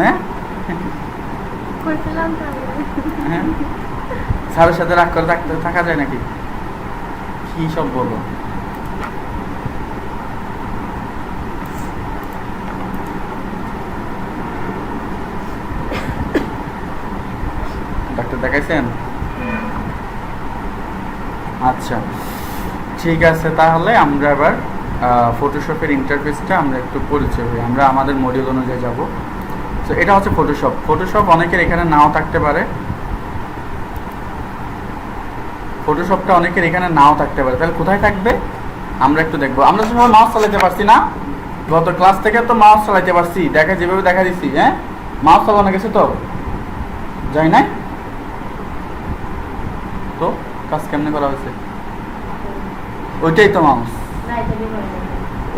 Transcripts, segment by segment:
হ্যাঁ? হ্যাঁ, স্যারের সাথে রাগ করে থাকা যায় নাকি? কি সব বলো? ডাক্তার দেখাইছেন? আচ্ছা, ঠিক আছে। তাহলে আমরা এবার ফটোশপের ইন্টারফেসটা আমরা একটু পরিচয় হই। আমরা আমাদের মডিউল অনুযায়ী যাব। তো এটা হচ্ছে ফটোশপ। ফটোশপ অনেকের এখানে নাও থাকতে পারে। ফটোশপটা অনেকের এখানে নাও থাকতে পারে। তাহলে কোথায় থাকবে আমরা একটু দেখবো। আমরা সবাই মাউস চালাতে পারছি না? গত ক্লাস থেকে তো মাউস চালাতে পারছি, যেভাবে দেখা দিচ্ছি। হ্যাঁ, মাউস চালানো গেছে তো? যাই নাই তো? কাজ কেমনে করা হয়েছে? ওইটাই তো মাউস,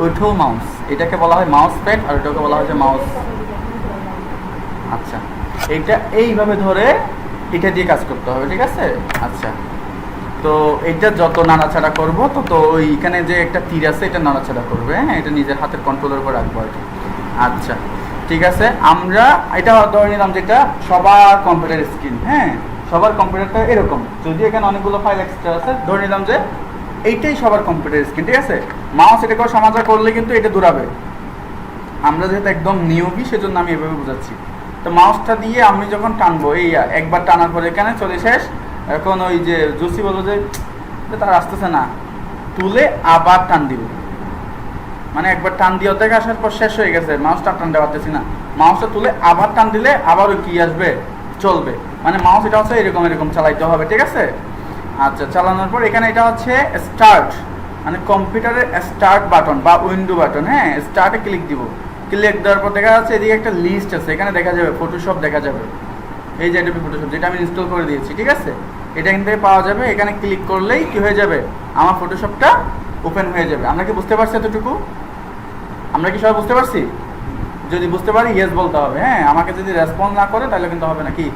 ওইটাও মাউস। এটাকে বলা হয় মাউস প্যাড, আর ওইটাকে বলা হয় যে মাউস। আচ্ছা, এইটা এইভাবে ধরে এটা দিয়ে কাজ করতে হবে, ঠিক আছে? আচ্ছা, তো এটা যত নাড়াচাড়া করবো তো ওইখানে যে একটা তীর আছে এটা নাড়াচাড়া করবে। হ্যাঁ, এটা নিজের হাতের কন্ট্রোলের উপর রাখবো আর কি। আচ্ছা, ঠিক আছে। আমরা এটা ধরে নিলাম যেটা সবার কম্পিউটার স্ক্রিন। হ্যাঁ, সবার কম্পিউটারটা এরকম। যদি এখানে অনেকগুলো ফাইল এক্সট্রা আছে, ধরে নিলাম যে এইটাই সবার কম্পিউটার স্ক্রিন, ঠিক আছে? মাউস এটাকে সমাচার করলে কিন্তু এটা দূরাবে। আমরা যেহেতু একদম নিয়োগী, সেজন্য আমি এভাবে বুঝাচ্ছি। তো মাউসটা দিয়ে আমি যখন টানবো, এই একবার টানার পরে এখানে চলে শেষ। এখন ওই যে জোসি বলো যে তার আসতেছে না, তুলে আবার টান দিব। মানে একবার টান দিয়ে অর্ধেক আসার পর শেষ হয়ে গেছে, মাউসটা টানতে পারতেছি না, মাউসটা তুলে আবার টান দিলে আবার ওই কি আসবে, চলবে। মানে মাউস এটা হচ্ছে এরকম এরকম চালাইতে হবে, ঠিক আছে? আচ্ছা, চালানোর পর এখানে এটা হচ্ছে স্টার্ট, মানে কম্পিউটারের স্টার্ট বাটন বা উইন্ডো বাটন। হ্যাঁ, স্টার্টে ক্লিক দিব। ক্লিক দেওয়ার পর দেখা যাচ্ছে এদিকে একটা লিস্ট আছে, এখানে দেখা যাবে ফটোশপ দেখা যাবে। এই যে অ্যাডোবি ফটোশপ, যেটা আমি ইনস্টল করে দিয়েছি, ঠিক আছে? এটা এখান থেকে পাওয়া যাবে। এখানে ক্লিক করলেই কি হয়ে যাবে, আমার ফটোশপটা ওপেন হয়ে যাবে। আমরা কি বুঝতে পারছি এতটুকু? আমরা কি সবাই বুঝতে পারছি? যদি বুঝতে পারি ইয়েস বলতে হবে। হ্যাঁ, আমাকে যদি রেসপন্স না করে তাহলে কিন্তু হবে না। কি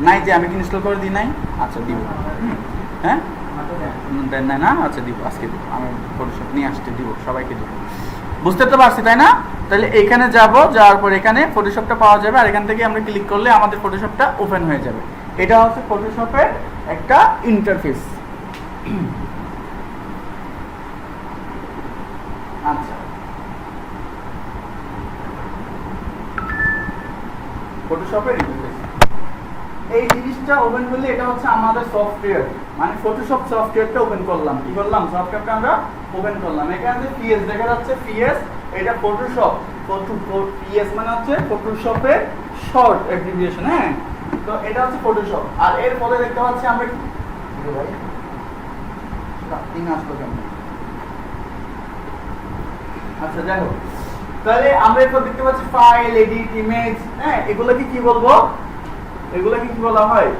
নাই যে আমি কি ইনস্টল করে দিই নাই? আচ্ছা, দিব। হ্যাঁ, দেন না? আচ্ছা, দিব, আজকে দিব। আমি ফটোশপ নিয়ে আসতে দিব, সবাইকে দিব। বুঝতে তো পারছি, তাই না? তাহলে এখানে যাব, যাওয়ার পর এখানে ফটোশপটা পাওয়া যাবে, আর এখান থেকে আমরা ক্লিক করলে আমাদের ফটোশপটা ওপেন হয়ে যাবে। এটা হচ্ছে ফটোশপের একটা ইন্টারফেস। আচ্ছা, ফটোশপের ইন্টারফেস এই জিনিসটা ওপেন করলে এটা হচ্ছে আমাদের সফটওয়্যার, মানে ফটোশপ সফটওয়্যারটা ওপেন করলাম। কি করলাম? সফটওয়্যারটা আমরা ওপেন করলাম। এখানে পিএস দেখা যাচ্ছে, পিএস এটা ফটোশপ। পিএস মানে হচ্ছে ফটোশপের শর্ট অ্যাব্রিভিয়েশন। হ্যাঁ, তো এটা হচ্ছে ফটোশপ। আর এর পরে দেখতে পাচ্ছি আমরা ভাই আসলো কেমন। আচ্ছা, যাই হোক, তাহলে আমরা এরপর দেখতে পাচ্ছি ফাইল, এডিট, ইমেজ। হ্যাঁ, এগুলোকে কি বলবো? এগুলোকে কি বলা হয়?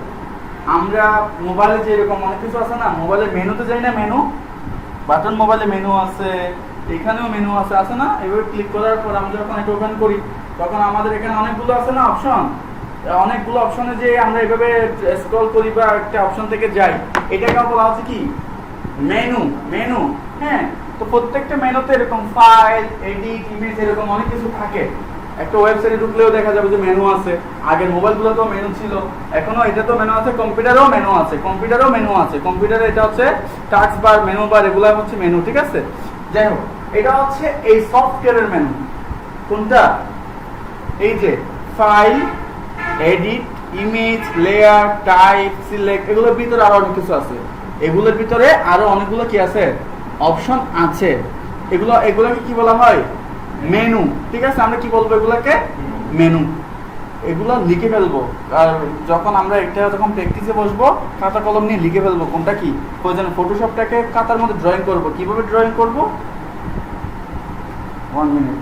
আমরা মোবাইলে যে এরকম অনেক কিছু আছে না, মোবাইলে মেনুতে যাই না, মেনু বাটন, মোবাইলে মেনু আছে, এখানেও মেনু আছে, আছে না? এভাবে ক্লিক করার পর আমরা যখন এটা ওপেন করি তখন আমাদের এখানে অনেকগুলো আছে না অপশন। অনেকগুলো অপশনে যে আমরা এভাবে স্ক্রল করি বা একটা অপশন থেকে যাই, এটাকে বলা হচ্ছে কি? মেনু। মেনু। হ্যাঁ, তো প্রত্যেকটা মেনুতে এরকম ফাইল, এডিট, ইমেজ এরকম অনেক কিছু থাকে। একটা ওয়েবসাইটে ঢুকলেও দেখা যাবে যে মেনু আছে। আগের মোবাইলগুলোতেও মেনু ছিল, এখনো এটাতেও মেনু আছে, কম্পিউটারেও মেনু আছে, কম্পিউটারে এটা হচ্ছে টাস্ক বার, মেনু বার, এগুলো হচ্ছে মেনু, ঠিক আছে? যাই হোক, এটা হচ্ছে এই সফটওয়্যারের মেনু। কোনটা? এই যে file, edit, image, layer, type, select, এগুলোর ভিতরে আরো অনেক কিছু আছে। এগুলোর ভিতরে আরো অনেকগুলো কি আছে, অপশন আছে। এগুলোকে কি বলা হয়? মেনু, ঠিক আছে? আমরা কি বলবো এগুলোকে? মেনু। এগুলো লিখে ফেলবো, আর যখন আমরা এটা যখন প্র্যাকটিসে বসবো খাতা কলম নিয়ে লিখে ফেলবো কোনটা কি প্রয়োজন। ফটোশপটাকে খাতার মধ্যে ড্রয়িং করব। কিভাবে ড্রয়িং করব? 1 মিনিট।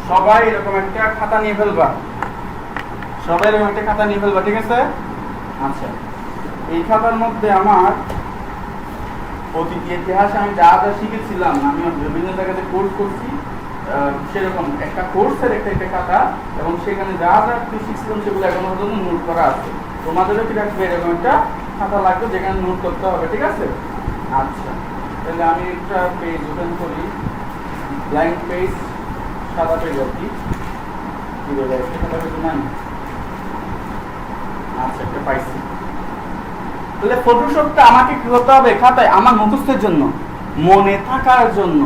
সবাই এরকম একটা খাতা নিয়ে ফেলবা, সবাই এরকম একটা খাতা নিয়ে ফেলবা, ঠিক আছে? আচ্ছা, এই খাতার মধ্যে আমার অতীত ইতিহাসে আমি যা যা শিখেছিলাম, আমি বিভিন্ন জায়গাতে কোর্স করছি, সেরকম একটা কোর্সের একটা খাতা, এবং সেখানে যা যা শিখছিলাম সেগুলো এখনো পর্যন্ত নোট করা আছে। তোমাদেরও কি রাখবে এরকম একটা খাতা লাগবে যেখানে নোট করতে হবে, ঠিক আছে? আচ্ছা, তাহলে আমি একটা পেজ ওপেন করি, ব্ল্যাঙ্ক পেজ, সাদা পেজ আর কি, আচ্ছা একটা পাইছি। তাহলে ফটোশপটা আমাকে কি করতে হবে খাতায়? আমার মুখস্থের জন্য, মনে থাকার জন্য।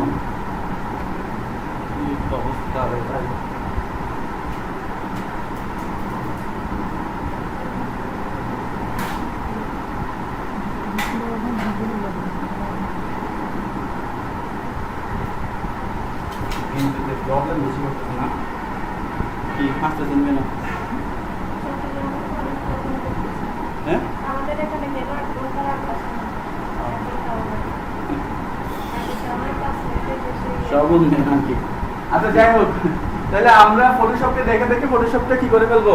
প্রবলেম বেশি করতেছে না কি? হাসতে চিনবে না? হ্যাঁ, আমাদের এখানে নেটওয়ার্ক দরকার আছে সব উন্নয়ন নাকি? আচ্ছা যাই হোক, তাহলে আমরা ফটোশপকে দেখে দেখে ফটোশপটা কি করে ফেলবো?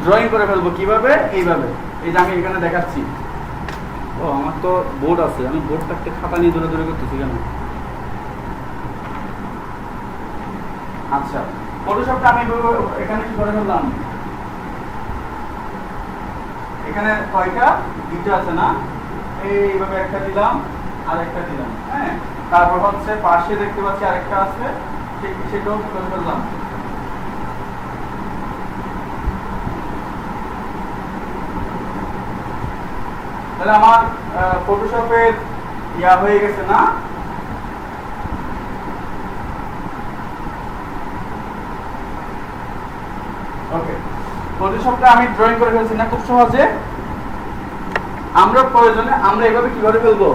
ড্রয়িং করে ফেলবো। কিভাবে? এইভাবে। এই যে আমি এখানে দেখাচ্ছি। ও আমার তো বোর্ড আছে, আমি বোর্ডটা একটা খাতা নিয়ে দূরে দূরে করতেছি কেন? আচ্ছা, ফটোশপটা আমি এখানে কি করে ফেললাম? এখানে কয়টা দুটো আছে না? এইভাবে একটা দিলাম আর একটা দিলাম, হ্যাঁ। তারপর হচ্ছে পাশে দেখতে পাচ্ছি আরেকটা আছে, সেটাও করে ফেললাম। তাহলে আমার ফটোশপের ইয়া হয়ে গেছে না? ওকে, ফটোশপটা আমি ড্রয়িং করে ফেলছি না খুব সহজে? আমরা প্রয়োজনে আমরা এভাবে কি করে ফেলবো?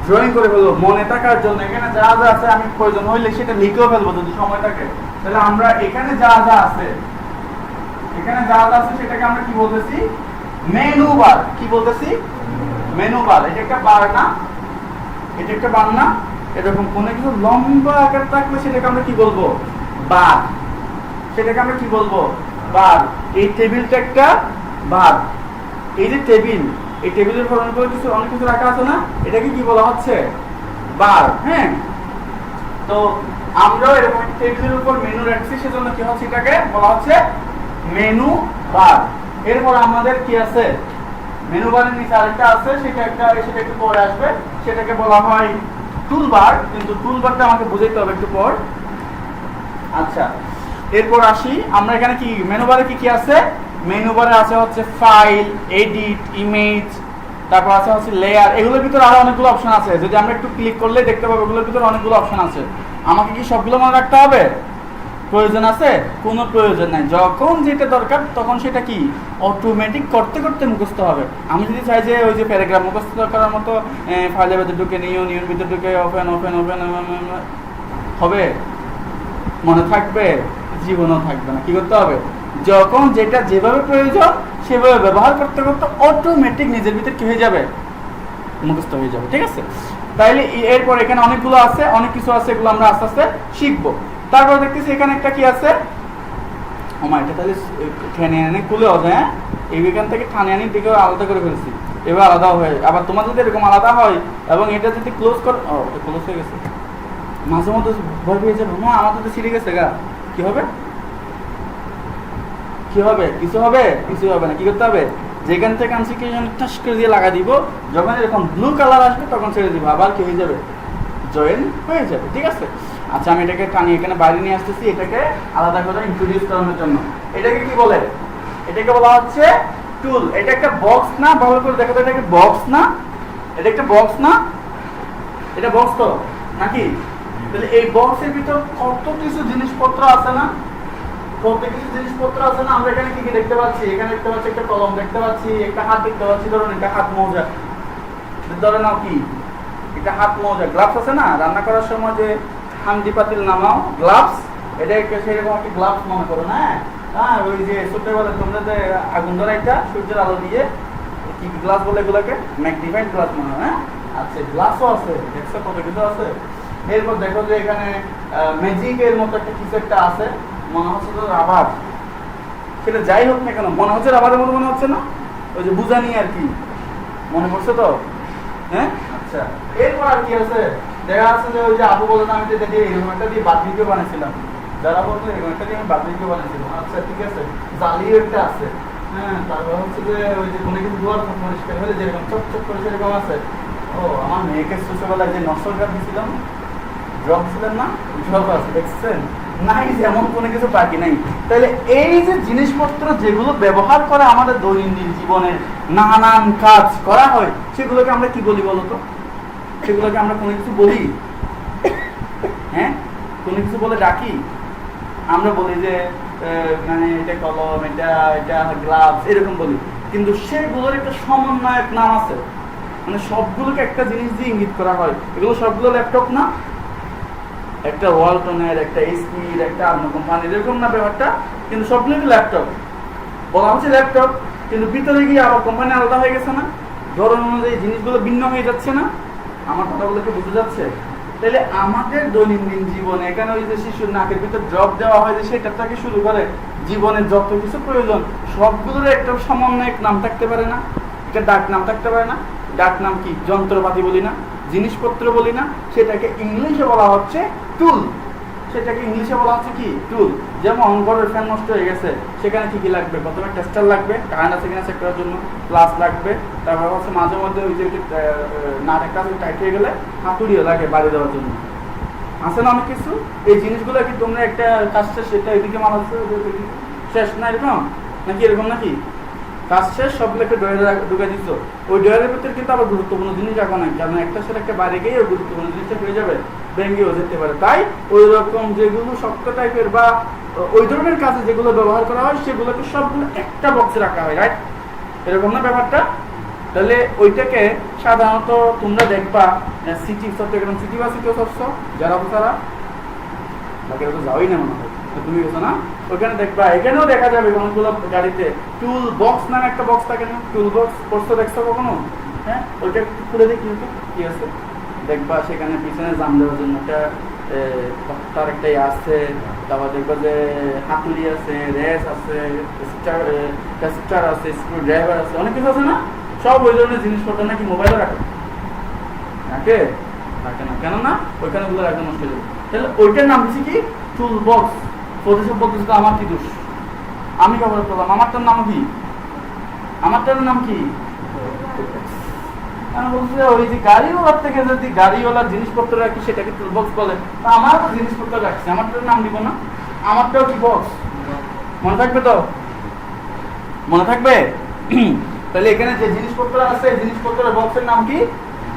ড্রয়িং করে ফেলবো মনে থাকার জন্য। এখানে যা যা আছে আমি প্রয়োজন হইলে সেটা লিখেও ফেলবো যদি সময় থাকে। তাহলে আমরা এখানে যা যা আছে, এখানে যা যা আছে সেটাকে আমরা কি বলতেছি? Menu bar. কি বলতেছি? Menu bar. এটা একটা বার না? এটা একটা বার না? এরকম কোনো কিছু লম্বা আকার থাকলে সেটাকে আমরা কি বলবো? বার। সেটাকে আমরা কি বলবো? বার। এই টেবিলটা একটা বার। এই যে টেবিল, এই টেবিলের উপর অনেক কিছু রাখা আছে না? এটাকে কি বলা হচ্ছে? বার। হ্যাঁ, তো আমরাও এরকম টেবিলের উপর মেনু রাখছি, সেজন্য কি হচ্ছে? এটাকে বলা হচ্ছে মেনু বার। এরপর আমাদের কি আছে? মেনু বারের নিচে আরেকটা আছে, সেটা একটু পরে আসবে, সেটাকে বলা হয় টুল বার। কিন্তু টুল বারটা আমাকে বুঝাইতে হবে একটু পর। আচ্ছা, এরপর আসি আমরা এখানে কি মেনু বারে কি কি আছে? মেনু বারে আছে হচ্ছে ফাইল, এডিট, ইমেজ, তারপর আছে হচ্ছে লেয়ার। এগুলোর ভিতরে আরো অনেকগুলো অপশন আছে, যদি আমরা একটু ক্লিক করলে দেখতে পাবো এগুলোর ভিতরে অনেকগুলো অপশন আছে। আমাকে কি সবগুলো মনে রাখতে হবে? প্রয়োজন আছে? কোনো প্রয়োজন নাই। যখন যেটা দরকার তখন সেটা কি অটোমেটিক করতে করতে মুখস্থ হবে। আমি যদি চাই যে ওই যে প্যারাগ্রাফ মুখস্থ করার মতো ফাইলের ভিতরে ঢুকে নিয়ন ভিতরে ঢুকে ওপেন ওপেন ওপেন হবে? মনে থাকবে? জীবনও থাকবে না। কি করতে হবে? যখন যেটা যেভাবে প্রয়োজন সেভাবে ব্যবহার করতে করতে অটোমেটিক নিজের ভিতরে কি হয়ে যাবে? মুখস্থ হয়ে যাবে। ঠিক আছে? তাইলে এরপর এখানে অনেকগুলো আছে, অনেক কিছু আছে, এগুলো আমরা আস্তে আস্তে শিখবো। তারপর দেখতেছি এখানে একটা কি আছে? এটা তাহলে টেনে এনে খুলে হবে। হ্যাঁ, এইখান থেকে টানে আনি দিকে আলাদা করে ফেলছি, এবার আলাদা হয়ে। আবার তোমার যদি এরকম আলাদা হয় এবং এটা যদি ক্লোজ কর, ক্লোজ হয়ে গেছে, মাঝে মধ্যে ভয় পেয়ে যাবে, মা আমাদের তো ছিঁড়ে গেছে গা, কি হবে? কি হবে? কিছু হবে? কিছু হবে না। কি করতে হবে? যেখান থেকে আনছি কি টাস করে দিয়ে লাগা দিব, যখন এরকম ব্লু কালার আসবে তখন ছেড়ে দিব, আবার কি হয়ে যাবে? জয়েন হয়ে যাবে। ঠিক আছে? আচ্ছা, আমি এটাকে টানি এখানে বাইরে নিয়ে আসতেছি, এটাকে আলাদা করে ইন্ট্রোডিউস করানোর জন্য। এটাকে কি বলে? এটাকে বলা হচ্ছে টুল। এটা একটা বক্স না? ভালো করে দেখো তো, এটা একটা বক্স না? এটা একটা বক্স না? এটা বক্স তো নাকি? তাহলে এই বক্সের ভিতর কত কিছু জিনিসপত্র আছে না? কত কিছু জিনিসপত্র আছে না? আমরা এখানে কি কি দেখতে পাচ্ছি? এখানে দেখতে পাচ্ছি একটা কলম, দেখতে পাচ্ছি একটা হাত, দেখতে পাচ্ছি ধরুন একটা হাত মোজা, ধরে নাও কি এটা হাত মোজা। গ্লাভস আছে না? রান্না করার সময় যে হান্ডি পাতিল নামাও গ্লাভস, এটা সেরকম একটা গ্লাভস মনে করো না? হ্যাঁ, ওই যে ছোটবেলা তোমরা যে আগুন ধরা একটা সূর্যের আলো দিয়ে কি গ্লাস বলে এগুলোকে? ম্যাগনিফাইড গ্লাস মনে হয়। হ্যাঁ, আচ্ছা, গ্লাসও আছে, দেখছো কত কিছু আছে। এরপর দেখো যে এখানে ম্যাজিকের মতো একটা কিছু একটা আছে, মনে হচ্ছে তো রাবার, সেটা যাই হোক না কেন মনে হচ্ছে রাবারের মতো মনে হচ্ছে না, ওই যে বুঝানি আর কি, মনে পড়ছে তো? হ্যাঁ, আচ্ছা। এরপর আর কি আছে, দেখা যাচ্ছে যে ওই যে আপু বলতো আমি যে দেখি এরকম একটা দিয়ে বাদ ভিডিও বানিয়েছিলাম, যারা বলতো এরকম একটা দিয়ে আমি বাদ ভিডিও বানিয়েছিলাম, আচ্ছা ঠিক আছে। জালিও একটা আছে, হ্যাঁ। তারপর হচ্ছে যে ওই যে কোনো কিছু দুয়ার পরিষ্কার হলে যেরকম চকচক করে সেরকম আছে। ও, আমার মেয়েকে ছোটবেলায় যে নকশাল কাঠ দিয়েছিলাম, ড্রপ ছিলেন না, ড্রপ আছে, দেখছেন? নাই, যেমন কোনো কিছু বাকি নাই। তাহলে এই যে জিনিসপত্র যেগুলো ব্যবহার করে আমাদের দৈনন্দিন জীবনে নানান কাজ করা হয়, সেগুলোকে আমরা কি বলি বলতো? সেগুলোকে আমরা কোনো কিছু বলি? হ্যাঁ, কোনো কিছু বলে ডাকি? আমরা বলি যে মানে এটা কলম, এটা এটা গ্লাভস, এরকম বলি। কিন্তু সেগুলোর একটা সমন্বয়ক নাম আছে, মানে সবগুলোকে একটা জিনিস দিয়ে ইঙ্গিত করা হয়। এগুলো সবগুলো ল্যাপটপ না? একটা ওয়ালটনের, একটা এইচপির, একটা অন্য কোম্পানির, এরকম না ব্যাপারটা? কিন্তু সবগুলো ল্যাপটপ বলা হচ্ছে ল্যাপটপ, কিন্তু ভিতরে গিয়ে আবার কোম্পানি আলাদা হয়ে গেছে না? ধরন অনুযায়ী জিনিসগুলো ভিন্ন হয়ে যাচ্ছে না? আমার কথাগুলোকে বুঝে যাচ্ছে? তাহলে আমাদের দৈনন্দিন জীবনে এখানে ওই যে শিশুর নাকের ভিতর ড্রপ দেওয়া হয়, যে সেটা থেকে শুরু করে জীবনের যত কিছু প্রয়োজন সবগুলোর একটা সমন্বয়ক নাম থাকতে পারে না? এটা ডাক নাম থাকতে পারে না? ডাক নাম কি? যন্ত্রপাতি বলি না, জিনিসপত্র বলি না, সেটাকে ইংলিশে বলা হচ্ছে টুল। সেটাকে ইংলিশে বলা হচ্ছে কি? টুল। যেমন ঘরের ফ্যান নষ্ট হয়ে গেছে, সেখানে কি কি লাগবে? প্রথমে টেস্টার লাগবে, কারেন্ট আছে কিনা চেক করার জন্য, প্লাস লাগবে। তারপর হচ্ছে মাঝে মধ্যে ওই যে নাট একটা টাইট হয়ে গেলে হাতুড়িও লাগে বাড়ি দেওয়ার জন্য। আছে না অনেক কিছু? এই জিনিসগুলো কি তোমরা একটা কাজ শেষ সেটা এদিকে মানাচ্ছে শেষ না এরকম নাকি? এরকম নাকি? কাজ শেষ সবগুলোকে ডয়ারে ঢুকে দিচ্ছ, ওই ডয়ারের ভিতরে কিন্তু আবার গুরুত্বপূর্ণ জিনিস রাখো না, কারণ একটা সাথে একটা বাইরে গিয়ে ওই গুরুত্বপূর্ণ জিনিসটা হয়ে যাবে, ভেঙেও যেতে পারে। তাই ওই রকম যেগুলো শক্ত টাইপের বা ওই ধরনের কাজে যেগুলো ব্যবহার করা হয় সেগুলোকে সবগুলো একটা বক্সে রাখা হয়, রাইট? এরকম না ব্যাপারটা? তাহলে ওইটাকে সাধারণত তোমরা দেখবা সিটি চট্টগ্রাম সিটি বা সিটিও সবস যারা তারা বাকি তো যাওয়াই না মনে হয়, তুমি গেছো না? ওখানে দেখবা, এখানেও দেখা যাবে অনেকগুলো গাড়িতে টুল বক্স নামে একটা বক্স থাকে না? টুল বক্স পড়ছো দেখছো কখনো? হ্যাঁ, ওইটা খুলে দেখি কি আছে, দেখবা সেখানে পিছনে জাম দেওয়ার জন্য একটা তার একটাই আছে, তারপর দেখবা যে হাতুড়ি আছে, রেস আছে, টেস্টার আছে, স্ক্রু ড্রাইভার আছে, অনেক কিছু আছে না? সব ওই ধরনের জিনিসপত্র নাকি মোবাইলে রাখে? রাখে? রাখে না, কেন না? ওইখানে গুলো রাখতে নষ্ট হয়ে যাবে। তাহলে ওইটার নাম দিচ্ছি কি? Tool box. প্রতিসব বলতেছে তো আমার কি দোষ? আমি খবর করলাম, আমারটার নাম কি? আমারটার নাম কি? আমি বলছি ওই যে গাড়িওয়ালার থেকে যদি গাড়িওয়ালার জিনিসপত্র রাখি সেটাকে টুল বক্স বলে, তা আমারও জিনিসপত্র রাখছি, আমারটার নাম দিব না? আমারটাও কি বক্স? মনে থাকবে তো? মনে থাকবে? তাহলে এখানে যে জিনিসপত্র আছে এই জিনিসপত্রের বক্সের নাম কি?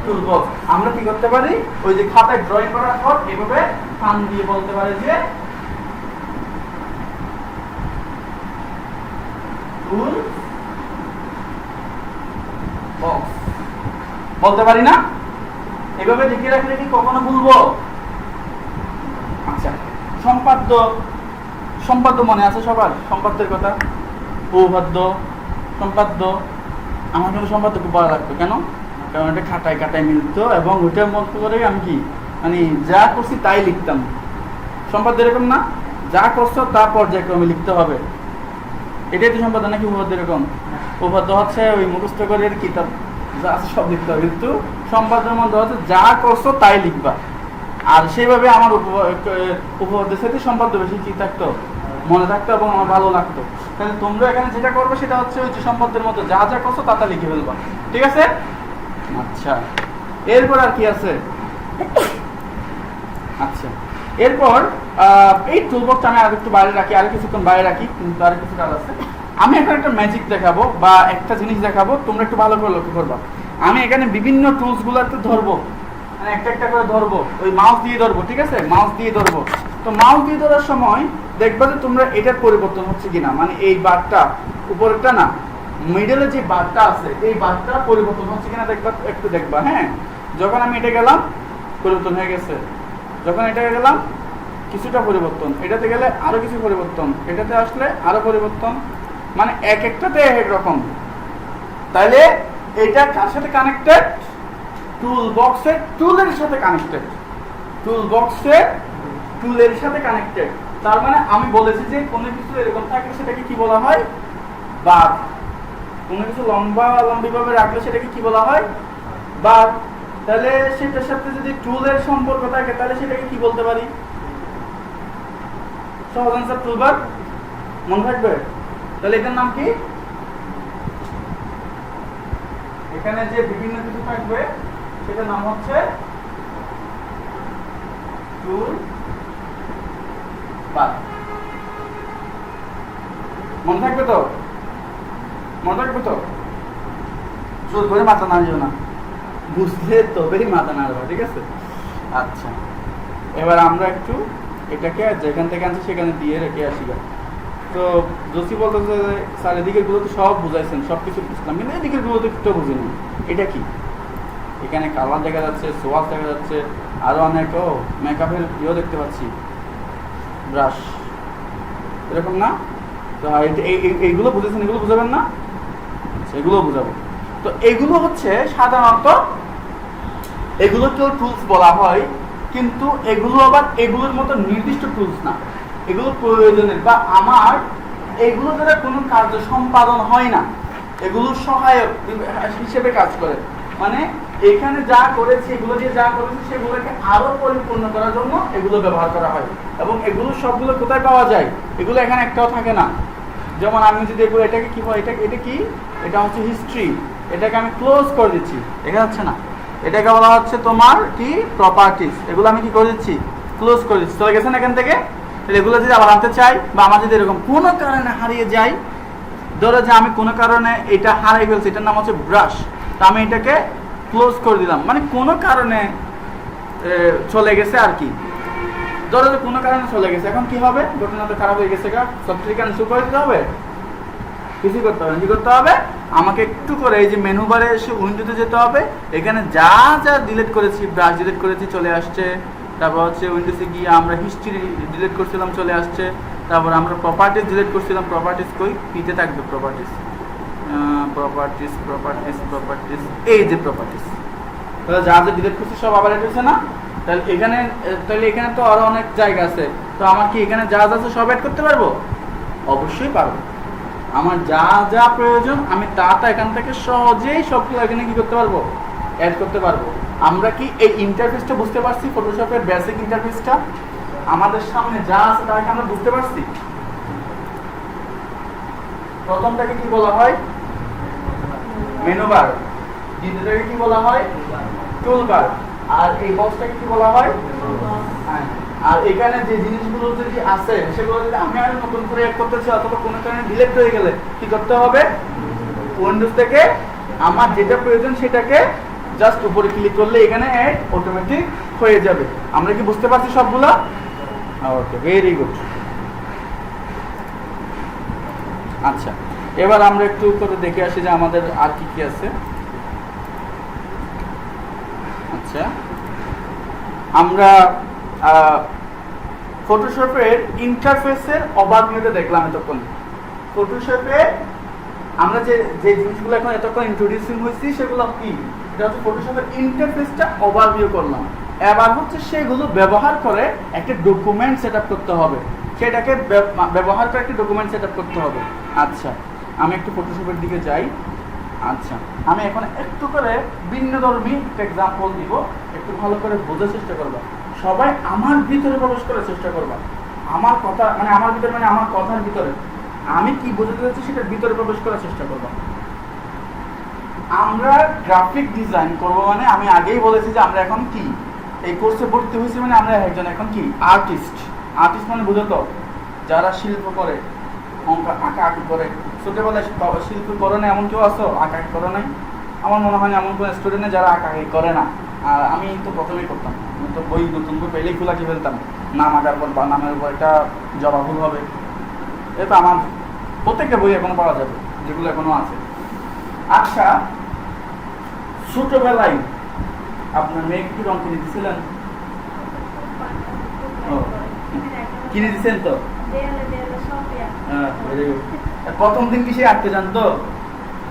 Tool box. আমরা কি করতে পারি? ওই যে খাতায় ড্রয়িং করার পর এভাবে টান দিয়ে বলতে পারি যে টুল বক্স বলতে পারি না? এভাবে লিখে রাখলে কি কখনো ভুলবো? আচ্ছা, সম্পাদ্য, সম্পাদ্য মনে আছে সবার? সম্পাদ্যের কথা, উপপাদ্য, সম্পাদ্য। আমার কিন্তু সম্পাদ্য খুব ভালো লাগতো, কেন? কারণ এটা খাটায় খাটায় মিলতো এবং ওইটার মতো করে আমি কি মানে যা করছি তাই লিখতাম। সম্পাদ্য এরকম না? যা করছো তা পর্যায়ক্রমে লিখতে হবে, এটাই তো সম্পাদ্য নাকি উপপাদ্য এরকম? উপপাদ্য হচ্ছে ওই মুখস্থ করে কিতাব যা আছে সব লিখতে হবে, কিন্তু সম্পাদ্যের মধ্যে হচ্ছে যা করছো তাই লিখবা। আর সেইভাবে আমার উপপাদ্যের সাথে সম্পাদ্য বেশি কি থাকতো, মনে থাকতো এবং আমার ভালো লাগতো। তাহলে তোমরা এখানে যেটা করবে সেটা হচ্ছে ওই যে সম্পাদ্যের মতো যা যা করছো তা তা লিখে ফেলবা, ঠিক আছে? আচ্ছা, এরপর আর কি আছে? আচ্ছা, এরপর এই টুলবক্স আমি আর একটু বাইরে রাখি, আর কিছুক্ষণ বাইরে রাখি, কিন্তু আর কিছু কাজ আছে। আমি এখন একটা ম্যাজিক দেখাবো বা একটা জিনিস দেখাবো, তোমরা একটু ভালো করে লক্ষ্য করবা। আমি এখানে বিভিন্ন টুলস গুলোতে ধরবো, মানে একটা একটা করে ধরবো, ওই মাউস দিয়ে ধরবো, ঠিক আছে? মাউস দিয়ে ধরবো। তো মাউস দিয়ে ধরার সময় দেখবা যে তোমরা এটার পরিবর্তন হচ্ছে কিনা, মানে এই বারটা উপরেরটা না, মিডলে যে বারটা আছে এই বারটা পরিবর্তন হচ্ছে কিনা দেখবা, একটু দেখবা। হ্যাঁ, যখন আমি এটা গেলাম পরিবর্তন হয়ে গেছে, যখন এটা গেলাম কিছুটা পরিবর্তন, এটাতে গেলে আরো কিছু পরিবর্তন, এটাতে আসলে আরো পরিবর্তন, মানে এক একটাতে এক এক রকম। তাহলে এটা কার সাথে কানেক্টেড? টুল বক্সের টুলের সাথে কানেক্টেড। টুল বক্সে টুলের সাথে কানেক্টেড। তার মানে আমি বলেছি যে কোনো কিছু এরকম থাকলে সেটাকে কি বলা হয়, বার। কোনো কিছু লম্বা লম্বি ভাবে রাখলে সেটাকে কি বলা হয়, বার। তাহলে সেটার সাথে যদি টুলের সম্পর্ক থাকে তাহলে সেটাকে কি বলতে পারি, সহজ আনসার টুল বার। মনে থাকবে? তাহলে এটার নাম কি, এখানে যে বিভিন্ন কিছু থাকবে সেটার নাম হচ্ছে টুল বার। মনে থাকবে তো? মনে থাকবে তো? জোর করে মাথা নাড়িও না, বুঝলে তবেই মাথা নাড়বা, ঠিক আছে? আচ্ছা, এবার আমরা একটু এটাকে যেখান থেকে আনছি সেখানে দিয়ে রেখে আসি। তো জসি বলতেছে যে স্যার এদিকের গুলো তো সব বুঝাইছেন, সব কিছু বুঝলাম, কিন্তু এদিকের গুলো তো একটু বুঝিনি। এটা কি? এখানে কালার দেখা যাচ্ছে, সোয়াস দেখা যাচ্ছে, আরো অনেক মেকআপের ইয়েও দেখতে পাচ্ছি, ব্রাশ, এরকম না? তো এইগুলো বুঝেছেন, এগুলো বুঝাবেন না? এগুলো বুঝাবো। তো এগুলো হচ্ছে সাধারণত এগুলোকেও টুলস বলা হয়, কিন্তু এগুলো আবার এগুলোর মতো নির্দিষ্ট টুলস না, এগুলো প্রয়োজনের বা আমার এগুলো দ্বারা কোনো কার্য সম্পাদন হয় না, এগুলো সহায়ক হিসেবে কাজ করে। মানে এখানে যা করেছি, এগুলো দিয়ে যা করেছি সেগুলোকে আরো পরিপূর্ণ করার জন্য এগুলো ব্যবহার করা হয়। এবং এগুলো সবগুলো কোথায় পাওয়া যায়, এগুলো এখানে একটাও থাকে না। যেমন আমি যদি এগুলো এটাকে কি বলি, এটা কি, এটা হচ্ছে হিস্ট্রি, এটাকে আমি ক্লোজ করে দিচ্ছি, দেখা যাচ্ছে না? এটাকে বলা হচ্ছে তোমার কি, প্রপার্টিজ। এগুলো আমি কি করে দিচ্ছি, ক্লোজ করে দিচ্ছি, চলে গেছেন এখান থেকে। এগুলো যদি আবার আনতে চাই বা আমার যদি এরকম কোনো কারণে হারিয়ে যাই, ধরো যে আমি কোনো কারণে এটা হারিয়ে ফেলছি, এটার নাম হচ্ছে ব্রাশ, তো আমি এটাকে ক্লোজ করে দিলাম, মানে কোনো কারণে চলে গেছে আর কি। ধরো যে কোনো কারণে চলে গেছে, এখন কি হবে, ঘটনা তো খারাপ হয়ে গেছে, সফটওয়্যার ক্যান্সেল করে দিতে হবে, কিছু করতে হবে, কি করতে হবে, আমাকে একটু করে এই যে মেনু বারে এসে উইন্ডোতে যেতে হবে, এখানে যা যা ডিলিট করেছি, ব্রাশ ডিলিট করেছি চলে আসছে, তারপর হচ্ছে উইন্ডোজে গিয়ে আমরা হিস্ট্রি ডিলিট করছিলাম চলে আসছে, তারপর আমরা প্রপার্টিজ ডিলিট করছিলাম, প্রপার্টিজ কই, পিতে থাকবে প্রপার্টিজ, প্রপার্টিজ প্রপার্টিজ প্রপার্টিজ, এই যে প্রপার্টিজ, তাহলে যা যা ডিলিট করছি সব আবার এসেছে না? তাহলে এখানে তো আরো অনেক জায়গা আছে, তো আমার কি এখানে যা যা আছে সব অ্যাড করতে পারবো? অবশ্যই পারবো। আমার যা যা প্রয়োজন আমি তা এখান থেকে সহজেই সবগুলো এখানে কি করতে পারবো, অ্যাড করতে পারবো। আমরা কি এই ইন্টারফেসটা বুঝতে পারছি, ফটোশপের বেসিক ইন্টারফেসটা আমাদের সামনে যা আছে তাকে আমরা বুঝতে পারছি? প্রথমটাকে কি বলা হয়, মেনু বার, দ্বিতীয়টাকে কি বলা হয়, টুল বার, আর এই বক্সটাকে কি বলা হয়, আর এখানে যে জিনিসগুলো যদি আছে সেগুলো যদি আমি আর নতুন করে অ্যাড করতে চাই অথবা কোনো কারণে ডিলিট হয়ে গেলে কি করতে হবে, উইন্ডোজ থেকে আমার যেটা প্রয়োজন সেটাকে জাস্ট উপরে ক্লিক করলে এখানে অ্যাড অটোমেটিক হয়ে যাবে। আমরা কি বুঝতে পারছি সবগুলা? ওকে, ভেরি গুড। আচ্ছা, এবার আমরা একটু করে দেখে আসি যে আমাদের আর কি কি আছে। আচ্ছা, আমরা ফটোশপের ইন্টারফেসের ওভারভিউটা দেখলাম এতক্ষণ। ফটোশপে আমরা যে জিনিসগুলো এখন এতক্ষণ ইন্ট্রোডিউসিং হয়েছি সেগুলো কি, এটা হচ্ছে ফটোশপের ইন্টারফেসটা ওভারভিউ করলাম। এবার হচ্ছে সেগুলো ব্যবহার করে একটা ডকুমেন্ট সেট আপ করতে হবে, সেটাকে ব্যবহার করে একটা ডকুমেন্ট সেট আপ করতে হবে। আচ্ছা, আমি একটু ফটোশপের দিকে যাই। আচ্ছা, আমি এখন একটু করে ভিন্নধর্মী একটা এক্সাম্পল দিব, একটু ভালো করে বোঝার চেষ্টা করবা। সবাই আমার ভিতরে প্রবেশ করার চেষ্টা করবা, আমার কথা মানে আমার ভিতরে মানে আমার কথার ভিতরে আমি কি বোঝাতে চাচ্ছি সেটার ভিতরে প্রবেশ করার চেষ্টা করবা। আমরা গ্রাফিক ডিজাইন করব, মানে আমি আগেই বলেছি যে আমরা এখন কি এই কোর্সে ভর্তি হয়েছি, মানে আমরা একজন এখন কি আর্টিস্ট। আর্টিস্ট মানে বুঝো তো, যারা শিল্প করে, আঁকা আঁকি করে। ছোটবেলায় শিল্প করে না এমন কেউ আছো, আঁকা আঁকি করে নাই? আমার মনে হয় না এমন কোনো স্টুডেন্ট নেই যারা আঁকা আঁকি করে না। আর আমি তো প্রথমেই করতাম, আমি তো বই নতুন বই পেলেই খোলাকি ফেলতাম, নাম আঁকার পর বা নামের উপর একটা জবাবুল হবে। এ তো আমার প্রত্যেকটা বই এখনো পাওয়া যাবে, যেগুলো এখনো আছে। আচ্ছা, ছোটবেলায় আপনার মেয়েকে কি রং কিনে দিয়েছিলেন? কিনে দিচ্ছেন তো? প্রথম দিন কি সে আঁকতে জানতো?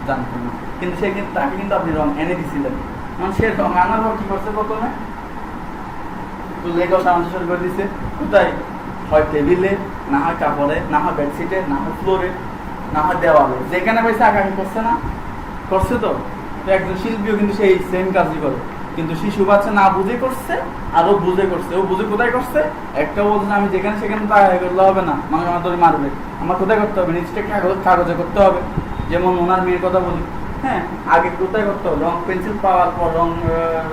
জানতো না, কিন্তু তাকে কিন্তু আপনি রং এনে দিছিলেন। সে রং আনার পর কি করছে, প্রথমে লেগও সামনে শুরু করে দিছে কোথায়, হয় টেবিলে, না হয় কাপড়ে, না হয় বেডশিটে, না হয় ফ্লোরে, না হয় দেওয়ালে, যেখানে পাইছে আঁকাআঁকি করছে না, করছে তো। তো একজন শিল্পীও কিন্তু সেই সেম কাজই করে, কিন্তু শিশু বাচ্চা না বুঝে করছে আর ও বুঝে করছে। ও বুঝে কোথায় করছে, একটা বলছে আমি যেখানে সেখানে তো আগে করলে হবে না, মানুষ আমার ধরে মারবে, আমার কোথায় করতে হবে, নিচটা কাগজে করতে হবে। যেমন ওনার মেয়ের কথা বলি, হ্যাঁ, আগে কোথায় করতে হবে, রং পেন্সিল পাওয়ার পর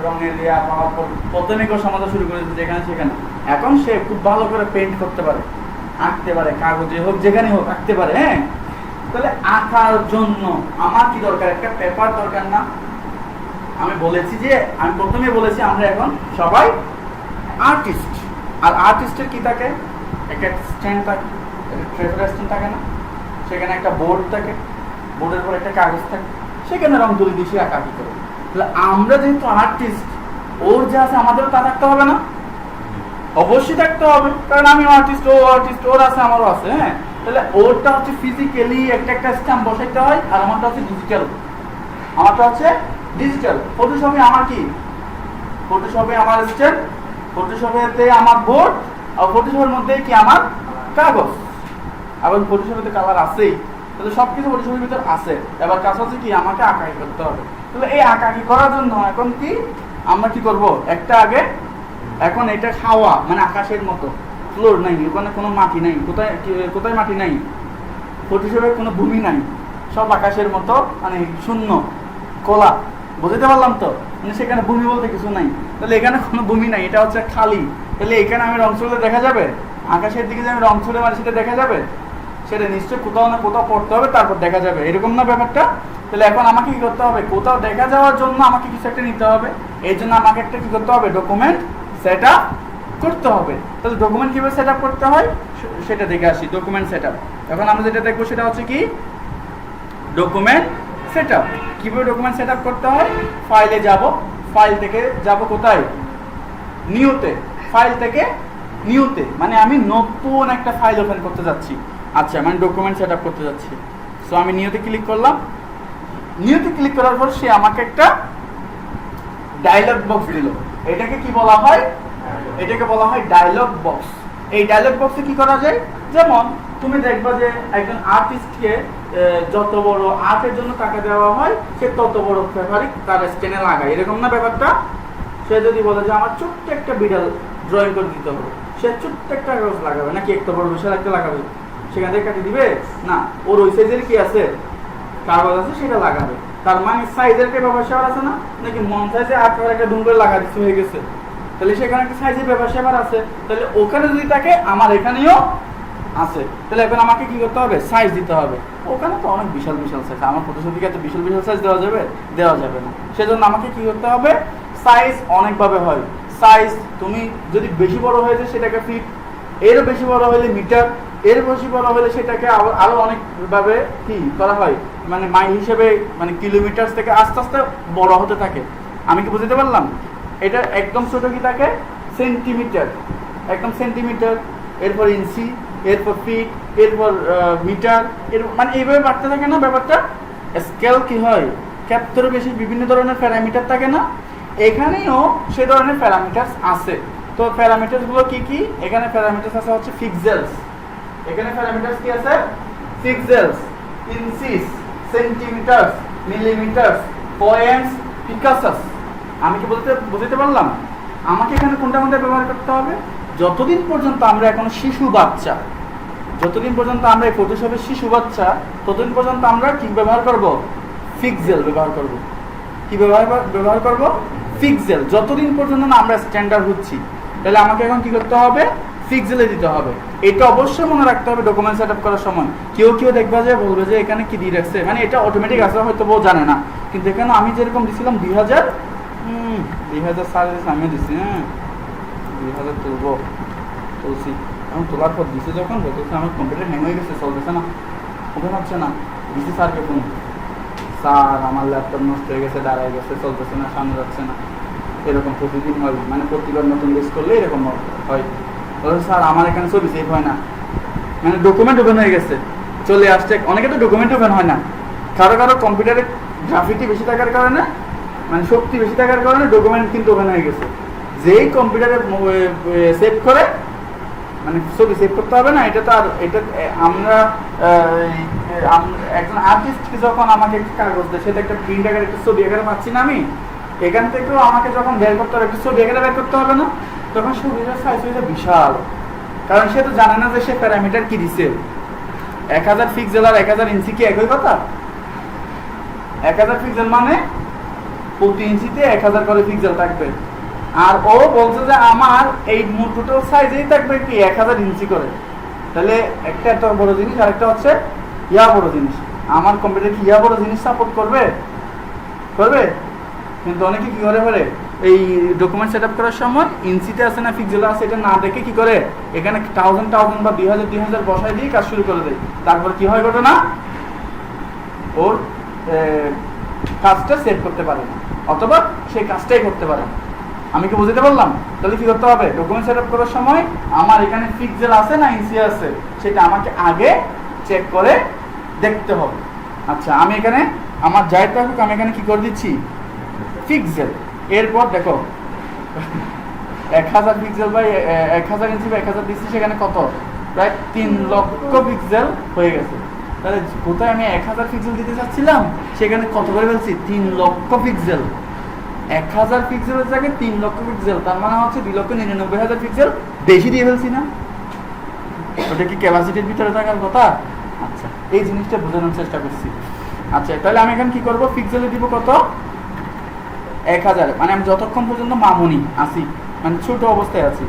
রঙের ইয়া পাওয়ার পর প্রথমে কেউ সমাজা শুরু করেছে যেখানে সেখানে। এখন সে খুব ভালো করে পেন্ট করতে পারে, আঁকতে পারে, কাগজে হোক যেখানে হোক আঁকতে পারে। হ্যাঁ, তাহলে আঁকার জন্য আমার কি দরকার, একটা পেপার দরকার না? আমি বলেছি যে, আমি প্রথমে বলেছি আমরা এখন সবাই আর্টিস্ট। আর আর্টিস্টের কি থাকে, একটা স্ট্যান্ড থাকে, ট্রেজার স্ট্যান্ড থাকে না, সেখানে একটা বোর্ড থাকে, বোর্ডের পর একটা কাগজ থাকে, সেখানে রং তুলি দিয়ে আঁকাআঁকি করে। তাহলে আমরা যেহেতু আর্টিস্ট, ওর যা আছে আমাদেরও তা থাকতে হবে না? অবশ্যই থাকতে হবে, কারণ আমি আর্টিস্ট, ও আর্টিস্ট, ওর আছে আমারও আছে। হ্যাঁ, তাহলে ওরটা হচ্ছে ফিজিক্যালি একটা একটা স্ট্যাম্প বসাইতে হয়, আর আমারটা হচ্ছে ডিজিটাল। আমারটা হচ্ছে ডিজিটাল। ফটোশপে আমার কি, ফটোশপে আমার স্ট্যাম্প, ফটোশপেতে আমার বোর্ড, আর ফটোশপের মধ্যে কি আমার কাগজ। আবার ফটোশপে কালার আছেই, তাহলে সবকিছু ফটোশপের ভিতর আছে। এবার কাজ হচ্ছে কি, আমাকে আঁকাআঁকি করতে হবে। তাহলে এই আঁকাআঁকি করার জন্য এখন কি আমরা কি করব, একটা আগে, এখন এটা খাওয়া মানে আকাশের মতো, ফ্লোর নাই, ওখানে কোনো মাটি নাই, কোথায় কোথায় মাটি নাই, ফটোশপের কোনো ভূমি নাই, সব আকাশের মতো, মানে শূন্য খোলা, বুঝতে পারলাম তো, মানে সেখানে ভূমি বলতে কিছু নাই। তাহলে এখানে কোনো ভূমি নাই, এটা হচ্ছে খালি। তাহলে এখানে আমি রং ছুড়লে দেখা যাবে, আকাশের দিকে যে আমি রং ছুড়ে মানে সেটা দেখা যাবে, সেটা নিশ্চয়ই কোথাও না কোথাও পড়তে হবে, তারপর দেখা যাবে, এরকম না ব্যাপারটা? তাহলে এখন আমাকে কি করতে হবে, কোথাও দেখা যাওয়ার জন্য আমাকে কিছু একটা নিতে হবে। এই জন্য আমাকে একটা কি করতে হবে, ডকুমেন্ট সেট আপ করতে হবে। তাহলে ডকুমেন্ট কিভাবে সেট আপ করতে হয় সেটা দেখে আসি। ডকুমেন্ট সেট আপ, এখন আমরা যেটা দেখবো সেটা হচ্ছে কি, ডকুমেন্ট সেট আপ। কীভাবে ডকুমেন্ট সেট আপ করতে হয়, ফাইলে যাব, ফাইল থেকে যাব কোথায়, নিউতে, ফাইল থেকে নিউতে, মানে আমি নতুন একটা ফাইল ওপেন করতে যাচ্ছি। আচ্ছা, মানে ডকুমেন্ট সেট আপ করতে যাচ্ছি। সো আমি নিউতে ক্লিক করলাম। নিউতে ক্লিক করার পর সে আমাকে একটা ডায়লগ বক্স দিল। এটাকে কি বলা হয়, এটাকে বলা হয় ডায়লগ বক্স। এই ডায়লগ বক্সে কি করা যায়, যেমন তুমি দেখবা যে একজন আর্টিস্টকে যত বড় আর্টের জন্য টাকা দেওয়া হয়, সে তত বড় ফেভারিক তার স্ক্যানে লাগায়, এরকম না ব্যাপারটা? সে যদি বলে যে আমার ছোট্ট একটা বিড়াল ড্রয়িং করে দিতে হবে, সে ছোট্ট একটা কাগজ লাগাবে, নাকি একটা বড় বিশাল একটা লাগাবে, সেখান থেকে কাটিয়ে দিবে না, ওর ওই সাইজের কি আছে কাগজ আছে সেটা লাগাবে। তার মানে সাইজের একটা ব্যবসা আছে না, নাকি মন সাইজে আকার একটা ডুম করে লাগা দিতে হয়ে গেছে, তাহলে সেখানে একটা সাইজের ব্যবসা আছে। তাহলে ওখানে যদি থাকে আমার এখানেও আছে, তাহলে এখন আমাকে কি করতে হবে, সাইজ দিতে হবে। ওখানে তো অনেক বিশাল বিশাল সাইজ, আমার ফটোশপে এত বিশাল বিশাল সাইজ দেওয়া যাবে, দেওয়া যাবে না। সেজন্য আমাকে কি করতে হবে, সাইজ অনেকভাবে হয়। সাইজ তুমি যদি বেশি বড় হয়ে যায় সেটাকে ফিট, এরও বেশি বড় হলে মিটার, এর বেশি বড় হলে সেটাকে আরো অনেকভাবে কি করা হয়, মানে মাইল হিসেবে, মানে কিলোমিটার থেকে আস্তে আস্তে বড় হতে থাকে। আমি কি বুঝতে পারলাম? এটা একদম ছোট কি থাকে, সেন্টিমিটার, একদম সেন্টিমিটার, এরপর ইঞ্চি, এরপর ফিট, এরপর মিটার, এর মানে এইভাবে বাড়তে থাকে না ব্যাপারটা। স্কেল কি হয়, ক্যাপ্টরে বেশি বিভিন্ন ধরনের প্যারামিটার থাকে না, এখানেও সে ধরনের প্যারামিটার আছে। তো প্যারামিটার গুলো কি কি, এখানে প্যারামিটার আছে হচ্ছে পিক্সেলস, এখানে প্যারামিটার কি আছে, pixels, inches, centimetre, millimetre, points, picas. আমি কি বুঝতে পারলাম? আমাকে এখানে কোনটা কোনটা ব্যবহার করতে হবে, যতদিন পর্যন্ত আমরা এখন শিশু বাচ্চা, যতদিন পর্যন্ত আমরা এই ফটোশপের শিশু বাচ্চা, ততদিন পর্যন্ত আমরা কি ব্যবহার করব, পিক্সেল ব্যবহার করব। কি ব্যবহার করব, পিক্সেল। যতদিন পর্যন্ত না আমরা স্ট্যান্ডার্ড হচ্ছি, তাহলে আমাকে এখন কি করতে হবে, পিক্সেলে দিতে হবে। এটা অবশ্যই মনে রাখতে হবে ডকুমেন্ট সেট আপ করার সময়। কেউ দেখবা যে বলবে যে এখানে কি দিয়ে রাখছে, মানে এটা অটোমেটিক আছে, হয়তো বউ জানে না, কিন্তু এখানে আমি যেরকম দিছিলাম 2000 সার্ভিস আমিও দিচ্ছি, হ্যাঁ 2000 তুলছি। এখন তোলার পর দিছে যখন বলতেছে আমার কম্পিউটার হ্যাং হয়ে গেছে, চলতেছে না, ওখানে হচ্ছে না, দিছি স্যারকে ফোন, স্যার আমার ল্যাপটপ নষ্ট হয়ে গেছে, দাঁড়ায় গেছে, চলতেছে না, সামনে যাচ্ছে না। এরকম প্রতিদিন হয়, মানে প্রতিবার নতুন লিস্ট করলে এরকম হয়। স্যার আমার এখানে ছবি সেভ হয় না, মানে ডকুমেন্ট ওপেন হয়ে গেছে, চলে আসছে। অনেকে তো ডকুমেন্ট ওপেন হয় না, কারো কম্পিউটারে গ্রাফিটি বেশি থাকার কারণে, মানে শক্তি বেশি থাকার কারণে ডকুমেন্ট কিন্তু ওপেন হয়ে গেছে। যেই কম্পিউটারে সেভ করে, মানে ছবি সেভ করতে হবে না, এটা তো আর এটা আমরা একজন আর্টিস্টকে যখন আমাকে একটা কাগজ দেয়, সেটা একটা প্রিন্ট আকারে একটা ছবি এখানে পাচ্ছি না আমি, এখান থেকেও আমাকে যখন বের করতে হবে একটা ছবি এখানে বের করতে হবে না, তখন ছবিটার সাইজ হয়ে যায় বিশাল। কারণ সে তো জানে না যে সে প্যারামিটার কি দিছে। 1000 পিক্সেল আর 1000 ইঞ্চি কি একই কথা? 1000 পিক্সেল মানে প্রতি ইঞ্চিতে 1000 করে পিক্সেল থাকবে, আর ও বলছে যে আমার এই টোটাল সাইজেই থাকবে কি 1000 ইঞ্চি করে। তাহলে একটা এত বড় জিনিস আর একটা হচ্ছে ইয়া বড় জিনিস। আমার কম্পিউটার কি ইয়া বড় জিনিস সাপোর্ট করবে? করবে? কিন্তু অনেকে কি করে ফেলে, এই ডকুমেন্ট সেট আপ করার সময় ইঞ্চিতে আছে না পিক্সেল আছে এটা না দেখে কি করে এখানে 1000 বা 2000 বসাই দিয়ে কাজ শুরু করে দেয়। তারপর কি হয় ঘটনা, ওর কাজটা সেভ করতে পারে না, অথবা সেই কাজটাই করতে পারে না। আমি কি বুঝতে পারলাম? তাহলে কি করতে হবে, ডকুমেন্ট সেট আপ করার সময় আমার এখানে পিক্সেল আছে না ইঞ্চি আছে সেটা আমাকে আগে চেক করে দেখতে হবে। আচ্ছা, আমি এখানে আমার যাই থাকুক আমি এখানে কি করে দিচ্ছি পিক্সেল। এরপর দেখো 1000 পিক্সেল বাই 1000 ইঞ্চি বা 1000 দিচ্ছি, সেখানে কত? প্রায় 3 লক্ষ পিক্সেল হয়ে গেছে। তাহলে কোথায় আমি 1000 পিক্সেল দিতে চাচ্ছিলাম সেখানে কত করে ফেলছি? 3 লক্ষ পিক্সেল। 1000 পিক্সেলের জায়গায় 3 লক্ষ পিক্সেল, তার মানে হচ্ছে 2,99,000 পিক্সেল বেশি দিয়ে ফেলছি না? ওটা কি ক্যাপাসিটির ভিতরে থাকার কথা? আচ্ছা, এই জিনিসটা বোঝানোর চেষ্টা করছি। আচ্ছা, তাহলে আমি এখন কি করব, পিক্সেলে দিব কত? 1000। মানে আমি যতক্ষণ পর্যন্ত মামুনি আছি, মানে ছোট অবস্থায় আছি,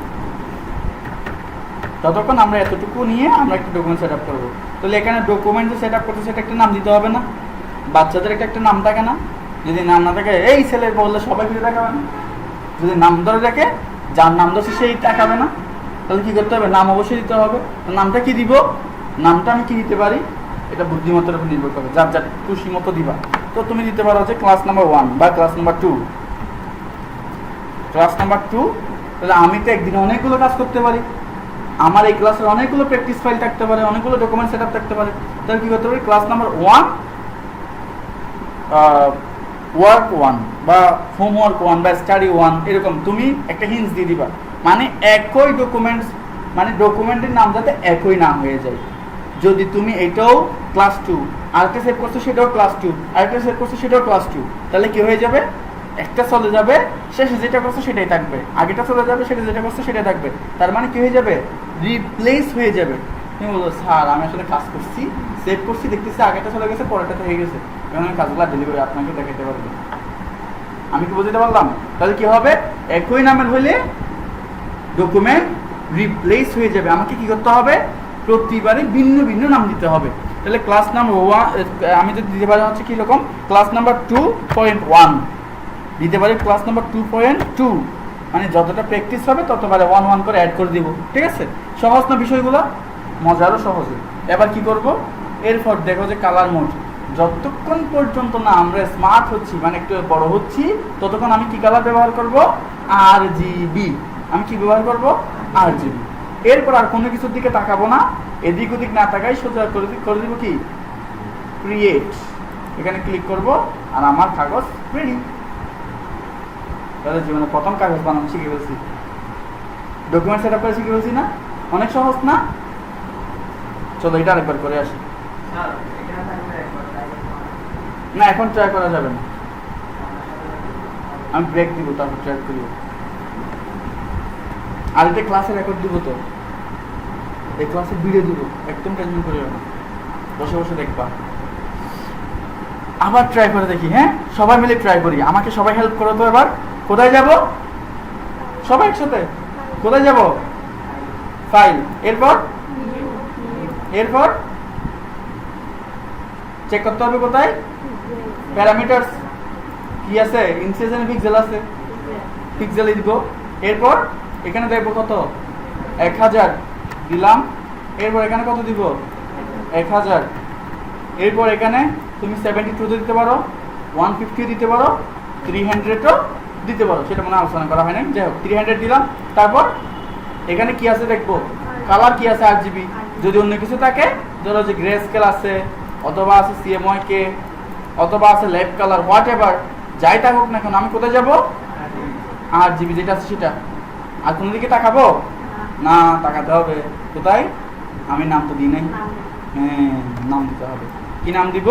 ততক্ষণ আমরা এতটুকু নিয়ে আমরা একটা ডকুমেন্ট সেট আপ করবো। তাহলে এখানে ডকুমেন্ট যে সেট আপ করতে সেটা একটা নাম দিতে হবে না? বাচ্চাদের একটা নাম থাকে না? যদি নাম না থাকে এই ছেলে বললে সবাই ফিরে দেখাবে না। যদি নাম ধরে রাখে, যার নাম ধরছে সেই দেখাবে না। তাহলে কি করতে হবে, নাম অবশ্যই দিতে হবে। নামটা কি দিব? নামটা আমি কি দিতে পারি, এটা বুদ্ধিমত্তার উপর নির্ভর করে, যার যার খুশি মতো দিবা। তো তুমি দিতে পারো হচ্ছে ক্লাস নাম্বার 1 বা ক্লাস নাম্বার 2। ক্লাস নাম্বার 2, তাহলে আমি তো একদিনে অনেকগুলো কাজ করতে পারি। আমার এই ক্লাসের অনেকগুলো প্র্যাকটিস ফাইল থাকতে পারে, অনেকগুলো ডকুমেন্ট সেট আপ থাকতে পারে। তাহলে কি করতে পারি, ক্লাস নাম্বার 1 ওয়ার্ক 1 বা হোমওয়ার্ক 1 বা স্টাডি 1, এরকম তুমি একটা হিন্টস দিয়ে দিবা। মানে একই ডকুমেন্টস, মানে ডকুমেন্টের নাম যাতে একই নাম হয়ে যায়। যদি তুমি এটাও ক্লাস 2, আরেকটা সেভ করছো সেটাও ক্লাস 2, আরেকটা সেভ করছো সেটাও ক্লাস 2, তাহলে কি হয়ে যাবে, একটা চলে যাবে, শেষে যেটা করছো সেটাই থাকবে, আগেটা চলে যাবে, সেটা যেটা করছো সেটাই থাকবে। তার মানে কি হয়ে যাবে, রিপ্লেস হয়ে যাবে। তুমি বলছো স্যার আমি আসলে কাজ করছি, সেভ করছি, দেখতেছি আগেটা চলে গেছে, পরেরটা হয়ে গেছে, কারণ আমি কাজগুলো ডেলিভারি আপনাকে দেখাতে পারবো। আমি কি বুঝতে পারলাম? তাহলে কি হবে, একই নামের হইলে ডকুমেন্ট রিপ্লেস হয়ে যাবে। আমাকে কি করতে হবে, প্রতিবারে ভিন্ন ভিন্ন নাম দিতে হবে। তাহলে ক্লাস নাম্বার 1 আমি যদি দিতে পারি হচ্ছে কি রকম, ক্লাস নাম্বার 2.1 দিতে পারি, ক্লাস নাম্বার 2.2, মানে যতটা প্র্যাকটিস হবে ততবারে 1 করে অ্যাড করে দিব। ঠিক আছে, সহজ না বিষয়গুলো? মজারও সহজে। এবার কি করব, এরপর দেখো যে কালার মোড, যতক্ষণ পর্যন্ত না আমরা স্মার্ট হচ্ছি, মানে একটু বড় হচ্ছি, ততক্ষণ আমি কি কালার ব্যবহার করব, RGB। আমি কি ব্যবহার করব, RGB। এরপর আর কোনো কিছুর দিকে তাকাবো না, এদিক ওদিক না তাকাই সোজা করে দিব কি, ক্রিয়েট। এখানে ক্লিক করব আর আমার কাগজ রেডি। তাহলে জীবনে প্রথম কাগজ বানানো শিখে ফেলছি, ডকুমেন্ট সেট আপ করে শিখে ফেলছি না? অনেক সহজ না? চলো এটা আরেকবার করে আসি। না, এখন ট্রাই করা যাবে না, আমি ব্রেক দিব, তারপর ট্রাই করি। আর এটা ক্লাসে রেকর্ড দিব, তো এই ক্লাসে ভিডিও দিব, একদম টেনশন করিও না, বসে বসে দেখবা। আবার ট্রাই করে দেখি, হ্যাঁ সবাই মিলে ট্রাই করি। আমাকে সবাই হেল্প করো তো। এবার কোথায় যাব, সবাই একসাথে কোথায় যাব, ফাইল, এরপর এরপর চেক করতে হবে কোথায়, প্যারামিটারস কি আছে, ইঞ্চি আছে না পিক্সেল আছে, পিক্সেলে দিব। এরপর এখানে দেখবো কত, 1000 দিলাম। এরপর এখানে কত দিব, 1000। এরপর এখানে তুমি 72 দিতে পারো, 150 দিতে পারো, 300ও দিতে পারো, সেটা মনে আলোচনা করা হয় না। যাই হোক 300 দিলাম। তারপর এখানে কি আছে দেখবো, কালার কি আছে, RGB। যদি অন্য কিছু থাকে, ধরো যে গ্রে স্কেল আছে, অথবা আছে CMYK, অথবা আছে লেফট কালার, হোয়াট এভার, যাই থাকুক না কেন, আমি কোথায় যাব, 8 GB যেটা আছে সেটা। আর কোনো দিকে তাকাবো না, তাকাতে হবে কোথায়? আমি নাম তো দিই নাই। হ্যাঁ, নাম দিতে হবে। কি নাম দিব?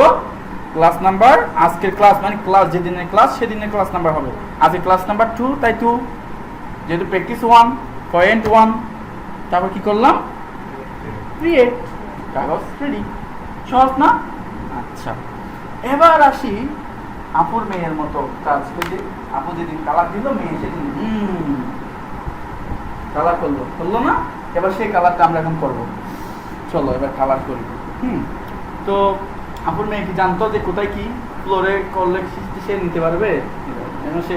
Class number. আজকের ক্লাস মানে ক্লাস যেদিনের ক্লাস সেদিনের ক্লাস নাম্বার হবে। আজকে ক্লাস নাম্বার 2, তাই 2, যেহেতু প্র্যাকটিস 1 পয়েন্ট 1। তারপর কি করলাম? ক্রিয়েট। কাগজ রেডি। সহজ না? আচ্ছা, এবার আসি আপুর মেয়ের মতো কাজ। আপু যেদিন কালার দিল, মেয়ে সেদিন কালার করলো না? এবার সেই কালারটা আমরা এখন করবো। চলো এবার কালার করি। তো আপুর মেয়ে কি জানতো যে কোথায় কি ফ্লোরে করলে সে নিতে পারবে? সে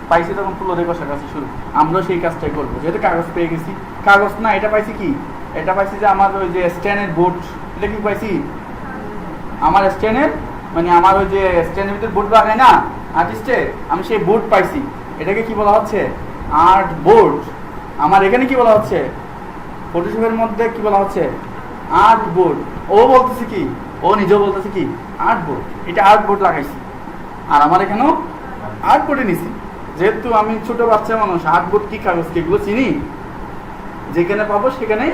পাইছি তখন ফ্লোরে কষা কাছে শুরু। আমরাও সেই কাজটাই করবো, যেহেতু কাগজ পেয়ে গেছি। কাগজ না, এটা পাইছি কি? এটা পাইছি যে আমার ওই যে স্ট্যান্ডের বোর্ড। এটা কি পাইছি? আমার স্ট্যান্ডের মানে আমার ওই যে স্ট্যান্ডের ভিতরে বোর্ড লাগায় না আর্টিস্টে, আমি সেই বোর্ড পাইছি। এটাকে কি বলা হচ্ছে? Art board. আমার এখানে কি বলা হচ্ছে? ফটোশপের মধ্যে কি বলা হচ্ছে? Art board. ও বলতেছে কি, ও নিজেও বলতেছে কি আর্ট বোর্ড। এটা আর্ট বোর্ড লাগাইছি, আর আমার এখানেও আর্ট বোর্ডে নিছি। যেহেতু আমি ছোট বাচ্চা মানুষ, আর্ট বোর্ড কি কাগজ কি এগুলো চিনি, যেখানে পাবো সেখানে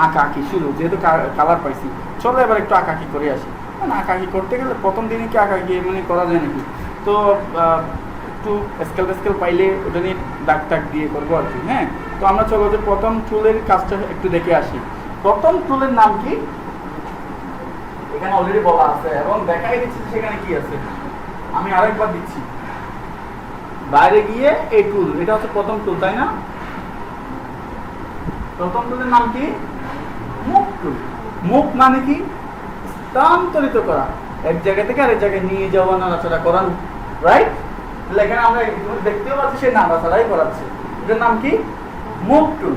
আঁকা আঁকি শুরু। যেহেতু কালার পাইছি, চলো এবার একটু আঁকা আঁকি করে আসি। মানে আঁকা আঁকি করতে গেলে প্রথম দিনে কি আঁকা আঁকি মানে করা যায় নাকি? তো একটু স্কেল পাইলে ওটা নিয়ে দাগ টাগ দিয়ে করবো আর কি। হ্যাঁ, তো আমরা চলো যে প্রথম টুলের কাজটা একটু দেখে আসি। প্রথম টুলের নাম কি? এখানে অলরেডি বলা আছে এবং দেখাই দিচ্ছি সেখানে কি আছে। আমি আরেকবার দিচ্ছি, বাইরে গিয়ে এই টুল, এটা হচ্ছে প্রথম টুল, তাই না? প্রথম টুলের নাম কি? Move tool. মুভ মানে কি? স্থানান্তরিত করা, এক জায়গা থেকে আরেক জায়গায় নিয়ে যাওয়া, নাড়াচাড়া করানো, রাইট? তাহলে এখানে আমরা দেখতেও পাচ্ছি সে নাড়াচাড়াই করাচ্ছে। এটার নাম কি? Move tool.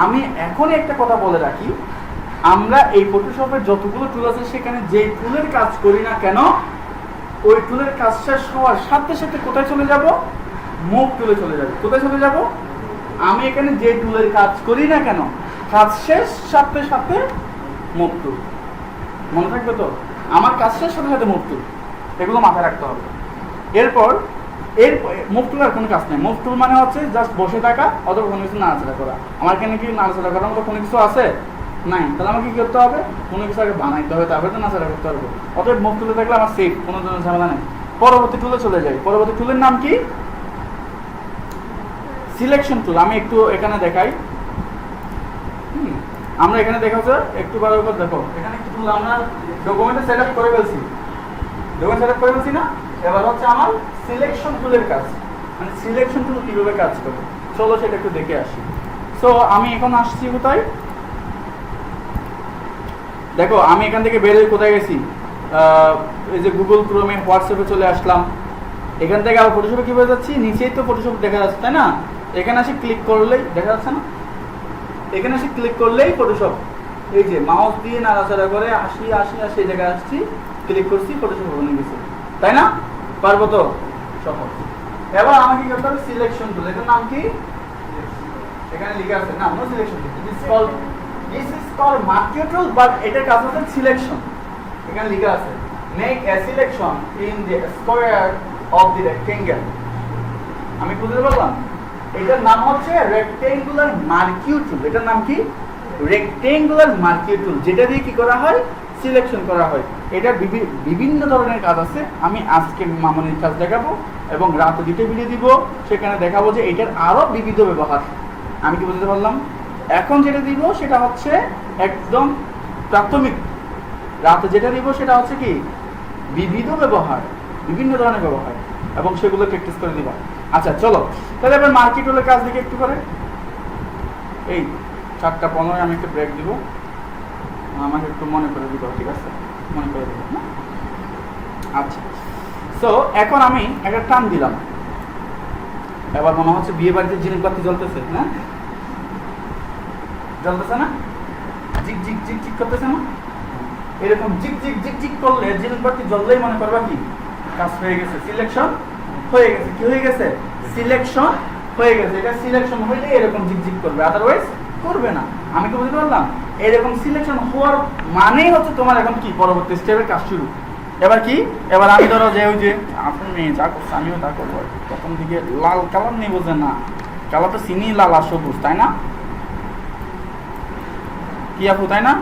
আমি এখনই একটা কথা বলে রাখি, আমরা এই ফটোশপের যতগুলো টুল আছে সেখানে যে টুলের কাজ করি না কেন, ওই টুলের কাজ শেষ হওয়ার সাথে সাথে কোথায় চলে যাব? মুভ টুলে চলে যাবে। কোথায় চলে যাব? আমি এখানে যে টুলের কাজ করি না কেন, কাজ শেষ সাথে সাথে মুভ টুল। মনে থাকবে তো? আমার কাজ শেষ সাথে সাথে মুভ টুল, এগুলো মাথায় রাখতে হবে। এরপর মুভ টুল আর কোনো কাজ নেই। মুভ টুল মানে হচ্ছে জাস্ট বসে থাকা অথবা কোনো কিছু নাড়াচাড়া করা। আমার এখানে কি নাড়াচাড়া করার মতো কোনো কিছু আছে? নাই। তাহলে আমাকে কি করতে হবে? কোনো কিছু আগে বানাইতে হবে, তারপরে তো নাড়াচাড়া করতে পারবো। অতএব মুভ টুলে থাকলে আমার সেফ, কোনো ধরনের ঝামেলা নেই। পরবর্তী টুলে চলে যাই। পরবর্তী টুলের নাম কি? Selection tool. আমি একটু এখানে দেখাই। আমরা এখানে দেখা হচ্ছে একটু ভালো করে দেখো। এখানে কি টুল আমরা ডকুমেন্টে সেট আপ করে ফেলছি। ডকুমেন্ট সেট আপ করে ফেলছি না? এবার হচ্ছে আমার সিলেকশন টুলের কাজ। মানে সিলেকশন টুল কিভাবে কাজ করে, চলো সেটা একটু দেখে আসি। সো আমি এখন আসছি কোথায়? দেখো আমি এখান থেকে বের হয়ে কোথায় গেছি? এই যে গুগল ক্রোমে, হোয়াটসঅ্যাপে চলে আসলাম। এখান থেকে আবার ফটোশপে কিভাবে যাচ্ছি? নিচেই তো ফটোশপ দেখা যাচ্ছে, তাই না? এখানে আসি ক্লিক করলেই দেখা যাচ্ছে না? এখানে আসি ক্লিক করলেই ফটোশপ, এই যে মাউস দিয়ে নাড়াচাড়া করে আসি এই জায়গায় আসছি, ক্লিক করছি, ফটোশপ ওপেন গেছে, তাই না? পারবো তো? সহজ। এবার আমাকে কি করতে হবে? Selection tool. এটার নাম কি? এখানে লেখা আছে না, no selection tool. This is called marquee tool, but এটার কাজ হচ্ছে সিলেকশন। এখানে লেখা আছে make a selection in the square of the rectangle। আমি বুঝতে পারলাম? এটার নাম হচ্ছে রেক্টেঙ্গুলার মার্কিউ টুল। এটার নাম কি? রেক্টেঙ্গুলার মার্কিউ টুল, যেটা দিয়ে কি করা হয়? সিলেকশন করা হয়। এটার বিভিন্ন ধরনের কাজ আছে। আমি আজকে মামনির কাজ দেখাবো এবং রাতে দুটো ভিডিও দিব, সেখানে দেখাবো যে এটার আরো বিবিধ ব্যবহার। আমি কি বুঝতে পারলাম? এখন যেটা দিব সেটা হচ্ছে একদম প্রাথমিক। রাতে যেটা দিব সেটা হচ্ছে কি? বিবিধ ব্যবহার, বিভিন্ন ধরনের ব্যবহার, এবং সেগুলো প্র্যাকটিস করে দিবা। আচ্ছা চলো তাহলে এবার মার্কি টুলের কাজ দেখে একটু করে। এই 4:15 আমি একটা ব্রেক দিব, আমাকে একটু মনে করে দিব, ঠিক আছে? মনে করে দিব। আচ্ছা, সো এখন আমি একটা টান দিলাম। এবার মনে হচ্ছে বিয়ে বাড়িতে জিনিসপাতি জ্বলতেছে, না? জ্বলতেছে না? জিক জিক জিক জিক করতেছে না? এরকম জিক জিক জিক জিক করলে জিনিসপাতি জ্বললেই মনে করবা কি কাজ হয়ে গেছে, সিলেকশন হয়ে গেছে। কি হয়ে গেছে? সিলেকশন হয়ে গেছে। এটা সিলেকশন হইলে এরকম জিক জিক করবে, আদারওয়াইজ করবে না। আমি কি বুঝতে পারলাম? এরকম সিলেকশন হওয়ার মানেই হচ্ছে তোমার এখন কি পরবর্তী স্টেপের কাজ শুরু। এবার কি, এবার আমি ধরো যে ওই যে আপনার মেয়ে যা করছে আমিও তা করবো, প্রথম দিকে লাল কালার নেই, বোঝে না কালার তো চিনি লাল আর সবুজ, তাই না কি আপু, তাই না?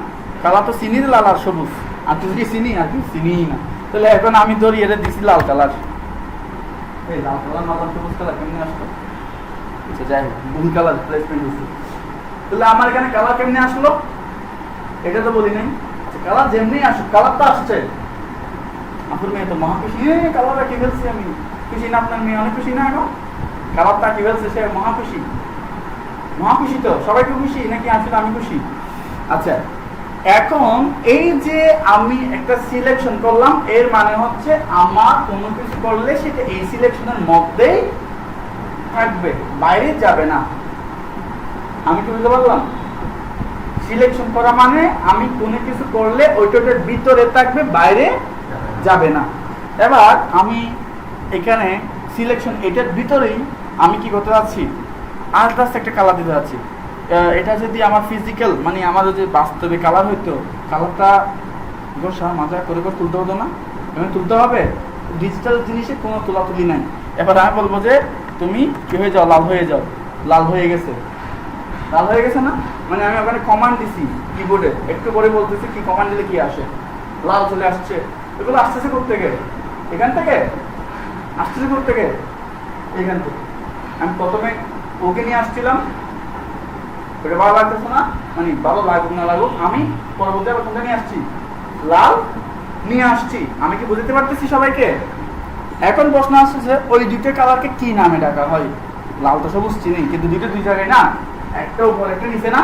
কালার তো চিনি লাল আর সবুজ, আর তুই কি চিনি আর কি চিনি না। তাহলে এখন আমি ধরি এটা দিছি লাল কালার, এই লাল কালার না সবুজ কালার কেমনি আসলো? আচ্ছা যাই হোক, ভুল কালার প্লেসমেন্ট হয়েছে। তাহলে আমার এখানে কালার কেমনি আসলো এটা তো বলি নাই। আচ্ছা কালার যেমনি আসুক, কালার তো আসছে। আপনার মেয়ে তো মহা খুশি, কালারটা কি ফেলছি আমি, খুশি না আপনার মেয়ে? অনেক খুশি না এখন, কালারটা কি ফেলছে সে মহা খুশি। মহা খুশি তো, সবাই তো খুশি নাকি আসলে আমি খুশি? আচ্ছা এখন এই যে আমি একটা সিলেকশন করলাম, এর মানে হচ্ছে আমার কোনো কিছু করলে সেটা এই সিলেকশনের মধ্যেই থাকবে, বাইরে যাবে না। আমি কি বুঝতে পারলাম? সিলেকশন করা মানে আমি কোনো কিছু করলে ওইটার ভিতরে থাকবে, বাইরে যাবে না। এবার আমি এখানে সিলেকশন এটার ভিতরেই আমি কি করতে যাচ্ছি, আলাদা একটা কালার দিতে যাচ্ছি। এটা যদি আমার ফিজিক্যাল মানে আমার যদি বাস্তবে কালার হইতো, কালারটা গোসা মাজা করে করে তুলতে হতো না, এমনি তুলতে হবে। ডিজিটাল জিনিসে কোনো তোলাতুলি নাই। এবার আমি বলবো যে তুমি কি হয়ে যাও, লাল হয়ে যাও, লাল হয়ে গেছে, লাল হয়ে গেছে না, মানে আমি ওখানে কমান্ড দিছি কিবোর্ডে, একটু পরে বলতেছি কি কমান্ড দিলে কি আসে, লাল চলে আসছে। এগুলো আসতেছে কোত্থেকে? এখান থেকে আসতেছে কোত্থেকে? এখান থেকে। আমি প্রথমে ওকে নিয়ে আসছিলাম, ওটা ভালো লাগতেছে না, মানে ভালো লাগুক না লাগুক, আমি পরবর্তী আবার কোনটা নিয়ে আসছি, লাল নিয়ে আসছি। আমি কি বুঝতে পারতেছি সবাইকে? এখন প্রশ্ন আসছে যে ওই দুইটা কালারকে কি নামে ডাকা হয়? লাল তো সবুজ চিনি, কিন্তু দুইটা দুই জায়গায় না, একটা উপর একটা নিচে না,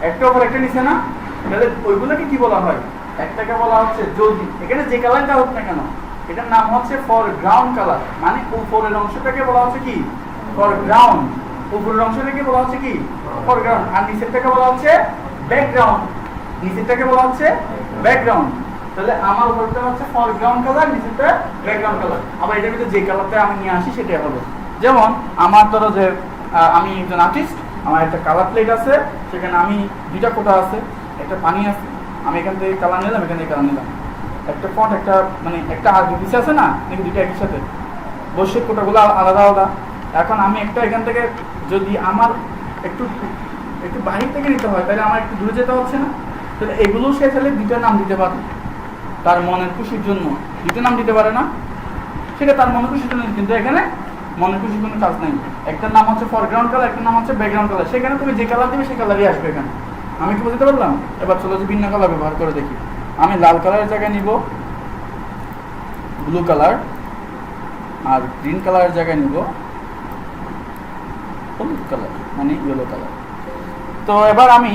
একটা উপর একটা নিচে না, তাহলে ওইগুলোকে কি বলা হয়? একটাকে বলা হচ্ছে যদি, এখানে যে কালারটা হোক না কেন এটার নাম হচ্ছে ফরগ্রাউন্ড কালার, মানে উপরের অংশটাকে বলা হচ্ছে কি ফরগ্রাউন্ড, উপরের অংশটাকে বলা হচ্ছে কি ফরগ্রাউন্ড, আর নিচেরটাকে বলা হচ্ছে ব্যাকগ্রাউন্ড, নিচেরটাকে বলা হচ্ছে ব্যাকগ্রাউন্ড। তাহলে আমার উপরটা হচ্ছে ফরগ্রাউন্ড কালার, নিচেরটা ব্যাকগ্রাউন্ড কালার। আবার এটার ভিতরে যে কালারটা আমি নিয়ে আসি সেটাই হবে। যেমন আমার ধরো যে আমি একজন আর্টিস্ট, আমার একটা কালার প্লেট আছে, সেখানে আমি দুইটা কোটা আছে, একটা পানি আছে, আমি এখান থেকে কালার নিলাম, এখান থেকে কালার নিলাম, একটা ফন্ট, একটা মানে একটা আগে পিছিয়ে আছে না, নাকি দুইটা একই সাথে, বৈশ্বিক কোটাগুলো আলাদা আলাদা। এখন আমি একটা এখান থেকে যদি আমার একটু একটু বাহির থেকে নিতে হয়, তাহলে আমার একটু দূরে যেতে হচ্ছে না? তাহলে এগুলো সে তাহলে দুইটা নাম দিতে পারে, তার মনের খুশির জন্য দুইটা নাম দিতে পারে না, সেটা তার মনের খুশির জন্য। কিন্তু এখানে মনের খুশির কোনো কাজ নেই। একটার নাম হচ্ছে ফরগ্রাউন্ড কালার, একটার নাম হচ্ছে ব্যাকগ্রাউন্ড কালার, সেখানে তুমি যে কালার দিবে সেই কালারই আসবে এখানে। আমি কি বুঝতে পারলাম? এবার চলো যে ভিন্ন কালার ব্যবহার করে দেখি। আমি লাল কালারের জায়গায় নিব ব্লু কালার, আর গ্রিন কালারের জায়গায় নিব হলুদ কালার, মানে ইয়েলো কালার। তো এবার আমি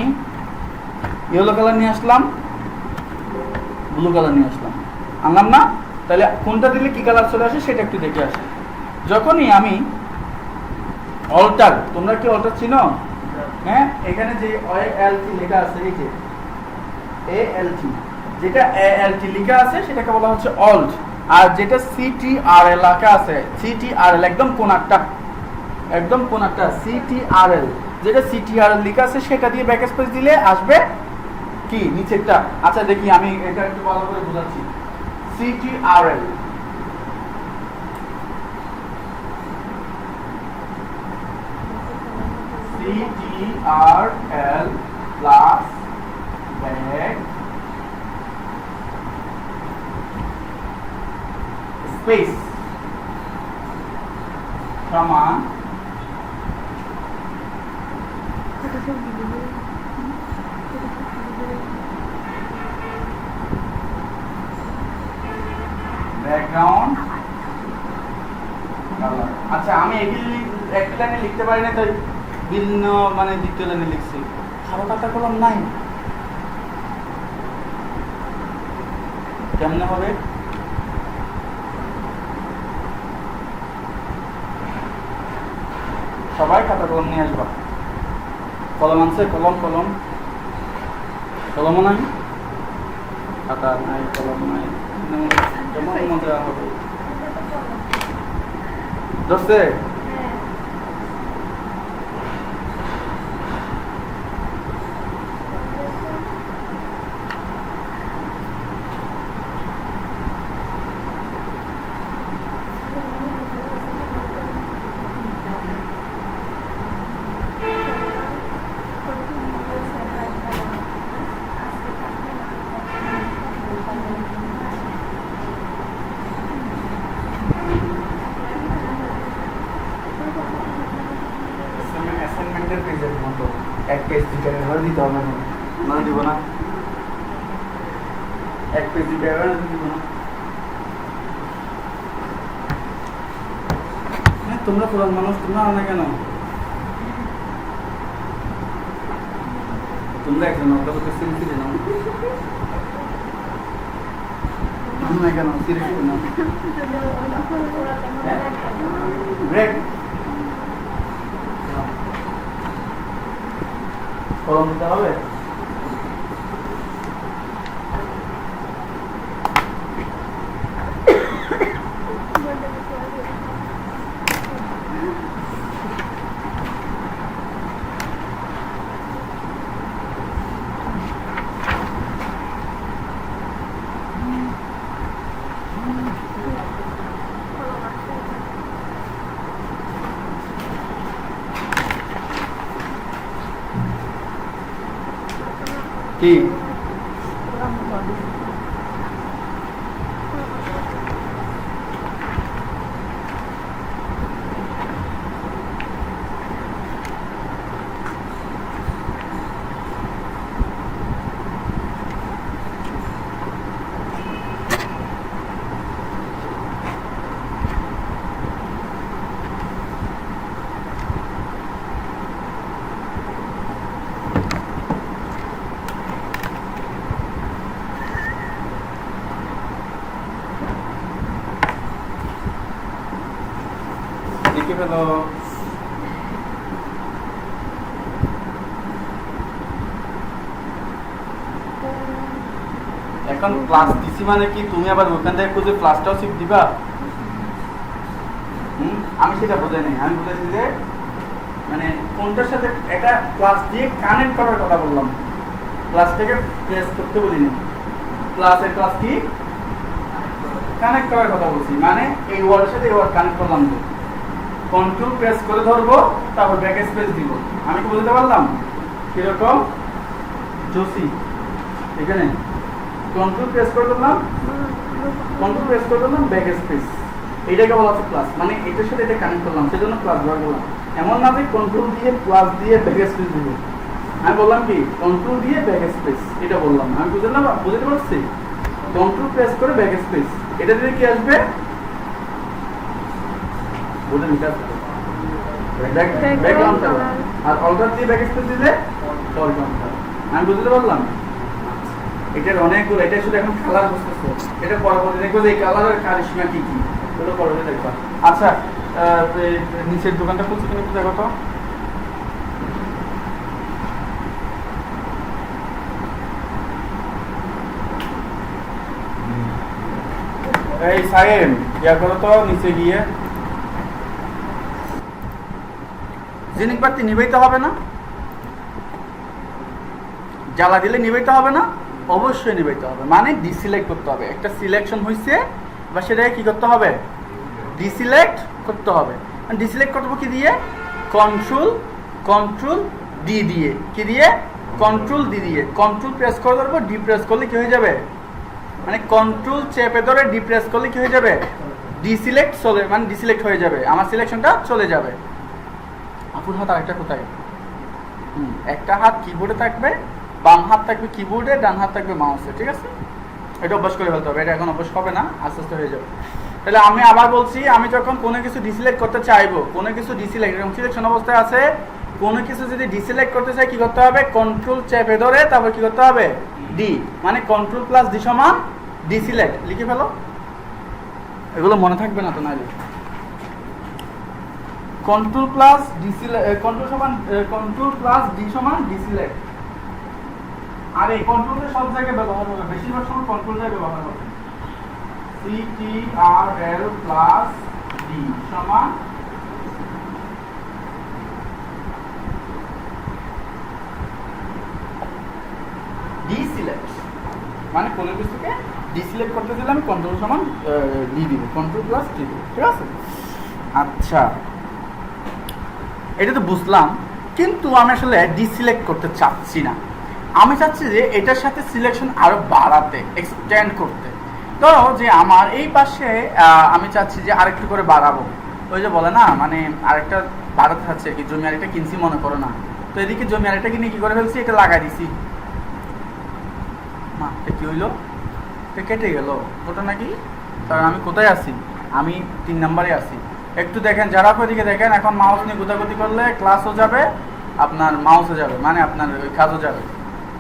ইয়েলো কালার নিয়ে আসলাম, ব্লু কালার নিয়ে আসলাম, আনলাম না? তাহলে কোনটা দিলে কি কালার চলে আসে সেটা একটু দেখে আসি। যখনই আমি অল্টার, তোমরা কি অল্টার চিনো? হ্যাঁ, এখানে যে ALT লেখা আছে, এই যে ALT, যেটা ALT লেখা আছে সেটাকে বলা হচ্ছে অল্ট। আর যেটা CTRL লেখা আছে, CTRL একদম কোনারটা, একদম কোনারটা CTRL, যেটা CTRL লেখা আছে সেটা দিয়ে ব্যাকস্পেস দিলে আসবে কি নিচেরটা। আচ্ছা দেখি আমি এটা একটু ভালো করে বোঝাচ্ছি। CTRL, CTRL plus back space সমান ব্যাকগ্রাউন্ড কালার। আচ্ছা আমি একটা লাইনে লিখতে পারি না, তাই ভিন্ন মানে দ্বিতীয় লাইনে লিখছি। কালো কাটা কলম নাই, কেমনে হবে? সবাই খাতা কলম নিয়ে আসবা। কলম আনছে? কলম কলম কলমও নাই, খাতা নাই, কলম নাই, কেমন মজা হবে? ধরছে? দিতে হবে না, নাহলে দিব না। 1 পেজ দিতে হবে না, দিব না। তোমরা পুরান মানুষ, তোমরা আনা কেন? তোমরা একজন ওটা বলতে সিরিয়াসলি নাও না কেন? সিরিয়াসলি নাও। ব্রেক কলম দিতে হবে। কি লিখে ফেলো। এখন ক্লাস দিছি মানে কি তুমি আবার ওখান থেকে খুঁজে ক্লাসটাও শিখ দিবা? আমি সেটা বোঝাই নাই, আমি বুঝাইছি যে মানে কোনটার সাথে এটা ক্লাস দিয়ে কানেক্ট করার কথা বললাম, ক্লাসটাকে প্রেস করতে বলিনি। ক্লাসের ক্লাস কি কানেক্ট করার কথা বলছি, মানে এই ওয়ার্ডের সাথে এই ওয়ার্ড কানেক্ট করলাম। তো কন্ট্রোল প্রেস করে ধরবো, তারপর ব্যাক স্পেস দিব। আমি কি বুঝতে পারলাম কিরকম? জোসি এখানে কন্ট্রোল প্রেস করে দিলাম, কন্ট্রোল প্রেস করে দিলাম, ব্যাক স্পেস, এইটাকে বলা হচ্ছে প্লাস। মানে এটার সাথে এটা কানেক্ট করলাম, সেজন্য প্লাস ব্যবহার করলাম। এমন না যে কন্ট্রোল দিয়ে প্লাস দিয়ে ব্যাক স্পেস দিব। আমি বললাম কি কন্ট্রোল দিয়ে ব্যাক স্পেস, এটা বললাম। আমি বুঝলাম, বুঝতে পারছি? কন্ট্রোল প্রেস করে ব্যাক স্পেস, এটা দিলে কি আসবে? বুঝে নিতে আসবে ব্যাকগ্রাউন্ড কালার, আর অল্টার দিয়ে ব্যাক স্পেস দিলে ফরগ্রাউন্ড কালার। আমি বুঝতে পারলাম? এটার অনেকগুলো, এটা শুধু এখন কালার বুঝতেছো, এটা পরবর্তী দেখবো যে এই কালারের কারিশমা কি কি, এগুলো পরে দেখবা। আচ্ছা, নিচের দোকানটা খুলছি, তুমি একটু দেখো তো। এই সাইম ইয়া করো তো, নিচে গিয়ে জিনিস বাতি নিবাইতে হবে না? জ্বালা দিলে নিবাইতে হবে না? অবশ্যই নিবাইতে হবে, মানে ডিসিলেক্ট করতে হবে। একটা সিলেকশন হয়েছে বা সেটাকে কি করতে হবে? ডিসিলেক্ট করতে হবে। ডিসিলেক্ট করবো কি দিয়ে? কন্ট্রোল ডি দিয়ে। কি দিয়ে? কন্ট্রোল ডি দিয়ে। কন্ট্রোল প্রেস করে ধরবো, ডি প্রেস করলে কি হয়ে যাবে? মানে কন্ট্রোল চেপে ধরে ডি প্রেস করলে কি হয়ে যাবে? ডিসিলেক্ট চলে, মানে ডিসিলেক্ট হয়ে যাবে, আমার সিলেকশনটা চলে যাবে। আপুর হাত আরেকটা কোথায়? একটা হাত কিবোর্ডে থাকবে, বাম হাত থাকবে কিবোর্ডে, ডান হাত থাকবে মাউসে। ঠিক আছে, এটা অভ্যাস করে ফেলতে হবে। এটা এখন অভ্যাস হবে না, আস্তে আস্তে হয়ে যাবে। তাহলে আমি আবার বলছি, আমি যখন কোনো কিছু ডিসিলেক্ট করতে চাইবো, কোনো কিছু ডিসিলেক্ট এরকম সিলেকশন অবস্থায় আছে, কোনো কিছু যদি ডিসিলেক্ট করতে চাই কি করতে হবে? কন্ট্রোল চেপে ধরে তারপর কি করতে হবে? ডি, মানে কন্ট্রোল প্লাস ডি সমান ডিসিলেক্ট। লিখে ফেলো, এগুলো মনে থাকবে না তো নাহলে। Control plus deselect, control plus D সমান ডিসিলেক্ট। আর এই কন্ট্রোলটা সব জায়গায় ব্যবহার হবে, বেশিরভাগ সময় কন্ট্রোলটাই ব্যবহার হবে। CTRL প্লাস ডি সমান ডিসিলেক্ট, মানে কোনো কিছুকে ডিসিলেক্ট করতে দিলে আমি কন্ট্রোল সমান ডি দিব, কন্ট্রোল প্লাস ডি দিব। ঠিক আছে, আচ্ছা এটা তো বুঝলাম, কিন্তু আমি আসলে ডিসিলেক্ট করতে চাচ্ছি না। আমি চাচ্ছি যে এটার সাথে সিলেকশন আরো বাড়াতে, এক্সটেন্ড করতে। ধরো যে আমার এই পাশে আমি চাচ্ছি যে আরেকটু করে বাড়াবো। ওই যে বলে না, মানে আরেকটা বাড়াতে চাচ্ছে কি, জমি আরেকটা কিনছি মনে করো না, তো এদিকে জমি আরেকটা কিনে কি করে ফেলছি, এটা লাগাই দিছি। মা এটা কি হইলো, এটা কেটে গেল ওটা নাকি, কারণ আমি কোথায় আছি, আমি 3 নম্বরে আছি। একটু দেখেন যারা ওইদিকে দেখেন, এখন মাউস নিয়ে গোতাগুতি করলে ক্লাসও যাবে, আপনার মাউসও যাবে, মানে আপনার ওই কাজও যাবে।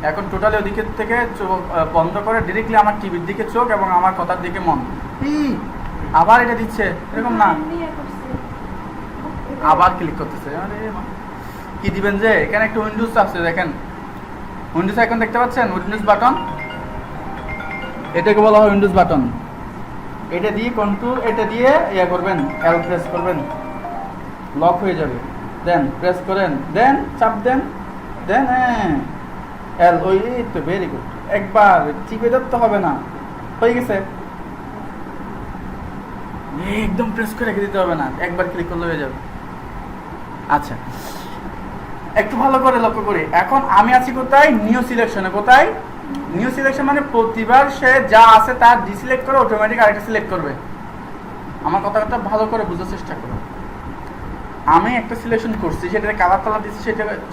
এখন টোটালি ওদিকের থেকে চোখ বন্ধ করে ডিরেক্টলি আমার টিভির দিকে চোখ এবং আমার কথার দিকে মন। আবার এটা দিচ্ছে এরকম না, নিয়ে করছি। আবার ক্লিক করতেছে। আরে মা, কি দিবেন যে এখানে একটা উইন্ডোজ আছে দেখেন, উইন্ডোজ আইকন দেখতে পাচ্ছেন, উইন্ডোজ বাটন, এটাকে বলা হয় উইন্ডোজ বাটন। এটা দিয়ে কন্ট্রোল, এটা দিয়ে ইয়া করবেন, এল প্রেস করবেন, লক হয়ে যাবে। দেন প্রেস করেন, দেন চাপ দেন, দেন হ্যাঁ এল, ওই তো ভেরি গুড। একবার টিপে ধরতে হবে না, হয়ে গেছে। একদম প্রেস করে রেখে দিতে হবে না, একবার ক্লিক করলে হয়ে যাবে। আচ্ছা, একটু ভালো করে লক্ষ্য করি। এখন আমি আছি কোথায়, নিউ সিলেকশনে। কোথায় নিউ সিলেকশন, মানে প্রতিবার সে যা আছে তার ডিসিলেক্ট করে অটোমেটিক আরেকটা সিলেক্ট করবে। আমার কথাটা ভালো করে বোঝার চেষ্টা করো। আমি একটা সিলেকশন করছি, সেটাতে কালার টালার দিচ্ছি,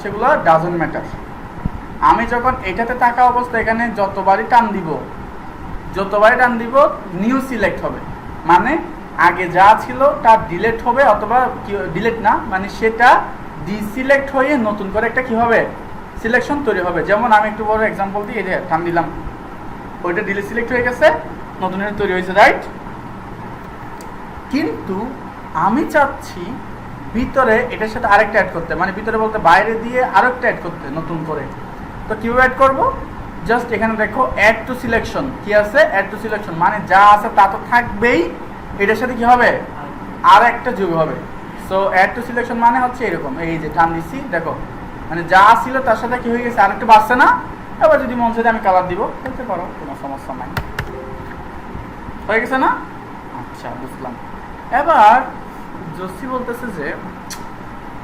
সেগুলো ডাজন্ট ম্যাটার। আমি যখন এটাতে থাকা অবস্থা এখানে যতবারই টান দিব নিউ সিলেক্ট হবে, মানে আগে যা ছিল তার ডিলেট হবে, অথবা ডিলেট না, মানে সেটা ডিসিলেক্ট হয়ে নতুন করে একটা কি হবে, সিলেকশন তৈরি হবে। যেমন আমি একটু বড় এক্সাম্পল দিই, এই যে টান দিলাম, ওইটা ডিলেট সিলেক্ট হয়ে গেছে, নতুন একটা তৈরি হয়েছে, রাইট। কিন্তু আমি চাচ্ছি ভিতরে এটার সাথে আরেকটা অ্যাড করতে, মানে ভিতরে বলতে বাইরে দিয়ে আরেকটা অ্যাড করতে নতুন করে। তো কিভাবে অ্যাড করব, জাস্ট এখানে দেখো অ্যাড টু সিলেকশন, কি আছে অ্যাড টু সিলেকশন, মানে যা আছে তা তো থাকবেই, এটার সাথে কি হবে আর একটা যোগ হবে। সো অ্যাড টু সিলেকশন মানে হচ্ছে এরকম, এই যে টান দিচ্ছি দেখো, মানে যা ছিল তার সাথে কি হয়ে গেছে, আরেকটা বাড়ছে না। এবার যদি মন চাই আমি কালার দিব, বলতে পারো, কোনো সমস্যা নাই, হয়ে গেছে না। আচ্ছা বুঝলাম। এবার জসি বলতেছে যে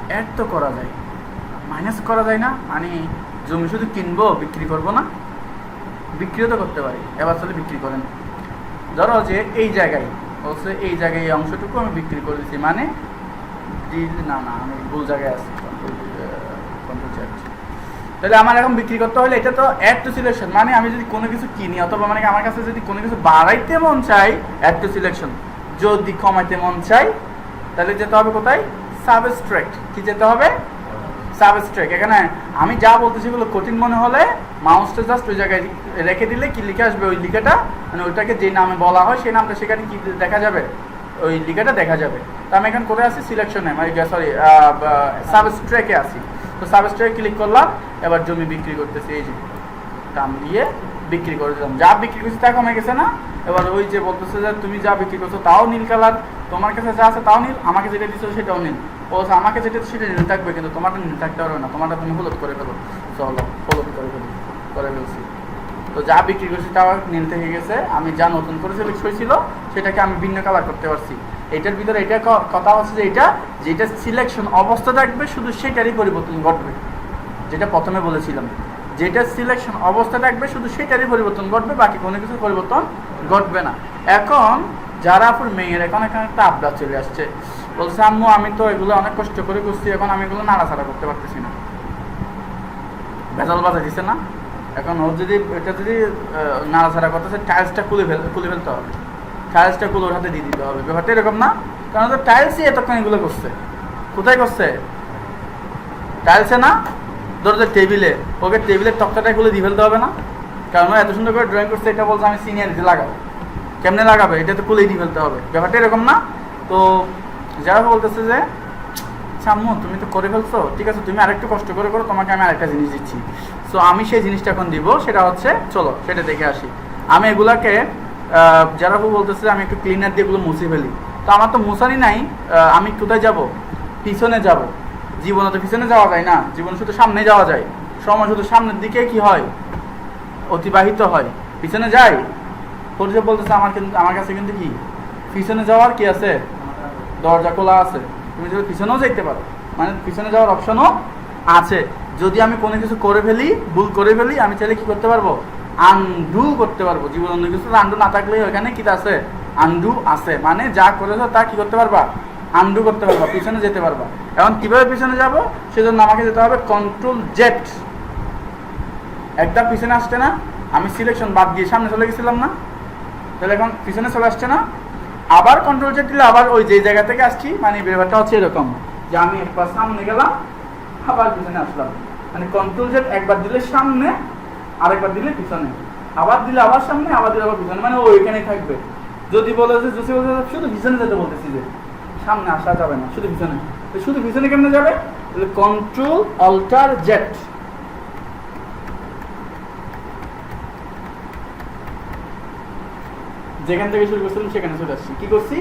অ্যাড তো করা যায়, মাইনাস করা যায় না, মানে জমি শুধু কিনবো বিক্রি করবো না, বিক্রিও তো করতে পারি। এবার চলে বিক্রি করেন, ধরো যে এই জায়গায় বলছে, এই জায়গায় এই অংশটুকু আমি বিক্রি করে দিচ্ছি, মানে না না আমি ভুল জায়গায় আছি, তাহলে আমার এখন বিক্রি করতে হলে এটা তো অ্যাড টু সিলেকশন, মানে আমি যদি কোনো কিছু কিনি, অথবা মানে আমার কাছে যদি কোনো কিছু বাড়াইতে মন চাই, অ্যাড টু সিলেকশন, যদি কমাইতে মন চাই তাহলে যেতে হবে কোথায়, সাবস্ট্রাক্ট। কি যেতে হবে, সাবস্ট্রাক্ট। এখানে আমি যা বলতেছি সেগুলো কঠিন মনে হলে মাউসটা জাস্ট ওই জায়গায় রেখে দিলে কি লিখে আসবে, ওই লিখাটা, মানে ওইটাকে যে নামে বলা হয় সেই নামটা সেখানে কি দেখা যাবে, ওই লিখাটা দেখা যাবে। তো আমি এখন কোথায় আছি, সিলেকশনে, মানে সরি সাবস্ট্রাক্টে আছি। তো সাবস্ট্রাক্টে ক্লিক করলাম, এবার জমি বিক্রি করতেছি, এই যে টান দিয়ে বিক্রি করে দিলাম। যা বিক্রি করছি তা কমে গেছে না। এবার ওই যে বলতেছে যে তুমি যা বিক্রি করছো তাও নীল কালার, তোমার কাছে যা আছে তাও নীল, আমাকে যেটা দিচ্ছ সেটাও নীল। ও আমাকে যেটা সেটা নীল থাকবে, কিন্তু তোমারটা নীল থাকতে পারবে না, তোমারটা তুমি হলুদ করে ফেলো। চলো হলুদ করে ফেলছি। তো যা বিক্রি করছি তাও নীল থেকে গেছে, আমি যা নতুন করে সিলেক্ট হয়েছিল সেটাকে আমি ভিন্ন কালার করতে পারছি। এটার ভিতরে এটা কথা হচ্ছে যে যেটা সিলেকশন অবস্থা থাকবে শুধু সেটারই পরিবর্তন ঘটবে, যেটা প্রথমে বলেছিলাম, যেটা সিলেকশন অবস্থা থাকবে শুধু সেটারই পরিবর্তন ঘটবে, বাকি কোনো কিছু পরিবর্তন ঘটবে না। এখন যারা আপুর মেয়ের এখন একটা আবদার চলে আসছে, বলছে আম্মু আমি তো এগুলো অনেক কষ্ট করে করছি, এখন আমি এগুলো নাড়াচাড়া করতে পারতেছি না, ভেজাল বাজা দিছে না। এখন ও যদি এটা যদি নাড়াচাড়া করতেছে, টাইলসটা খুলে ফেলতে হবে, টাইলসটা খুলে ওর হাতে দিয়ে দিতে হবে। ব্যাপারটা এরকম না, কারণ তো টাইলসই এতক্ষণ এগুলো করছে, কোথায় করছে, টাইলসে না, ধরো টেবিলে, ওকে টেবিলের তক্তাটা খুলে দিয়ে ফেলতে হবে না, কারণ এত সুন্দর করে ড্রয়িং করছে, এটা বলছে আমি সিনিয়রিটি লাগাবো, কেমনে লাগাবে, এটা তো খুলেই দিয়ে ফেলতে হবে। ব্যাপারটা এরকম না। তো যারা বলতেছে যে আম্মু তুমি তো করে ফেলছো, ঠিক আছে তুমি আরেকটু কষ্ট করে করো, তোমাকে আমি আরেকটা জিনিস দিচ্ছি। সো আমি সেই জিনিসটা এখন দিব, সেটা হচ্ছে চলো সেটা দেখে আসি। আমি এগুলাকে যারা বলতেছে আমি একটু ক্লিনার দিয়ে এগুলো মুছে ফেলি, তো আমার তো মুছানি নাই, আমি কোথায় যাব, পিছনে যাব। জীবনে তো পিছনে যাওয়া যায় না, জীবনে শুধু সামনে যাওয়া যায়, সময় শুধু সামনের দিকে কি হয়, অতিবাহিত হয়, পিছনে যাই। পরিচয় বলতেছে আমার কাছে কিন্তু কি পিছনে যাওয়ার কি আছে, দরজা খোলা আছে, তুমি যদি পিছনেও যাইতে পারো, মানে পিছনে যাওয়ার অপশনও আছে। যদি আমি কোনো কিছু করে ফেলি, ভুল করে ফেলি, আমি চাইলে কি করতে পারবো, আনডু করতে পারবো। জীবন অন্য কিছু আনডু না থাকলে ওইখানে কি আছে, আনডু আছে, মানে যা করেছো তা কি করতে পারবা, আনডু করতে পারবা, পিছনে যেতে পারবা। এখন কিভাবে পিছনে যাব, সেজন্য আমাকে যেতে হবে কন্ট্রোল জেড। একদম পিছনে আসছে না, আমি সিলেকশন বাদ দিয়ে সামনে চলে গেছিলাম না, তাহলে এখন পিছনে চলে আসছে না। আবার কন্ট্রোল জেড দিলে আবার ওই যে জায়গা থেকে আসছি, মানে ব্যাপারটা হচ্ছে এরকম যে আমি একবার সামনে গেলাম, আবার পিছনে আসলাম। মানে কন্ট্রোল জেড একবার দিলে সামনে, আরেকবার দিলে পিছনে, আবার দিলে আবার সামনে, আবার দিলে আবার পিছনে, মানে ওইখানেই থাকবে। যদি বলে যে জোসি বলতে শুধু পিছনে যেতে বলতেছি, যে সামনে আসা যাবে না, শুধু পিছনে। তো শুধু পিছনে কেমনে যাবে, তাহলে কন্ট্রোল অল্টার জেড। যেখান থেকে শুরু করছিলাম সেখানে চলে আসছি। কি করছি,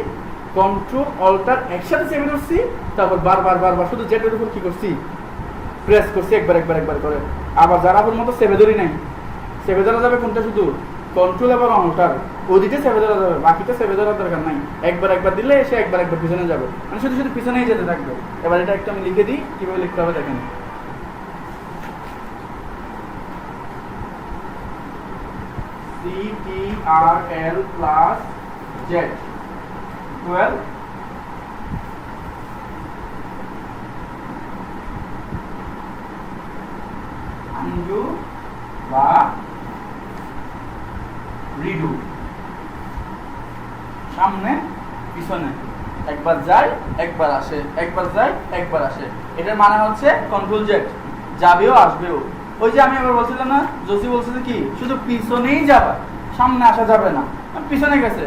কন্ট্রোল অল্টার একসাথে চেপে ধরছি, তারপর বারবার বারবার শুধু জেটের উপর কি করছি, প্রেস করছি একবার একবার একবার করে। আবার যারাপুর মতো চেপে ধরি নাই, চেপে ধরা যাবে কোনটা, শুধু কন্ট্রোল এবং অল্টার, ওদিকে চেপে ধরা যাবে, বাকিটা চেপে ধরার দরকার নাই। একবার একবার দিলে এসে একবার একবার পিছনে যাবে, মানে শুধু শুধু পিছনেই যেতে থাকবে। এবার এটা একটু আমি লিখে দিই, কিভাবে লিখতে হবে দেখেন। CTRL plus Z equal undo বা রিডু। সামনে পিছনে একবার যায় একবার আসে, একবার যায় একবার আসে। এটার মানে হচ্ছে কন্ট্রোল জেড, যাবেও আসবেও। ওই যে আমি আবার বলছিলাম না, জসি বলছে কি শুধু পিছনেই যাবা, সামনে আসা যাবে না। পিছনে গেছে,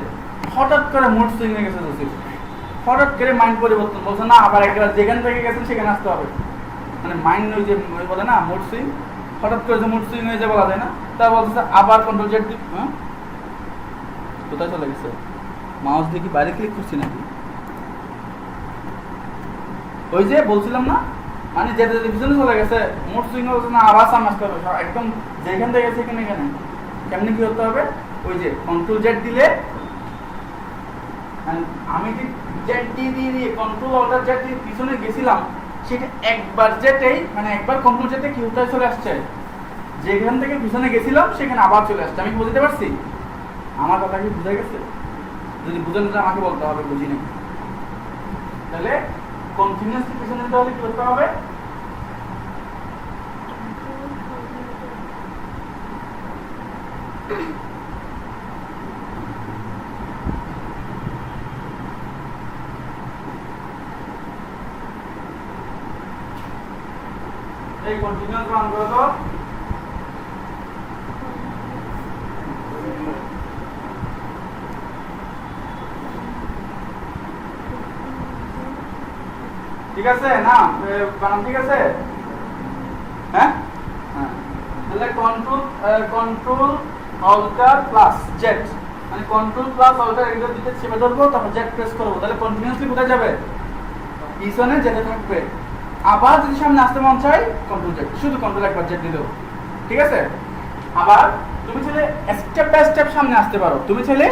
হঠাৎ করে মুড সুইং হয়ে গেছে জসি, হঠাৎ করে মাইন্ড পরিবর্তন, বলছে না আবার একবার যেখান থেকে গেছেন সেখানে আসতে হবে। মানে মাইন্ড ওই যে বলে না মুড সুইং, হঠাৎ করে যে মুড সুইং হয়ে যায় বলা যায় না, তা বলছে আবার কন্ট্রোল জেড। হ্যাঁ, কোথায় চলে গেছে, মাউস দেখি বাইরে ক্লিক করছি নাকি। ওই যে বলছিলাম না, মানে যেতে যেতে পিছনে চলে গেছে, মুড সুইং হচ্ছে না, আবার সামনে আসতে হবে, একদম যেখান থেকে গেছে এখানে এখানে। কেমনি কি হতে হবে, ওই যে কন্ট্রোল জেড দিলে, আমি যে জেড দিয়ে কন্ট্রোল অল্টার জেড দিয়ে পিছনে গেছিলাম, সেটা একবার জেটেই, মানে একবার কন্ট্রোল জেটে কি উল্টায় চলে আসছে, যেখান থেকে পিছনে গেছিলাম সেখানে আবার চলে আসছে। আমি কি বুঝতে পারছি, আমার কথা কি বুঝে গেছে? যদি বুঝে না আমাকে বলতে হবে বুঝি না। তাহলে কন্টিনিউয়াসলি পিছনে যেতে হলে কি করতে হবে, এই কন্টিনিউয়াস রান করো তো। ঠিক আছে না, বানান ঠিক আছে? হ্যাঁ, তাহলে কন্ট্রোল অল্টার প্লাস জেড, মানে কন্ট্রোল প্লাস অল্টার এগুলো দিতে চেপে ধরবো, তারপর জেড প্রেস করবো, তাহলে কন্টিনিউয়াসলি কোথায় যাবে, পিছনে যেতে থাকবে। আবার যদি সামনে আসতে মন চাই, কন্ট্রোল জেড, শুধু কন্ট্রোল একবার জেড দিলেও ঠিক আছে। আবার তুমি চাইলে স্টেপ বাই স্টেপ সামনে আসতে পারো, তুমি চাইলে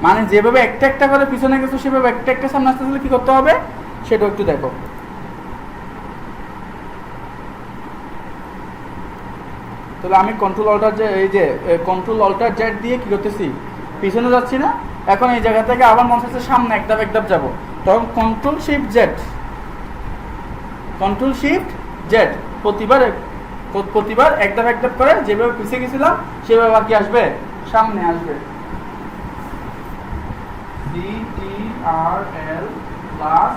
মানে যেভাবে একটা একটা করে পিছনে গেছো সেভাবে একটা একটা সামনে আসতে চাইলে কি করতে হবে সেটাও একটু দেখো। তাহলে আমি কন্ট্রোল অল্টার যে এই যে কন্ট্রোল অল্টার জেড দিয়ে কি করতেছি, পিছনে যাচ্ছি না, এখন এই জায়গা থেকে আবার মনে হচ্ছে সামনে এক ধাপ যাবো, তখন control shift Z, control shift Z, প্রতিবার এক ধাপ করে যেভাবে পিছিয়ে গেছিলাম সেভাবে আর কি আসবে, সামনে আসবে। CTRL প্লাস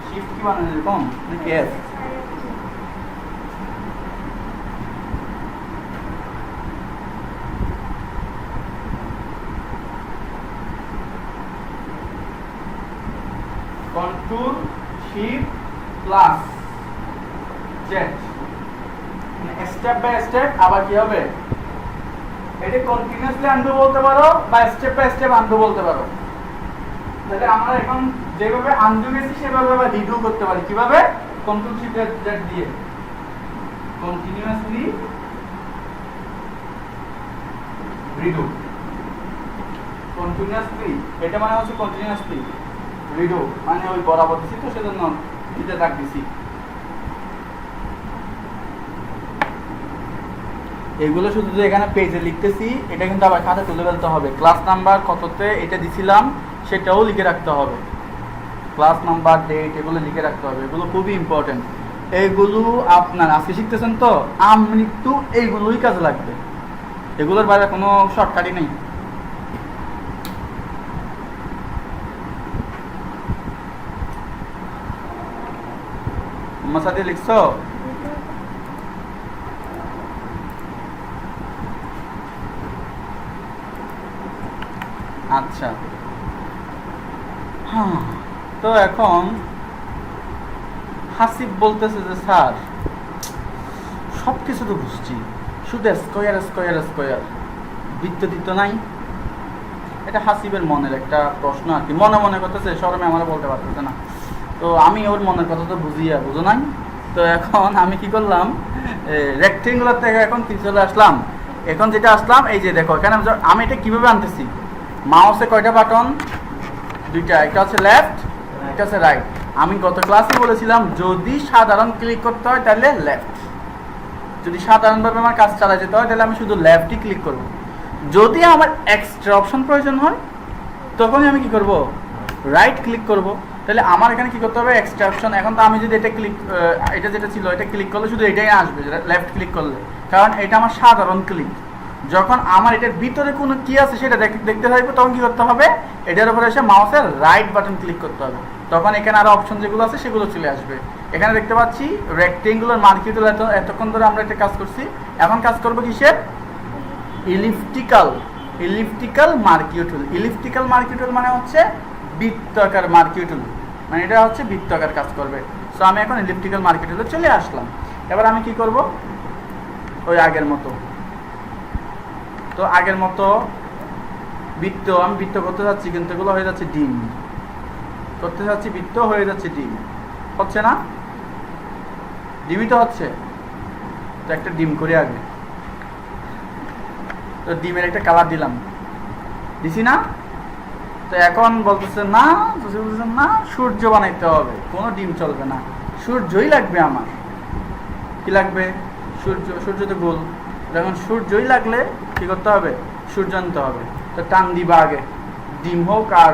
শিফট কি বানানো এরকম নাকি S, control shift plus Z, মানে স্টেপ বাই স্টেপ আবার কি হবে, এটা কন্টিনিউয়াসলি আনডু বলতে পারো বা স্টেপ বাই স্টেপ আনডু বলতে পারো। তাহলে আমরা এখন যেভাবে আনডু গেছি সেভাবে আবার রিডু করতে পারি, কিভাবে, কন্ট্রোল শিফট জেড দিয়ে কন্টিনিউয়াসলি রিডু, কন্টিনিউয়াসলি এটা মানে হচ্ছে কন্টিনিউয়াসলি রিডু, মানে ওই বরাবর দিছি তো সেজন্য দিতে দাগ দিছি। এগুলো শুধু যে এখানে পেজে লিখতেছি, এটা কিন্তু আবার খাতা তুলে ফেলতে হবে। ক্লাস নাম্বার কততে এটা দিছিলাম সেটাও লিখে রাখতে হবে, ক্লাস নাম্বার, ডেট, এগুলো লিখে রাখতে হবে। এগুলো খুবই ইম্পর্টেন্ট। এইগুলো আপনার আজকে শিখতেছেন তো, আমৃত্যু এইগুলোই কাজে লাগবে, এগুলোর বাইরে কোনো শর্টকাটই নেই। সাথে লিখছো? আচ্ছা, হ্যাঁ। তো এখন হাসিব বলতেছে যে স্যার সব কিছু তো বুঝছি, শুধু স্কোয়ার স্কোয়ার স্কোয়ার, বৃত্ত দিত নাই। এটা হাসিবের মনের একটা প্রশ্ন আর কি, মনে মনে করতেছে, শরমে আমার বলতে পারতেছে না। তো আমি ওর মনের কথা তো বুঝো নাই। তো এখন আমি কি করলাম, রেক্টেঙ্গুলার থেকে এখন কি চলে আসলাম, এখন যেটা আসলাম এই যে দেখো এখানে আমি এটা কিভাবে আনতেছি, মাউসে কয়টা বাটন, দুইটা, একটা হচ্ছে লেফট, একটা হচ্ছে রাইট। আমি গত ক্লাসে বলেছিলাম যদি সাধারণ ক্লিক করতে হয় তাহলে লেফট, যদি সাধারণভাবে আমার কাজ চালা যেতে হয় তাহলে আমি শুধু লেফটই ক্লিক করব। যদি আমার এক্সট্রা অপশন প্রয়োজন হয় তখনই আমি কি করব, রাইট ক্লিক করব। তাহলে আমার এখানে কি করতে হবে, এক্সট্রা অপশন। এখন তো আমি যদি এটা ক্লিক, এটা যেটা ছিল এটা ক্লিক করলে শুধু এটাই আসবে লেফট ক্লিক করলে, কারণ এটা আমার সাধারণ ক্লিক। যখন আমার এটার ভিতরে কোনো কি আছে সেটা দেখতে থাকবে তখন কি করতে হবে, এটার উপরে এসে মাউসের রাইট বাটন ক্লিক করতে হবে, তখন এখানে আরো অপশন যেগুলো আছে সেগুলো চলে আসবে। এখানে দেখতে পাচ্ছি রেক্টেঙ্গুলার মার্কিউটুল, এতক্ষণ ধরে আমরা একটা কাজ করছি, এখন কাজ করবো কিসের, ইলিপ্টিক্যাল, ইলিপ্টিক্যাল মার্কিউটুল। ইলিপ্টিক্যাল মার্কিউটুল মানে হচ্ছে বৃত্তাকার মার্কিউটুল, মানে এটা হচ্ছে বৃত্তাকার কাজ করবে। সো আমি এখন ইলিপ্টিক্যাল মার্কিউটুলে চলে আসলাম। এবার আমি কি করব, ওই আগের মতো, তো আগের মতো বৃত্ত আমি বৃত্ত করতে যাচ্ছি, কিন্তু এগুলো হয়ে যাচ্ছে ডিম, করতে যাচ্ছি বৃত্ত হয়ে যাচ্ছে ডিম, হচ্ছে না, ডিমই তো হচ্ছে। তো একটা ডিম করে আগে, তো ডিমের একটা কালার দিলাম, দিছি না। তো এখন বলতেছে না, না সূর্য বানাইতে হবে, কোনো ডিম চলবে না, সূর্যই লাগবে আমার। কি লাগবে, সূর্য, সূর্য তো গোল, যখন সূর্যই লাগলে কি করতে হবে, সূর্য আনতে হবে। তো টান দিবা আগে, ডিম হোক আর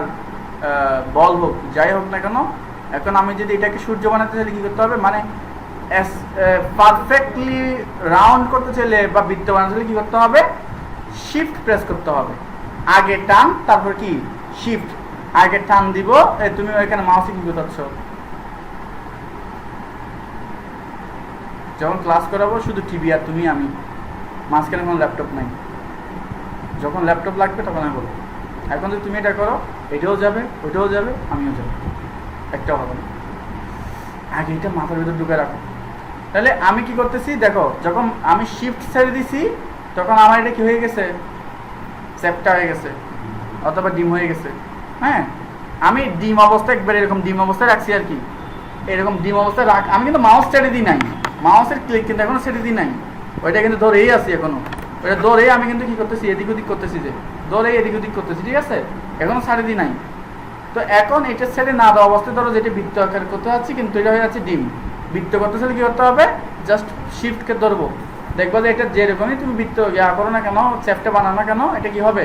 বল হোক যাই হোক না কেন। এখন আমি যদি এটাকে সূর্য বানাতে চাইলে কি করতে হবে, মানে পারফেক্টলি রাউন্ড করতে চাইলে বা বৃত্ত বানাতে চাইলে কি করতে হবে, শিফট প্রেস করতে হবে। আগে টান, তারপর কি শিফট, আগে টান দিব। তুমি ওইখানে মাউসে কি করতেছ, যখন ক্লাস করাবো শুধু টিভি আর তুমি আমি, মাঝখানে কোনো ল্যাপটপ নাই। যখন ল্যাপটপ লাগবে তখন আমি বলবো। এখন যদি তুমি এটা করো, এটাও যাবে, ওইটাও যাবে, আমিও যাবো, একটাও হবে না। আগে এটা মাথার ভিতর ঢুকে রাখো। তাহলে আমি কি করতেছি দেখো, যখন আমি শিফট ছেড়ে দিছি তখন আমার এটা কি হয়ে গেছে, চ্যাপ্টা হয়ে গেছে অথবা ডিম হয়ে গেছে। হ্যাঁ, আমি ডিম অবস্থায় একবার এরকম ডিম অবস্থায় রাখছি আর কি, এরকম ডিম অবস্থায় রাখ। আমি কিন্তু মাউস ছেড়ে দিই নাই, মাউসের ক্লিক কিন্তু এখনো ছেড়ে দিই নাই, ওইটা কিন্তু ধরেই আছি এখনো। ওইটা ধরেই আমি কিন্তু কি করতেছি, এদিক ওদিক করতেছি, যে ধরেই এদিক ওদিক করতেছি, ঠিক আছে, এখনো ছেড়ে দিই নাই। তো এখন এটা ছেড়ে না দেওয়া অবস্থায় ধরো যেটা বৃত্ত আকার করতে যাচ্ছি, কিন্তু এটা হয়ে যাচ্ছে ডিম। বৃত্ত করতে চাইলে কি করতে হবে, জাস্ট শিফটকে ধরবো, দেখবো যে এটা যেরকমই তুমি বৃত্ত ইয়া করো না কেন, চ্যাপ্টা বানাও না কেন, এটা কি হবে,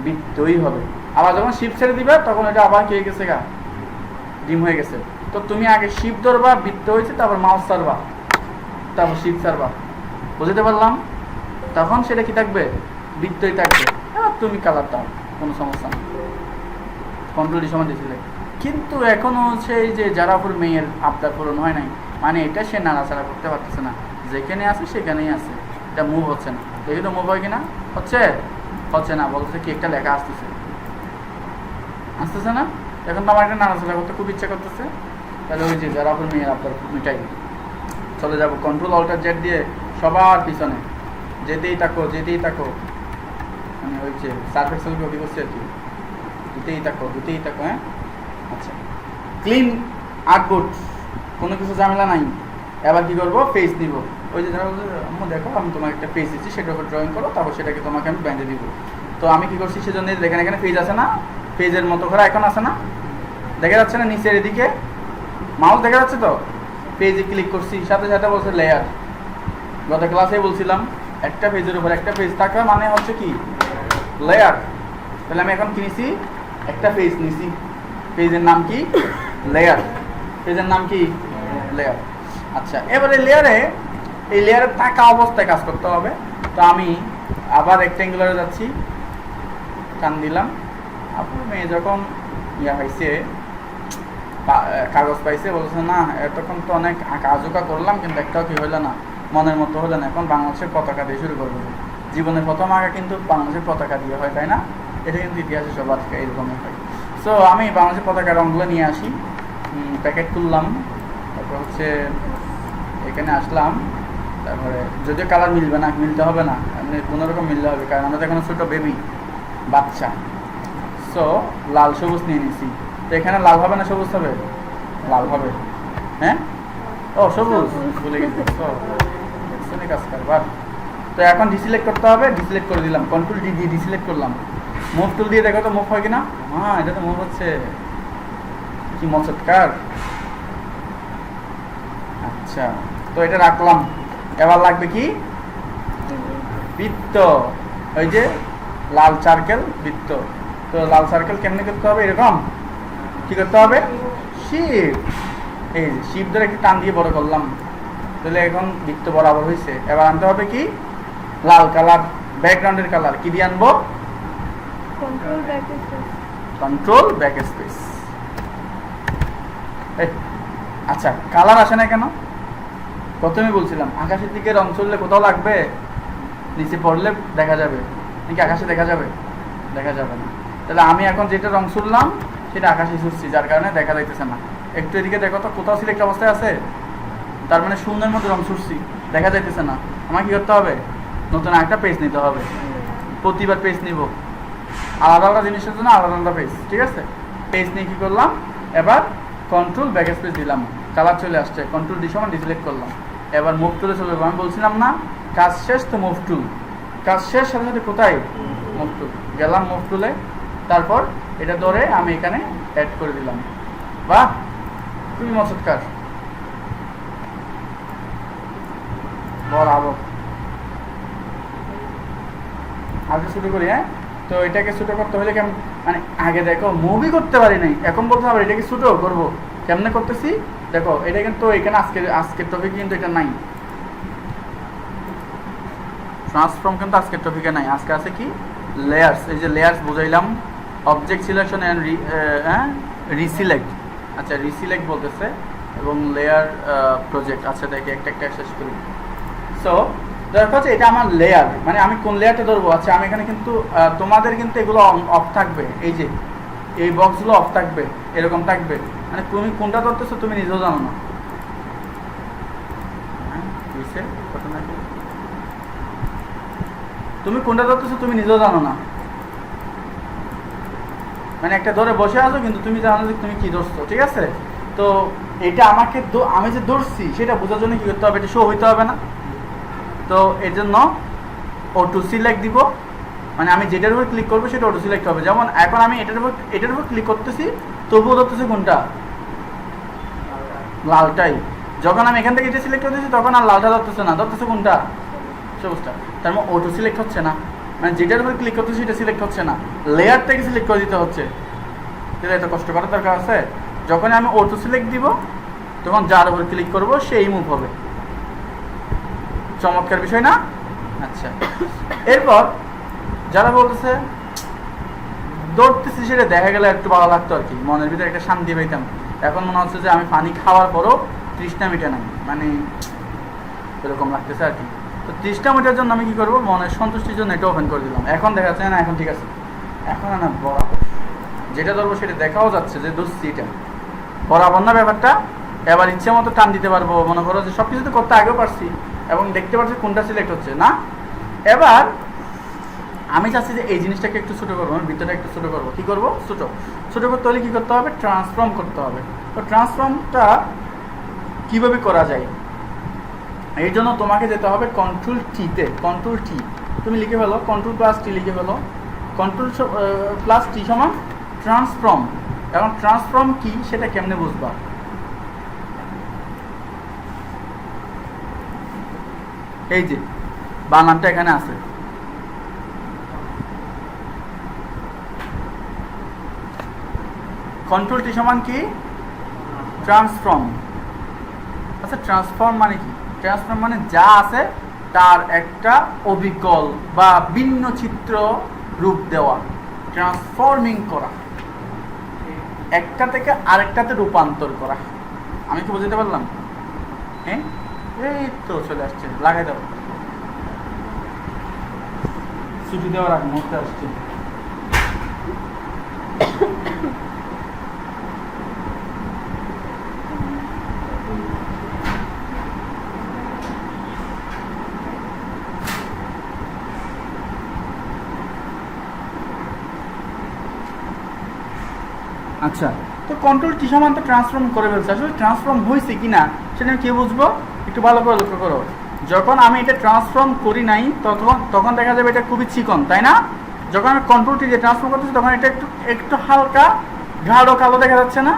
বৃত্তই হবে। আবার যখন শিফট ছেড়ে দিবে তখন এটা আবার কি হয়ে গেছে গা, ডিম হয়ে গেছে। তো তুমি আগে শিফট ধরবা, বৃত্ত হয়েছে, তারপর মাউস ছাড়বা, তারপর শিফট ছাড়বা, বুঝতে পারলাম। তখন সেটা কি থাকবে, বৃত্তই থাকবে। এবার তুমি কালার দাও, কোনো সমস্যা নেই, কন্ট্রোল সমান দিয়েছিলে। কিন্তু এখনো সেই যে জারাপুর মেয়ের আবদার পূরণ হয় নাই, মানে এটা সে নাড়াচাড়া করতে পারতেছে না, যেখানে আছে সেখানেই আছে, এটা মুভ হচ্ছে না। দেখি তো মুভ হয় কিনা, হচ্ছে না, বলতেছে কি একটা লেখা আসতেছে না। এখন তো আমার একটা নাড়াচাড়া করতে খুব ইচ্ছা করতেছে, তাহলে ওই যে জারাপুর মেয়ের আবদার মিটাই, চলে যাবো কন্ট্রোল অল্টার জেড দিয়ে সবার পিছনে, যেতেই থাকো, মানে ওই যে সার্ফ এক্সেল কপি করছে আর কি, দিতেই থাকো। হ্যাঁ, আচ্ছা, ক্লিন আউটপুট, কোনো কিছু ঝামেলা নাই। এবার কি করবো, পেজ নিব, ওই যে দেখো আমি তোমাকে একটা পেজ দিচ্ছি, সেটার উপর ড্রয়িং করো, তারপর সেটাকে তোমাকে আমি ব্যান্ডে দিব। তো আমি কি করছি, সেজন্য দেখেন এখানে পেজ আছে না, পেজের মতো করে আইকন আছে না, দেখা যাচ্ছে না নিচের এদিকে মাউস দেখা যাচ্ছে তো, পেজে ক্লিক করছি, সাথে সাথে বলছে লেয়ার। গত ক্লাসে বলছিলাম একটা পেজের উপর একটা পেজ থাকা মানে হচ্ছে কি লেয়ার। তাহলে আমি এখন কি নিছি, একটা পেজ নিছি, পেজের নাম কি লেয়ার, পেজের নাম কি লেয়ার। আচ্ছা, এবারে লেয়ারে এই লেয়ারে থাকা অবস্থায় কাজ করতে হবে। তো আমি আবার রেক্টেঙ্গুলারে যাচ্ছি, টান দিলাম। আপনার মেয়ে যখন ইয়া হয়েছে কাগজ পাইছে বলছে না এতক্ষণ তো অনেক আঁকা করলাম কিন্তু একটাও কি হইলো না, মনের মতো হলো না, এখন বাংলাদেশের পতাকা দিয়ে শুরু করবো। জীবনের প্রথম আঁকা কিন্তু বাংলাদেশের পতাকা দিয়ে হয়, তাই না? এটা কিন্তু ইতিহাসে সবার এইরকমই হয়। সো আমি বাংলাদেশের পতাকা রঙগুলো নিয়ে আসি, প্যাকেট তুললাম, তারপর হচ্ছে এখানে আসলাম। তারপরে যদিও কালার মিলবে না, মিলতে হবে না, এমনি কোনোরকম মিলতে হবে, কারণ আমরা তো এখন ছোটো বেবি বাচ্চা। সো লাল সবুজ নিয়ে নিছি। তো এখানে লাল হবে না সবুজ হবে? লাল হবে। হ্যাঁ, ও সবুজ ভুলে গেছি। কাজ করবার। তো এখন ডিসিলেক্ট করতে হবে, ডিসিলেক্ট করে দিলাম, কন্ট্রোল ডি দিয়ে ডিসিলেক্ট করলাম। মুভ টুল দিয়ে দেখো তো মুভ হয় কিনা। হ্যাঁ, এটা তো মুভ হচ্ছে, কি মচৎকার। আচ্ছা, তো এটা রাখলাম। এবার লাগবে কি বৃত্ত, ওই যে লাল সার্কেল বৃত্ত। তো লাল সার্কেল কেমনে করতে হবে, এরকম কি করতে হবে, শিপ, এই যে শিপ ধরে একটু টান দিয়ে বড় করলাম। তাহলে এখন বৃত্ত বরাবর হয়েছে। এবার আনতে হবে কি লাল কালার, ব্যাকগ্রাউন্ডের কালার কি দিয়ে আনবো, কন্ট্রোল ব্যাক স্পেস। আচ্ছা, কালার আসে না কেন? প্রথমে বলছিলাম আকাশের দিকে রং চললে কোথাও লাগবে, নিচে পড়লে দেখা যাবে নাকি আকাশে দেখা যাবে? দেখা যাবে না। তাহলে আমি এখন যেটা রং ছুড়লাম সেটা আকাশে ছুটছি, যার কারণে দেখা যাইতেছে না। একটু এদিকে দেখো তো, কোথাও সিলেক্ট অবস্থায় আছে, তার মানে শূন্যের মধ্যে রং ছুটছি, দেখা যাইতেছে না। আমার কি করতে হবে, নতুন একটা পেজ নিতে হবে। প্রতিবার পেজ নিব, আলাদা আলাদা জিনিসের জন্য আলাদা আলাদা পেজ, ঠিক আছে? পেজ নিয়ে কী করলাম, এবার কন্ট্রোল ব্যাক স্পেস দিলাম, কালার চলে আসছে, কন্ট্রোল ডি সমান ডিসিলেক্ট করলাম। এবার মুভ টুলে চলে যাবো। আমি বলছিলাম না কাজ শেষ তো মুভ টুল, কাজ শেষ সাথে সাথে কোথায় মুভ টুল, গেলাম মুভ টুলে। তারপর এটা ধরে আমি এখানে অ্যাড করে দিলাম। বাহ, খুবই মচৎকার, বরাবর। আগে শুরু করি। হ্যাঁ, তো এটাকে ছোটো করতে হলে কেমন, মানে আগে দেখো মুভি করতে পারি নাই, এখন বলতে হবে এটাকে ছোটো করবো। কেমনে করতেছি দেখো, এটা কিন্তু এখানে আজকের টপিক কিন্তু এটা নাই, ট্রান্সফর্ম কিন্তু আজকের টপিকে নাই। আজকে আছে কি লেয়ার্স, এই যে লেয়ার্স বুঝাইলাম, অবজেক্ট সিলেকশন অ্যান্ড রিসিলেক্ট। আচ্ছা, রিসিলেক্ট বলতেছে এবং লেয়ার প্রজেক্ট। আচ্ছা, দেখি একটা একটা শেষ করি। সো দেখা যাচ্ছে এটা আমার লেয়ার, মানে আমি কোন লেয়ারটা ধরবো। আচ্ছা, আমি এখানে কিন্তু তোমাদের কিন্তু এগুলো অফ থাকবে, এই যে এই বক্সগুলো অফ থাকবে, এরকম থাকবে, মানে তুমি কোনটা ধরতেছো তুমি নিজেও জানো না। তুমি কোনটা ধরতেছো তুমি নিজেও জানো না, মানে একটা ধরে বসে আছো কিন্তু তুমি জানো যে তুমি কি ধরছো, ঠিক আছে? তো এটা আমাকে আমি যে ধরছি সেটা বোঝার জন্য কি করতে হবে, এটা শো হইতে হবে না। তো এর জন্য অটো সিলেক্ট দিব, মানে আমি যেটার উপর ক্লিক করবো সেটা অটো সিলেক্ট হবে। যেমন এখন আমি এটার উপর ক্লিক করতেছি, তবুও ধরতেছি কোনটা, লালটাই। যখন আমি এখান থেকে এটা সিলেক্ট করতেছি তখন আর লালটা ধরতেছে না, ধরতেছে কোনটা, সবুজটা। তার মানে অটো সিলেক্ট হচ্ছে না, মানে যেটার উপর ক্লিক করতেছি সেটা সিলেক্ট হচ্ছে না, লেয়ারটাকে সিলেক্ট করে দিতে হচ্ছে। তাহলে এত কষ্ট করার দরকার আছে? যখন আমি অটো সিলেক্ট দিব তখন যার উপর ক্লিক করব সেই মুভ হবে। চমৎকার বিষয় না? আচ্ছা, এরপর যারা বলতেছে দৌড়তেছি সেটা দেখা গেলে একটু ভালো লাগতো আর কি, মনের ভিতরে একটা শান্তি পাইতাম। এখন মনে হচ্ছে যে আমি পানি খাওয়ার পরও তৃষ্ণা মিটে নাই, মানে এরকম লাগতেছে আর কি। তো তৃষ্ণা মিটার জন্য আমি কি করবো, মনের সন্তুষ্টির জন্য এটা ওপেন করে দিলাম। এখন দেখা যাচ্ছে না, এখন ঠিক আছে, এখন না বরাবর যেটা ধরবো সেটা দেখাও যাচ্ছে যে দোষী এটা বরাবর না ব্যাপারটা। এবার ইচ্ছে মতো টান দিতে পারবো, মনে করো যে সব কিছু তো করতে আগেও পারছি এবং দেখতে পাচ্ছি কোনটা সিলেক্ট হচ্ছে না। এবার আমি চাচ্ছি যে এই জিনিসটাকে একটু ছোটো করবো, আমি ভিতরে একটু ছোটো করবো। কী করবো, ছোটো করতে হলে কী করতে হবে, ট্রান্সফর্ম করতে হবে। তো ট্রান্সফর্মটা কীভাবে করা যায়, এই জন্য তোমাকে যেতে হবে কন্ট্রোল টিতে। কন্ট্রোল টি তুমি লিখে ফেলো, কন্ট্রোল প্লাস টি লিখে ফেলো। কন্ট্রোল প্লাস টি সমান ট্রান্সফর্ম। এখন ট্রান্সফর্ম কি সেটা কেমনে বুঝবা, এই যে বানানটা এখানে আছে। কন্ট্রোল টি সমান কি? ট্রান্সফর্ম। আচ্ছা ট্রান্সফর্ম মানে কি? ট্রান্সফর্ম মানে যা আছে তার একটা অবিকল বা ভিন্ন চিত্র রূপ দেওয়া, ট্রান্সফর্মিং করা, একটা থেকে আরেকটাতে রূপান্তর করা। আমি কি বুঝতে পারলাম? হ্যাঁ, এই তো চলে আসছে, লাগাই দাও। ছুটি দেওয়ার আগে মুহূর্তে আসছে। আচ্ছা, তো কন্ট্রোল টি সমান তো ট্রান্সফর্ম করে ফেলছে। আসলে ট্রান্সফর্ম হয়েছে কি না সেটা আমি কি বুঝবো? একটু ভালো করে লক্ষ্য করো। যখন আমি এটা ট্রান্সফর্ম করি নাই তখন দেখা যাবে এটা খুবই চিকন, তাই না? যখন আমি কন্ট্রোল টি দিয়ে ট্রান্সফর্ম করতেছি তখন এটা একটু হালকা গাঢ় কালো দেখা যাচ্ছে না?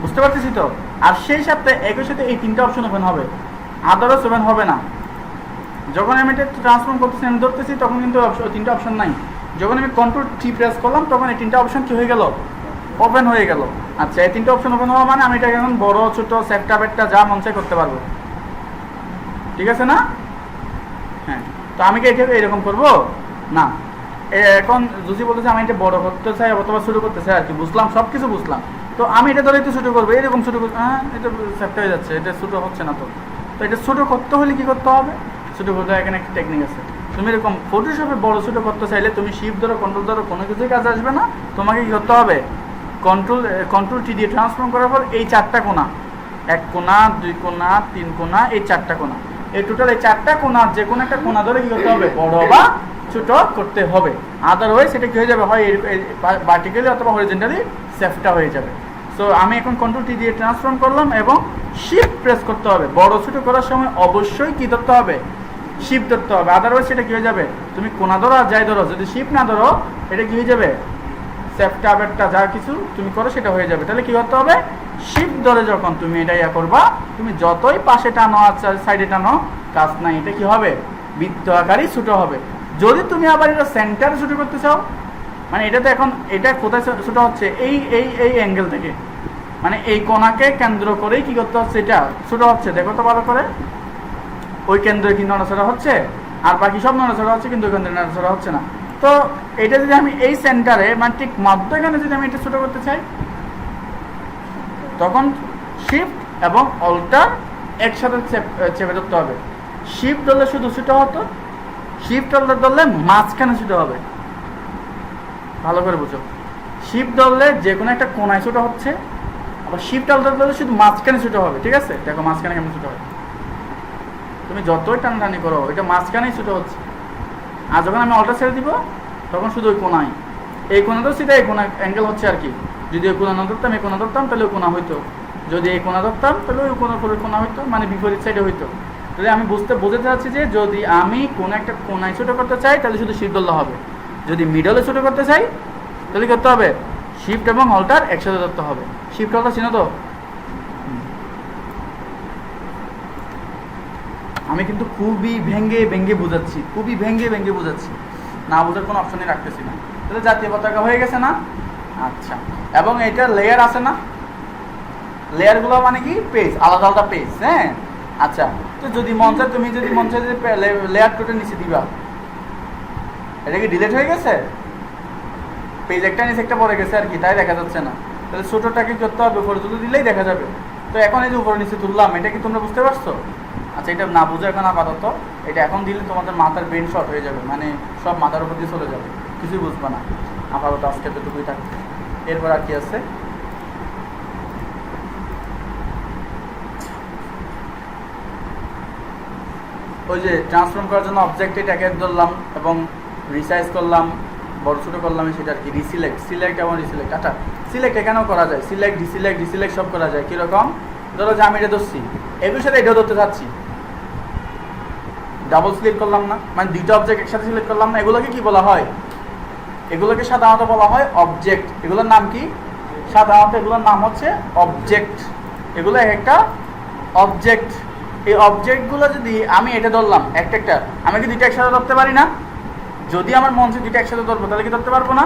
বুঝতে পারতেছি তো? আর সেই সাথে একই সাথে এই তিনটা অপশন ওপেন হবে, আদারস ওপেন হবে না। যখন আমি এটা ট্রান্সফর্ম করতেছি, আমি ধরতেছি, তখন কিন্তু তিনটা অপশন নাই। যখন আমি কন্ট্রোল টি প্রেস করলাম তখন এই তিনটা অপশন কি হয়ে গেল? ওপেন হয়ে গেল। আচ্ছা, এই তিনটা অপশন ওপেন হওয়া মানে আমি এটা এখন বড় ছোট সেটটা বেটটা যা মন চাই করতে পারবো, ঠিক আছে না? হ্যাঁ, তো আমি কি এটা এরকম করবো না? এখন যদি বলতেছে আমি এটা বড় করতে চাই অথবা ছোট করতে চাই আর কি, বুঝলাম, সব কিছু বুঝলাম। তো আমি এটা ধরে একটু ছোট করবো, এরকম ছোট করবো। হ্যাঁ, এটা সেটটা হয়ে যাচ্ছে, এটা ছোট হচ্ছে না। তো এটা ছোট করতে হলে কি করতে হবে? ছোট করতে এখানে একটা টেকনিক আছে। তুমি এরকম ফটোশপে বড় ছোট করতে চাইলে তুমি শিফট ধরো, কন্ট্রোল ধরো, কোনো কিছুই কাজ আসবে না। তোমাকে কি করতে হবে? কন্ট্রোল টি দিয়ে ট্রান্সফর্ম করার পর এই চারটা কোণা, এক কোণা, দুই কোণা, তিন কোণা, এই চারটা কোণা, এই টোটাল এই চারটা কোণা যে কোনো একটা কোণা ধরে কি করতে হবে? বড় বা ছোট করতে হবে। আদারওয়াইজ সেটা কি হয়ে যাবে? হয় ভার্টিক্যালি অথবা হরিজন্টালি সেফটা হয়ে যাবে। সো আমি এখন কন্ট্রোল টি দিয়ে ট্রান্সফর্ম করলাম এবং শিফট প্রেস করতে হবে। বড় ছোট করার সময় অবশ্যই কি ধরতে হবে? শিফট ধরতে হবে। আদারওয়াইজ সেটা কি হয়ে যাবে? তুমি কোণা ধরো আর যাই ধরো, যদি শিফট না ধরো এটা কি হয়ে যাবে? সেফটা বেটটা যা কিছু তুমি করো সেটা হয়ে যাবে। তাহলে কি করতে হবে? শিফট ধরে যখন তুমি এটা ইয়া করবা, তুমি যতই পাশে টানো আর সাইডে টানো কাজ নাই, এটা কি হবে? বৃত্ত আকারই ছোট হবে। যদি তুমি আবার এটা সেন্টারে ছোট করতে চাও, মানে এটা তো এখন এটা কোথায় ছোট হচ্ছে? এই এই এই অ্যাঙ্গেল থেকে, মানে এই কোণাকে কেন্দ্র করেই কি করতে হচ্ছে? এটা ছোট হচ্ছে। দেখো তো ভালো করে, ওই কেন্দ্রে কি নড়াচড়া হচ্ছে? আর বাকি সব নড়াচড়া হচ্ছে, কিন্তু ওই কেন্দ্রে নড়াচড়া হচ্ছে না। তো এটা যদি আমি এই সেন্টারে, মানে ঠিক মধ্যখানে যদি আমি এটা ছোট করতে চাই, তখন শিফট এবং অল্টার একসাথে চেপে ধরতে হবে। শিফট ধরলে শুধু ছোট হতো, শিফট অল্টার ধরলে মাঝখানে ছোট হবে। ভালো করে বুঝো, শিফট ধরলে যে কোনো একটা কোণায় ছোট হচ্ছে, আবার শিফট অল্টার ধরলে শুধু মাঝখানে ছোট হবে। ঠিক আছে, দেখো মাঝখানে কেমন ছোট হবে। তুমি যতই টানাটানি করো এটা মাঝখানেই ছোট হচ্ছে। আর যখন আমি অল্টার ছেড়ে দিব তখন শুধু ওই কোণায়, এই কোণা তো সেটা এই কোণা অ্যাঙ্গেল হচ্ছে আর কি। যদি ওই কোণা না ধরতাম, এই কোণা ধরতাম, তাহলে ওই কোণা হইতো। যদি এই কোণা ধরতাম তাহলে ওই কোণার পরে কোণা হইতো, মানে বিপরীত সাইডে হইতো। তাহলে আমি বোঝাতে চাচ্ছি যে যদি আমি কোনো একটা কোণায় ছোটো করতে চাই তাহলে শুধু শিফট ধরলে হবে। যদি মিডলে ছোটো করতে চাই তাহলে করতে হবে শিফট এবং অল্টার একসাথে ধরতে হবে। শিফট অল্টার চিনো তো? আমি কিন্তু খুবই ভেঙ্গে ভেঙ্গে বোঝাচ্ছি, খুবই ভেঙ্গে ভেঙ্গে বোঝাচ্ছি, না বোঝার কোনো অপশনই রাখতেছি না। তাহলে জাতীয় পতাকা হয়ে গেছে না? আচ্ছা, এবং এটা লেয়ার আছে না? লেয়ারগুলো মানে কি? পেজ, আলাদা আলাদা পেজ। হ্যাঁ, আচ্ছা, তো যদি মন চায় তুমি যদি মন চায় লেয়ার টোটা নিচে দিবা, এটা কি ডিলিট হয়ে গেছে? পেজ একটা নিচে একটা পড়ে গেছে আর কি, তাই দেখা যাচ্ছে না। তাহলে ছোটোটাকে করতে হবে উপরে তুলে দিলেই দেখা যাবে। তো এখন এই যে উপরে নিচে তুললাম, এটা কি তোমরা বুঝতে পারছো? আচ্ছা, এটা না বুঝো এখন আপাতত, এটা এখন দিলে তোমাদের মাথার ব্রেন শর্ট হয়ে যাবে, মানে সব মাথার উপর দিয়ে চলে যাবে, কিছুই বুঝবে না। আপাতত আজকে এতটুকুই থাকবে। এরপর আর কি আছে? ওই যে ট্রান্সফর্ম করার জন্য অবজেক্টে ট্যাগ ধরলাম এবং রিসাইজ করলাম, বড় ছোটো করলাম, সেটা আর কি রিসিলেক্ট, সিলেক্ট এবং রিসিলেক্ট। আচ্ছা, সিলেক্ট এখানেও করা যায়, সিলেক্ট ডিসিলেক্ট ডিসিলেক্ট সব করা যায়। কীরকম? ধরো যে আমি এটা ধরছি, এগুলোর সাথে এটাও ধরতে চাচ্ছি, ডাবল সিলেক্ট করলাম না, মানে দুইটা অবজেক্ট একসাথে সিলেক্ট করলাম না। এগুলোকে কি বলা হয়? এগুলোকে সাধারণত বলা হয় অবজেক্ট। এগুলোর নাম কি? সাধারণত এগুলোর নাম হচ্ছে অবজেক্ট। এগুলো একটা অবজেক্ট। এই অবজেক্টগুলো যদি আমি এটা ধরলাম একটা একটা, আমি কি দুইটা একসাথে ধরতে পারি না? যদি আমার মন চায় দুইটা একসাথে ধরবো তাহলে কি ধরতে পারবো না?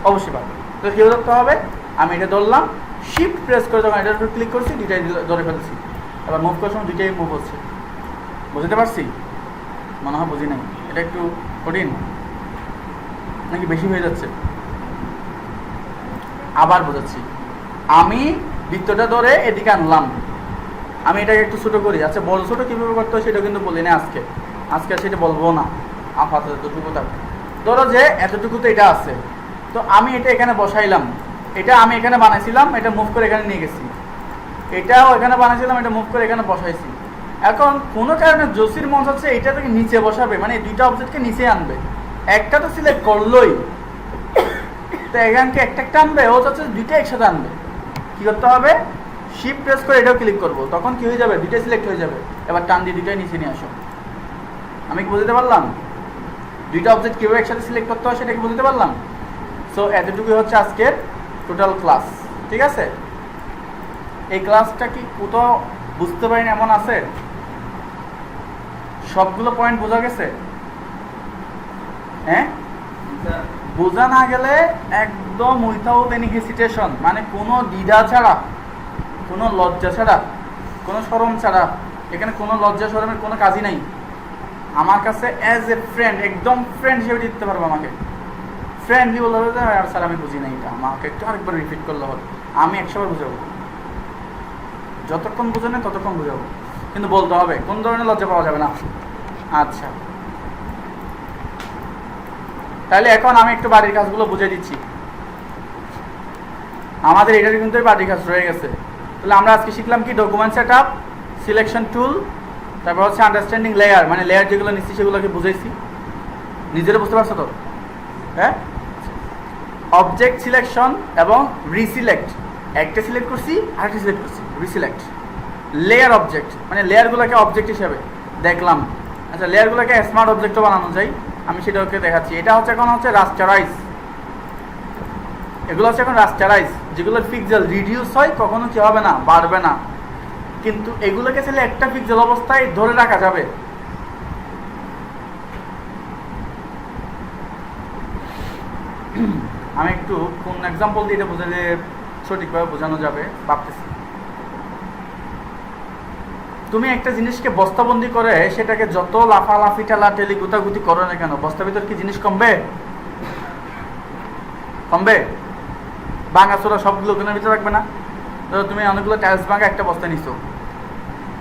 অবশ্যই পারবো। তো কেউ ধরতে হবে, আমি এটা ধরলাম, শিফট প্রেস করে যখন এটার উপর ক্লিক করছি দুইটাই ধরে ফেলছি। এবার মুভ করার সময় দুইটাই মুভ হচ্ছে। বুঝতে পারছি? মনে হয় বুঝি নাই। এটা একটু কঠিন নাকি বেশি হয়ে যাচ্ছে? আবার বোঝাচ্ছি। আমি বৃত্তটা ধরে এদিকে আনলাম, আমি এটাকে একটু ছোটো করি। আচ্ছা বড় ছোটো কীভাবে করতে হয় সেটা কিন্তু বলি না আজকে, আর সেটা বলবো না। আপাতত এতটুকু থাকবে। ধরো যে এতটুকু তো এটা আছে, তো আমি এটা এখানে বসাইলাম, এটা আমি এখানে বানাইছিলাম, এটা মুভ করে এখানে নিয়ে গেছি, এটাও এখানে বানাইছিলাম, এটা মুভ করে এখানে বসাইছি। এখন কোনো কারণে জসির মন হচ্ছে এটা থেকে নিচে বসাবে, মানে দুইটা অবজেক্টকে নিচে আনবে। একটা তো সিলেক্ট করলোই, তো এখানকে একটা একটা আনবে, ও চাচ্ছে দুইটা একসাথে আনবে। কী করতে হবে? শিফট প্রেস করে এটাও ক্লিক করবো, তখন কি হয়ে যাবে? দুইটাই সিলেক্ট হয়ে যাবে। এবার টান দিয়ে দুইটাই নিচে নিয়ে আসো। আমি কি বুঝতে পারলাম? দুইটা অবজেক্ট কীভাবে একসাথে সিলেক্ট করতে হয় সেটা কি বুঝতে পারলাম? সো এতটুকুই হচ্ছে আজকের টোটাল ক্লাস। ঠিক আছে? এই ক্লাসটা কি কোথাও বুঝতে পারিনি এমন আছে? সবগুলো পয়েন্ট বোঝা গেছে? হ্যাঁ, বোঝা না গেলে একদম উইথাউট এনি হেসিটেশন, মানে কোনো দ্বিধা ছাড়া, কোনো লজ্জা ছাড়া, কোনো শরম ছাড়া, এখানে কোনো লজ্জা শরমের কোনো কাজই নাই। আমার কাছে অ্যাজ এ ফ্রেন্ড, একদম ফ্রেন্ড হিসেবে দিতে পারবো। আমাকে ফ্রেন্ডলি বলতে হবে যে আর স্যার আমি বুঝি না এটা, আমাকে একটু আরেকবার রিপিট করলে হবে। আমি 100বার বুঝাবো, যতক্ষণ বুঝে নেই ততক্ষণ বুঝাবো, কিন্তু বলতে হবে, কোন ধরনের লজ্জা পাওয়া যাবে না। আচ্ছা, তাহলে এখন আমি একটু বাড়ির কাজগুলো বুঝে দিচ্ছি। আমাদের এটার কিন্তু বাড়ির কাজ রয়ে গেছে। তাহলে আমরা আজকে শিখলাম কি? Document set up, selection tool, তারপর হচ্ছে আন্ডারস্ট্যান্ডিং লেয়ার, মানে লেয়ার যেগুলো নিচ্ছি সেগুলোকে বুঝাইছি। নিজেরা বুঝতে পারছো তো? হ্যাঁ, অবজেক্ট সিলেকশন এবং রিসিলেক্ট, একটা সিলেক্ট করছি আরেকটা সিলেক্ট করছি, রিসিলেক্ট। লেয়ার অবজেক্ট, মানে লেয়ারগুলোকে অবজেক্ট হিসাবে দেখলাম। আচ্ছা, লেয়ারগুলোকে স্মার্ট অবজেক্টও বানানো যায়, আমি সেটাকে দেখাচ্ছি। এটা হচ্ছে এখন হচ্ছে রাস্টারাইজ, এগুলো হচ্ছে এখন রাস্টারাইজ, যেগুলো পিক্সেল রিডিউস হয়, কখনো কি হবে না, বাড়বে না, কিন্তু এগুলোকে চাইলে একটা পিক্সেল অবস্থায় ধরে রাখা যাবে। আমি একটু কোন এক্সাম্পল দিয়ে এটা বোঝালে সঠিকভাবে বোঝানো যাবে ভাবতেছি। তুমি একটা জিনিসকে বস্তাবন্দি করে সেটাকে যত লাফালাফি ঠেলাঠেলি গুতাগুতি করো না কেন, বস্তার ভিতর কি জিনিস কমবে? কমবে? ভাঙাচোরা সবগুলো ওখানের ভিতরে রাখবে না? ধরো তুমি অনেকগুলো টাইলস ভাঙা একটা বস্তা নিছো,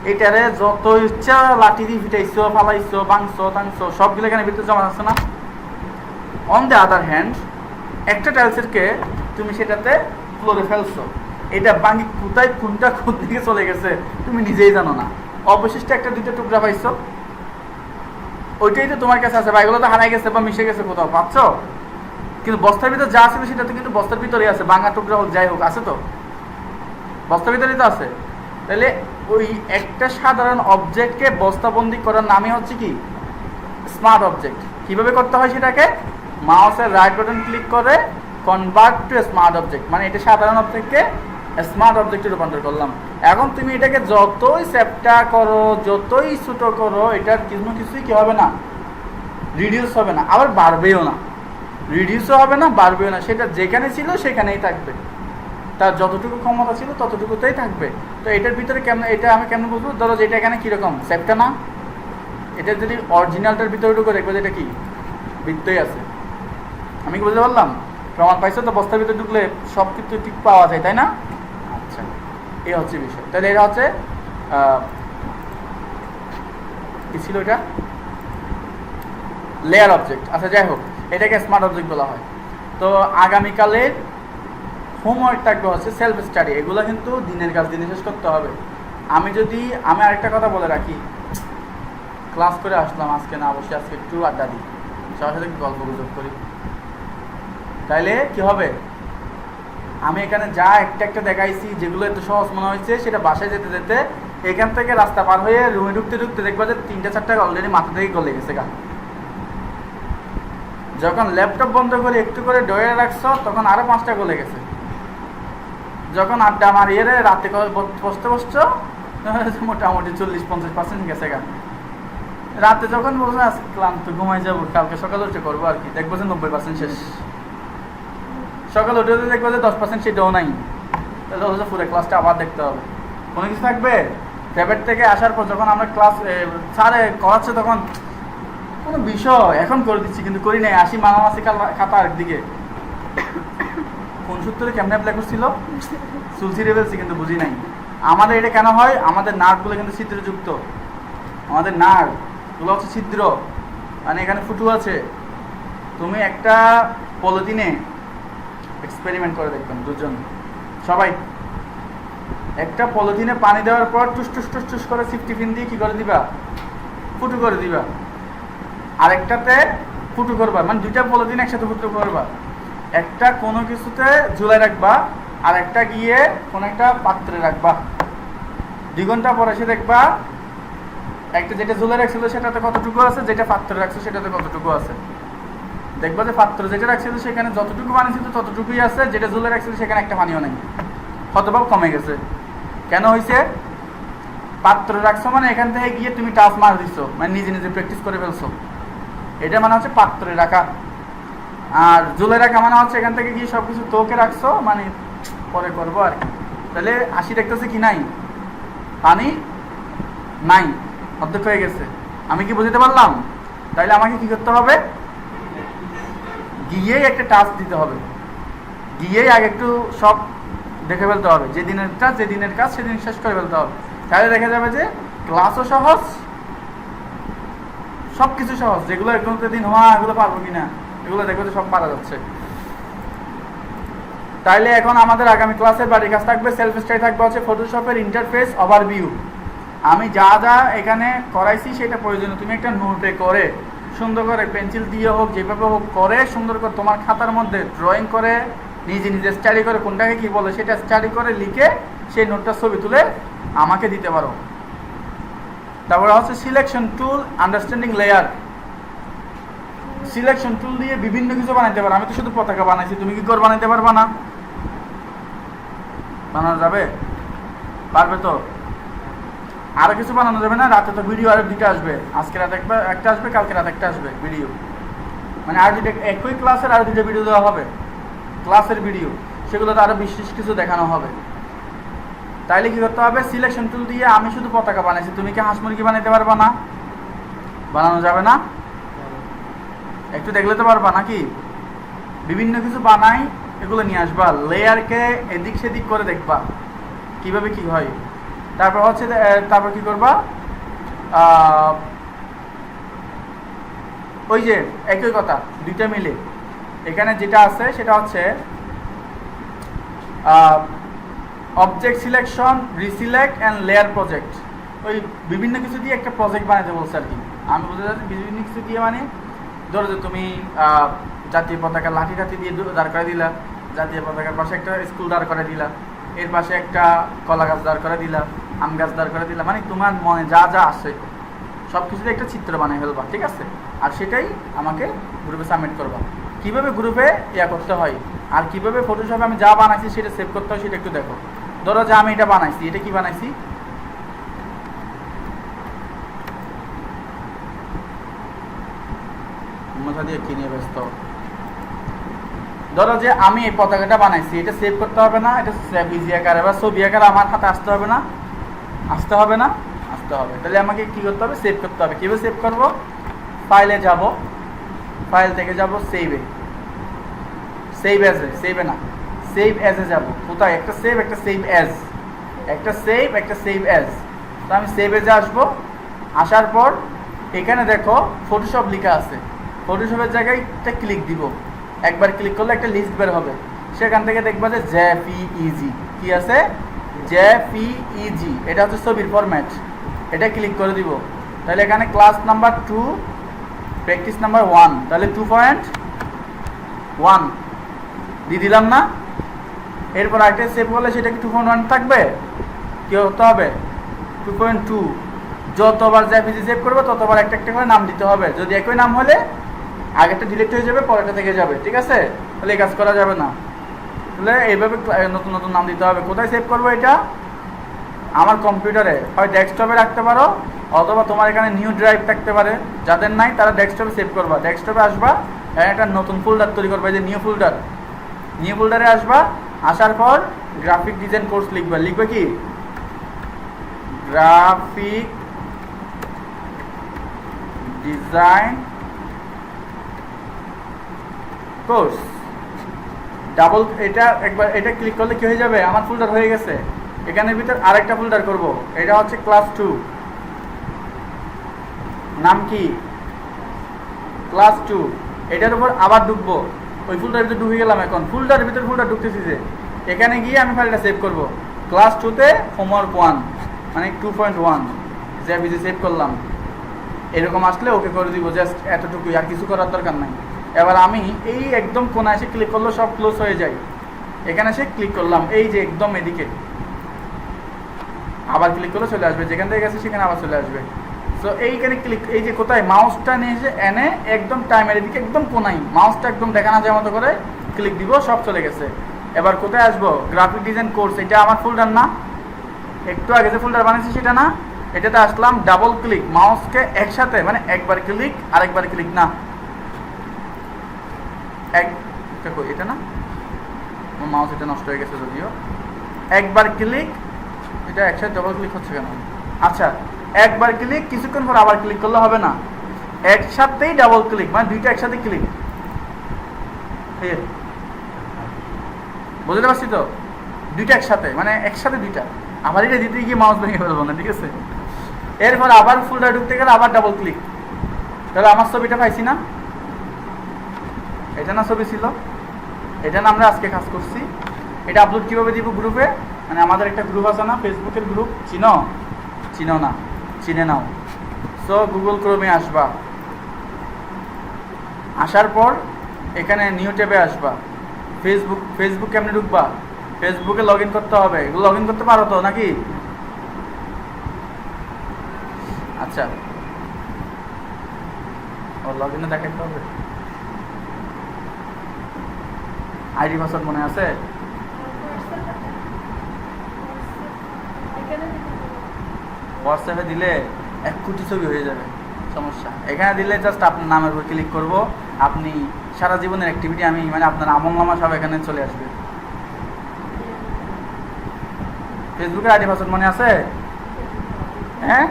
এইটারে যত ইচ্ছা লাঠি দিয়ে ফিটাইছো, ফালাইছো, ভাঙছো, টাংছো, সবগুলো এখানে ভিতরে জমা আছে না? অন দ্য আদার হ্যান্ড, একটা টাইলসেরকে তুমি সেটাতে ফ্লোরে ফেলছো, এটা ভাঙি কোথায় কোনটা কোন দিকে চলে গেছে তুমি নিজেই জানো না, অবশিষ্ট একটা দুইটা টুকরা পাইছো, ওইটাই তো তোমার কাছে আছে, বা এগুলো তো হারাই গেছে বা মিশে গেছে কোথাও, পাচ্ছ? কিন্তু বস্তার ভিতরে যা ছিল সেটা তো কিন্তু বস্তার ভিতরেই আছে, ভাঙা টুকরা হোক যাই হোক, আছে তো, বস্তার ভিতরেই তো আছে। তাহলে ওই একটা সাধারণ অবজেক্টকে বস্তাবন্দি করার নামই হচ্ছে কি? Smart object. কিভাবে করতে হয় সেটাকে? মাউসের রাইট বাটন ক্লিক করে কনভার্ট টু স্মার্ট অবজেক্ট, মানে এটা সাধারণ অবজেক্টকে স্মার্ট অবজেক্টে রূপান্তর করলাম। এখন তুমি এটাকে যতই চ্যাপ্টা করো, যতই ছোটো করো, এটার কিছুই কি হবে না, রিডিউস হবে না, আবার বাড়বেও না, রিডিউসও হবে না, বাড়বেও না, সেটা যেখানে ছিল সেখানেই থাকবে, তার যতটুকু ক্ষমতা ছিল ততটুকুতেই থাকবে। তো এটার ভিতরে কেমন, এটা আমি কেমন বুঝবো? ধরো যে এটা এখানে কীরকম চ্যাপ্টা না, এটা যদি অরিজিনালটার ভিতরে ঢুকে দেখবে যে এটা কি বৃত্তই আছে। আমি কি বুঝতে পারলাম? প্রমাণ পাইছো তো? বস্তার ভিতরে ঢুকলে সব কিছু ঠিক পাওয়া যায়, তাই না? আচ্ছা, এই হচ্ছে বিষয়। তাহলে এটা হচ্ছে কি ছিল এটা? Layer object. আচ্ছা, যাই হোক, এটাকে স্মার্ট অবজেক্ট বলা হয়। তো আগামীকালের হোমওয়ার্ক থাকবে হচ্ছে সেলফ স্টাডি। এগুলো কিন্তু দিনের কাজ দিনে শেষ করতে হবে। আমি আরেকটা কথা বলে রাখি, ক্লাস করে আসলাম, আজকে না বসে আজকে একটু আড্ডা দিই, সবার সাথে একটু গল্প গুজব করি, তাইলে কি হবে? আমি এখানে যা একটা একটা দেখাইছি, যেগুলো এত সহজ মনে হয়েছে, সেটা বাসায় যেতে যেতে এখান থেকে রাস্তা পার হয়ে রুমে ঢুকতে ঢুকতে দেখবা যে 3-4টা অলরেডি মাথা থেকে গলে গেছে গা। যখন ল্যাপটপ বন্ধ করে একটু করে ডয়ে রাখছো, তখন আরো 5টা গলে গেছে। যখন আড্ডা মারিয়ে রাতে বসতে বসছো, মোটামুটি 40-50% গেছে গা। রাতে যখন বলছে আজকে ক্লান্ত ঘুমাই যাবো, কালকে সকালে উঠে করবো আর কি, দেখবো যে 90% শেষ। সকালে উঠে দেখবো যে 10% সেটাও নাই। তাহলে হচ্ছে পুরো ক্লাসটা আবার দেখতে হবে। কোনো কিছু থাকবে প্রাইভেট থেকে আসার পর যখন আমরা ক্লাস স্যারে করাচ্ছে তখন কোনো বিষয় এখন করে দিচ্ছি কিন্তু করি নাই, আসি মানামাসি খাতা একদিকে কোন সূত্রে কেমনে অ্যাপ্লাই করছিল সুলসিরে ফেলছি কিন্তু বুঝি নাই। আমাদের এটা কেন হয়, আমাদের নার্ভগুলো কিন্তু ছিদ্রযুক্ত, আমাদের নার্ভগুলো হচ্ছে ছিদ্র, মানে এখানে ফুটু আছে। তুমি একটা পলিথিনে এক্সপেরিমেন্ট করে দেখবেন দুজন সবাই, একটা পলিথিনে পানি দেওয়ার পর টুস টুস টুস টুস করে সিফটি ফিন দিয়ে কি করে দিবা, ফুটু করে দিবা। আরেকটাতে ফুটু করবা, মানে দুইটা পলিথিন একসাথে ফুটু করবা। একটা কোনো কিছুতে ঝুলাই রাখবা, আর একটা গিয়ে কোনো একটা পাত্রে রাখবা। 2 ঘন্টা পরে এসে দেখবা একটা যেটা ঝুলাই রাখছিল সেটাতে কতটুকু আছে, যেটা পাত্রে রাখছো সেটাতে কতটুকু আছে। দেখবা যে পাত্র যেটা রাখছিল সেখানে যতটুকু পানি ছিল ততটুকুই আছে, যেটা ঝুলাই রাখছিল সেখানে একটা পানিও নেই, হয়তোবা কমে গেছে। কেন হয়েছে, পাত্র রাখছো মানে এখান থেকে গিয়ে তুমি টাচ মার দিছো, মানে নিজে নিজে প্র্যাকটিস করে ফেলছো। এটা মানে হচ্ছে পাত্রে রাখা। আর ঝুলে রাখা মানে হচ্ছে এখান থেকে গিয়ে সব কিছু তোকে রাখছো, মানে পরে করবো আর কি। তাহলে আসি দেখতেছে কি নাই, পানি নাই, অর্ধেক হয়ে গেছে। আমি কি বুঝতে পারলাম? তাইলে আমাকে কি করতে হবে, গিয়েই একটা টাস্ক দিতে হবে, গিয়েই আগে একটু সব দেখে ফেলতে হবে, যে দিনের কাজ সেদিন শেষ করে ফেলতে হবে। তাহলে দেখা যাবে যে ক্লাসও সহজ, সব কিছু সহজ। যেগুলো একদম দিন এগুলো পারবো কিনা, এগুলো দেখবো যে সব পারা যাচ্ছে। তাইলে এখন আমাদের আগামী ক্লাসের বাড়ি কাজ থাকবে, সেলফ স্টাডি থাকবে হচ্ছে ফটোশপের ইন্টারফেস ওভারভিউ। আমি যা যা এখানে করাইছি সেটা প্রয়োজনীয় তুমি একটা নোটে করে সুন্দর করে পেন্সিল দিয়ে হোক যেভাবে হোক করে সুন্দর করে তোমার খাতার মধ্যে ড্রয়িং করে নিজে নিজে স্টাডি করে কোনটাকে কি বলে সেটা স্টাডি করে লিখে সেই নোটটার ছবি তুলে আমাকে দিতে পারো। তারপরে হচ্ছে selection tool, understanding layer. Selection tool দিয়ে বিভিন্ন কিছু বানাইতে পারো। আমি তো শুধু পতাকা বানাইছি, তুমি কি করে বানাইতে পারবা না? বানানো যাবে, পারবে তো? আরো কিছু বানানো যাবে না? রাতে তো ভিডিও আরো 2টা আসবে, আজকে রাতে একটা আসবে, কালকে রাতে একটা আসবে ভিডিও, মানে আর 2টা একই ক্লাসের আরো 2টা ভিডিও দেওয়া হবে, ক্লাসের ভিডিও, সেগুলোতে আরো বিশেষ কিছু দেখানো হবে। তাইলে কি করতে হবে, সিলেকশন টুল দিয়ে আমি শুধু পতাকা বানাইছি, তুমি কি হাঁস মুরগি বানাইতে পারবা না? বানানো যাবে না? একটু দেখলে তো পারবা নাকি? বিভিন্ন কিছু বানাই, এগুলো নিয়ে আসবা, লেয়ারকে এদিক সেদিক করে দেখবা কিভাবে কি হয়। তারপর হচ্ছে তারপর কি করবা, ওই যে একই কথা 2টা মিলে এখানে যেটা আছে সেটা হচ্ছে object selection, reselect and layer project. ওই বিভিন্ন কিছু দিয়ে একটা প্রজেক্ট বানাতে বলছে আর কি। আমি বলতে চাচ্ছি বিভিন্ন কিছু দিয়ে মানে ধরো যে তুমি জাতীয় পতাকার লাঠি টাঠি দিয়ে দাঁড় করে দিলা, জাতীয় পতাকার পাশে একটা স্কুল দাঁড় করে দিলা, এর পাশে একটা কলা গাছ দাঁড় করে দিলা, আম গাছ দাঁড় করে দিলা, মানে তোমার মনে যা যা আসে সব কিছুতে একটা চিত্র বানিয়ে ফেলবা, ঠিক আছে? আর সেটাই আমাকে গ্রুপে সাবমিট করবা। কীভাবে গ্রুপে করতে হয় আর কীভাবে ফটোশপে আমি যা বানাইছি সেটা সেভ করতে হয় সেটা একটু দেখো। ধরো যে আমি এটা বানাইছি, এটা কি বানাইছি, মাথা দিয়ে কিনে ব্যস্ত। ধরো যে আমি এই পতাকাটা বানাইছি, এটা সেভ করতে হবে না? এটা ইজি আকারে বা ছবি আকারে আমার হাতে আসতে হবে না? আসতে হবে না? আসতে হবে। তাহলে আমাকে কি করতে হবে, সেভ করতে হবে। কীভাবে সেভ করবো, ফাইলে যাব, ফাইল থেকে যাব সেভে, সেভ অ্যাজে, সেভে না সেভ অ্যাজে যাব। কোথায়, একটা সেভ একটা সেভ অ্যাজ, একটা সেভ একটা সেভ অ্যাজ। তো আমি সেভ অ্যাজে আসবো, আসার পর এখানে দেখো ফটোশপ লেখা আছে, ফটোশপের জায়গায় একটা ক্লিক দিব, একবার ক্লিক করলে একটা লিস্ট বের হবে, সেখান থেকে দেখবা যে জেপিইজি কি আছে, জেপিইজি, এটা হচ্ছে ছবির ফরম্যাট, এটা ক্লিক করে দিব। তাহলে এখানে ক্লাস নাম্বার 2 প্র্যাকটিস নাম্বার 1, তাহলে 2.1 দিয়ে দিলাম না? এরপর আরেকটা সেভ করলে সেটা কি 2.1 থাকবে? কি হতে হবে, 2.2। যতবার জেপিইজি সেভ করবে ততবার একটা একটা করে নাম দিতে হবে। যদি একই নাম হলে আগেরটা ডিলিট হয়ে যাবে, পরেরটা থেকে যাবে, ঠিক আছে? তাহলে এই কাজ করা যাবে না। তাহলে এইভাবে নতুন নতুন নাম দিতে হবে। কোথায় সেভ করবো এটা, আমার কম্পিউটারে হয় ডেস্কটপে রাখতে পারো, অথবা তোমার এখানে নিউ ড্রাইভ থাকতে পারে। যাদের নাই তারা ডেস্কটপে সেভ করবা। ডেস্কটপে আসবা, একটা নতুন ফোল্ডার তৈরি করবা, এই যে নিউ ফোল্ডারে আসবা। আসার পর গ্রাফিক ডিজাইন কোর্স লিখবা। লিখবে কি? গ্রাফিক ডিজাইন কোর্স ডাবল, এটা একবার এটা ক্লিক করলে কি হয়ে যাবে? আমার ফোল্ডার হয়ে গেছে। এখানের ভিতর আরেকটা ফোল্ডার করব, এটা হচ্ছে ক্লাস 2। নাম কি? ক্লাস 2। এটার উপর আবার ঢুকবো, ওই ফোল্ডারের ভিতরে ঢুকে গেলাম। এখন ফোল্ডারের ভিতর ফোল্ডার ঢুকতেছি, যে এখানে গিয়ে আমি ফাইলটা সেভ করব। ক্লাস 2-তে হোমওয়ার্ক 1 মানে 2.1 যে আমি সেভ করলাম। এরকম আসলে ওকে করে দিব, জাস্ট এতটুকুই, আর কিছু করার দরকার নাই। এবার আমি এই একদম কোনায় এসে ক্লিক করলে সব ক্লোজ হয়ে যায়। এখানে এসে ক্লিক করলাম, এই যে একদম এদিকে, আবার ক্লিক করলে চলে আসবে। যেখান থেকে গেছে সেখানে আবার চলে আসবে। সো এইখানে ক্লিক, এই যে কোথায় মাউসটা নিয়ে এসে এনে একদম টাইমের এদিকে একদম কোনায় মাউসটা একদম দেখানো যায় মতো করে ক্লিক দিব, সব চলে গেছে। এবার কোথায় আসবো? গ্রাফিক ডিজাইন কোর্স, এটা আমার ফোল্ডার না? একটু আগে যে ফোল্ডার বানিয়েছি সেটা না? এটাতে আসলাম, ডাবল ক্লিক, মাউসকে একসাথে, মানে একবার ক্লিক আরেকবার ক্লিক না, এটা না, মাউস এটা নষ্ট হয়ে গেছে যদিও। একবার ক্লিক, এটা একসাথে ডাবল ক্লিক হচ্ছে কেন? আচ্ছা, একবার ক্লিক, কিছুক্ষণ পর আবার ক্লিক করলে হবে না, একসাথেই ডাবল ক্লিক, মানে দুইটা একসাথে ক্লিক। বুঝতে পারছি তো? দুইটা একসাথে, মানে একসাথে দুইটা। আবার এটা দিতে গিয়ে মাউস ভেঙে ফেলবো না, ঠিক আছে? এরপর আবার ফোল্ডার ঢুকতে গেলে আবার ডাবল ক্লিক। তাহলে আমার ছবিটা পাইছি না? এটা না ছবি ছিল? এটা না আমরা আজকে কাজ করছি। এটা আপলোড কীভাবে দিব গ্রুপে? মানে আমাদের একটা গ্রুপ আছে না, ফেসবুকের গ্রুপ, চিনো না, চিনে নাও। সো গুগল ক্রোমে আসবা, আসার পর এখানে নিউ ট্যাবে আসবা। ফেসবুক কেমনে ঢুকবা? ফেসবুকে লগ ইন করতে হবে। এগুলো লগ ইন করতে পারো তো নাকি? আচ্ছা, ও লগ ইনে দেখাতে হবে। আইডি পাসওয়ার্ড মনে আছে? হোয়াটসঅ্যাপে দিলে 1 কোটি ছবি হয়ে যাবে, সমস্যা। এখানে দিলে জাস্ট আপনার নামের উপর ক্লিক করব, আপনি সারা জীবনের অ্যাক্টিভিটি, আমি মানে আপনার আমলনামা সব এখানে চলে আসবে। ফেসবুকের আইডি পাসওয়ার্ড মনে আছে? হ্যাঁ,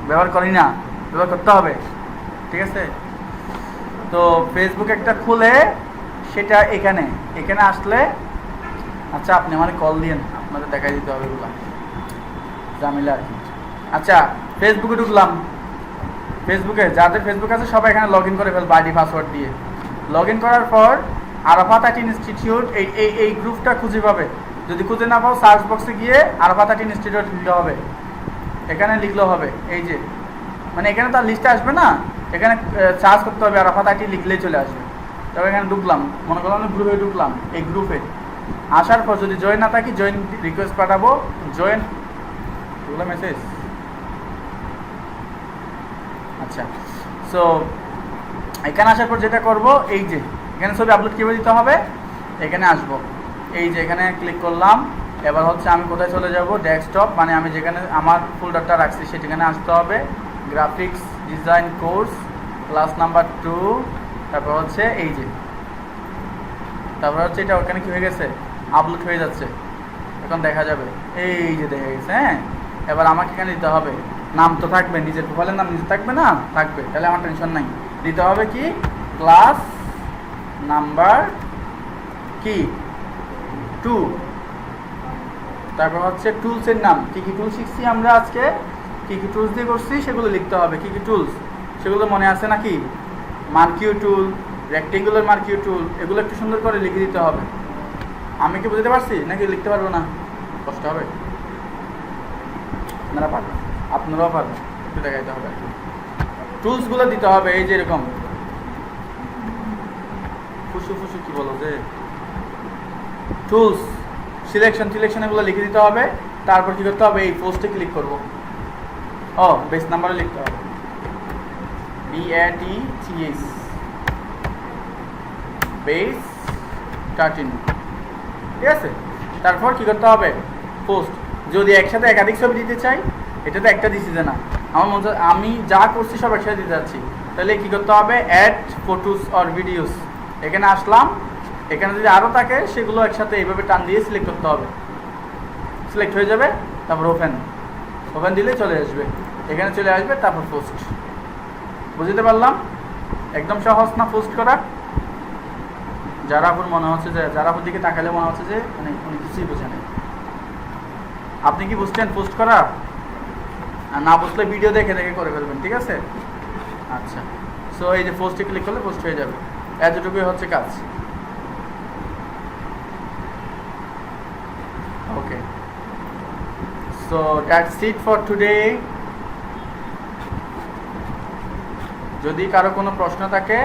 ব্যবহার করি না, ব্যবহার করতে হবে, ঠিক আছে? তো ফেসবুক একটা খুলে সেটা এখানে আসলে, আচ্ছা আপনি আমার কল দিয়েন, আপনাদের দেখাই দিতে হবে এগুলো, জামিলা আর কি। আচ্ছা, ফেসবুকে ঢুকলাম। ফেসবুকে যাদের ফেসবুক আছে সবাই এখানে লগ ইন করে ফেলবে আইডি পাসওয়ার্ড দিয়ে। লগ ইন করার পর আরাফাত আইটি ইনস্টিটিউট, এই গ্রুপটা খুঁজে পাবে। যদি খুঁজে না পাও, সার্চ বক্সে গিয়ে আরাফাত আইটি ইনস্টিটিউট লিখতে হবে, এখানে লিখলেও হবে। এই যে, মানে এখানে তার লিস্টে আসবে না, এখানে সার্চ করতে হবে, আরাফাত আইটি লিখলেই চলে আসবে। তবে এখানে ঢুকলাম, মনে করলাম গ্রুপে ঢুকলাম। এই গ্রুপে আসার পর যদি জয়েন না থাকি, জয়েন রিকোয়েস্ট পাঠাবো, জয়েন মেসেজ। আচ্ছা, সো এখানে আসার পর যেটা করব, এই যে এখানে ছবি আপলোড কীভাবে দিতে হবে, এখানে আসব। এই যে এখানে ক্লিক করলাম। এবার হচ্ছে আমি কোথায় চলে যাব? ডেস্কটপ, মানে আমি যেখানে আমার ফোল্ডারটা রাখছি সেখানে আসতে হবে। Graphics design course class number 2, তারপর হচ্ছে এই যে, তারপর হচ্ছে এটা ওখানে কি হয়ে গেছে? আপলোড হয়ে যাচ্ছে, এখন দেখা যাবে। এই যে দেখা গেছে। হ্যাঁ, এবার আমাকে এখানে দিতে হবে, নাম তো থাকবে, নিজের প্রোফাইলের নাম নিজে থাকবে না? থাকবে, তাহলে আমার টেনশন নাই। দিতে হবে কি? ক্লাস নাম্বার কি 2, তারপর হচ্ছে টুলসের নাম, কী কী টুল শিখছি আমরা আজকে, কী কী টুলস দিয়ে করছি সেগুলো লিখতে হবে। কী কী টুলস সেগুলো মনে আছে নাকি? মার্কিউ টুল, রেক্টেঙ্গুলার মার্কিউ টুল, এগুলো একটু সুন্দর করে লিখে দিতে হবে। আমি কি বুঝতে পারছি নাকি লিখতে পারবো না? কষ্ট হবে? আপনারা পারবেন, আপনারাও পারবেন, একটু দেখাইতে হবে। টুলসগুলো দিতে হবে, এই যে এরকম ফুসু কি বলো যে টুলস, সিলেকশন এগুলো লিখে দিতে হবে। তারপর কি করতে হবে? এই পোস্টে ক্লিক করব। বেস নাম্বারে লিখতে হবে, BATTH, বেস 13, ঠিক আছে? তারপর কি করতে হবে? পোস্ট, যদি একসাথে একাধিক ছবি দিতে চাই, এটা তো একটা দিছি যে না, আমার মনে হচ্ছে আমি যা করছি সব একসাথে দিতে যাচ্ছি, তাহলে কি করতে হবে, অ্যাড ফটোস অর ভিডিওস, এখানে আসলাম, এখানে যদি আরও থাকে সেগুলো একসাথে এইভাবে টান দিয়ে সিলেক্ট করতে হবে, সিলেক্ট হয়ে যাবে, তারপর ওপেন দিলে চলে আসবে, এখানে চলে আসবে, তারপর পোস্ট। বুঝতে পারলাম? একদম সহজ না পোস্ট করা? যারা আপনার মনে হচ্ছে যে, যারা আপনার দিকে তাকালে মনে হচ্ছে যে মানে উনি কিছুই বোঝে না। আপনি কি বুঝছেন পোস্ট করা? আর না বুঝলে ভিডিও দেখে দেখে করে ফেলবেন, ঠিক আছে? আচ্ছা, সো এই যে পোস্টে ক্লিক করলে পোস্ট হয়ে যাবে, এতটুকুই হচ্ছে কাজ। Okay, so that's it for today. যদি কারো কোনো প্রশ্ন থাকে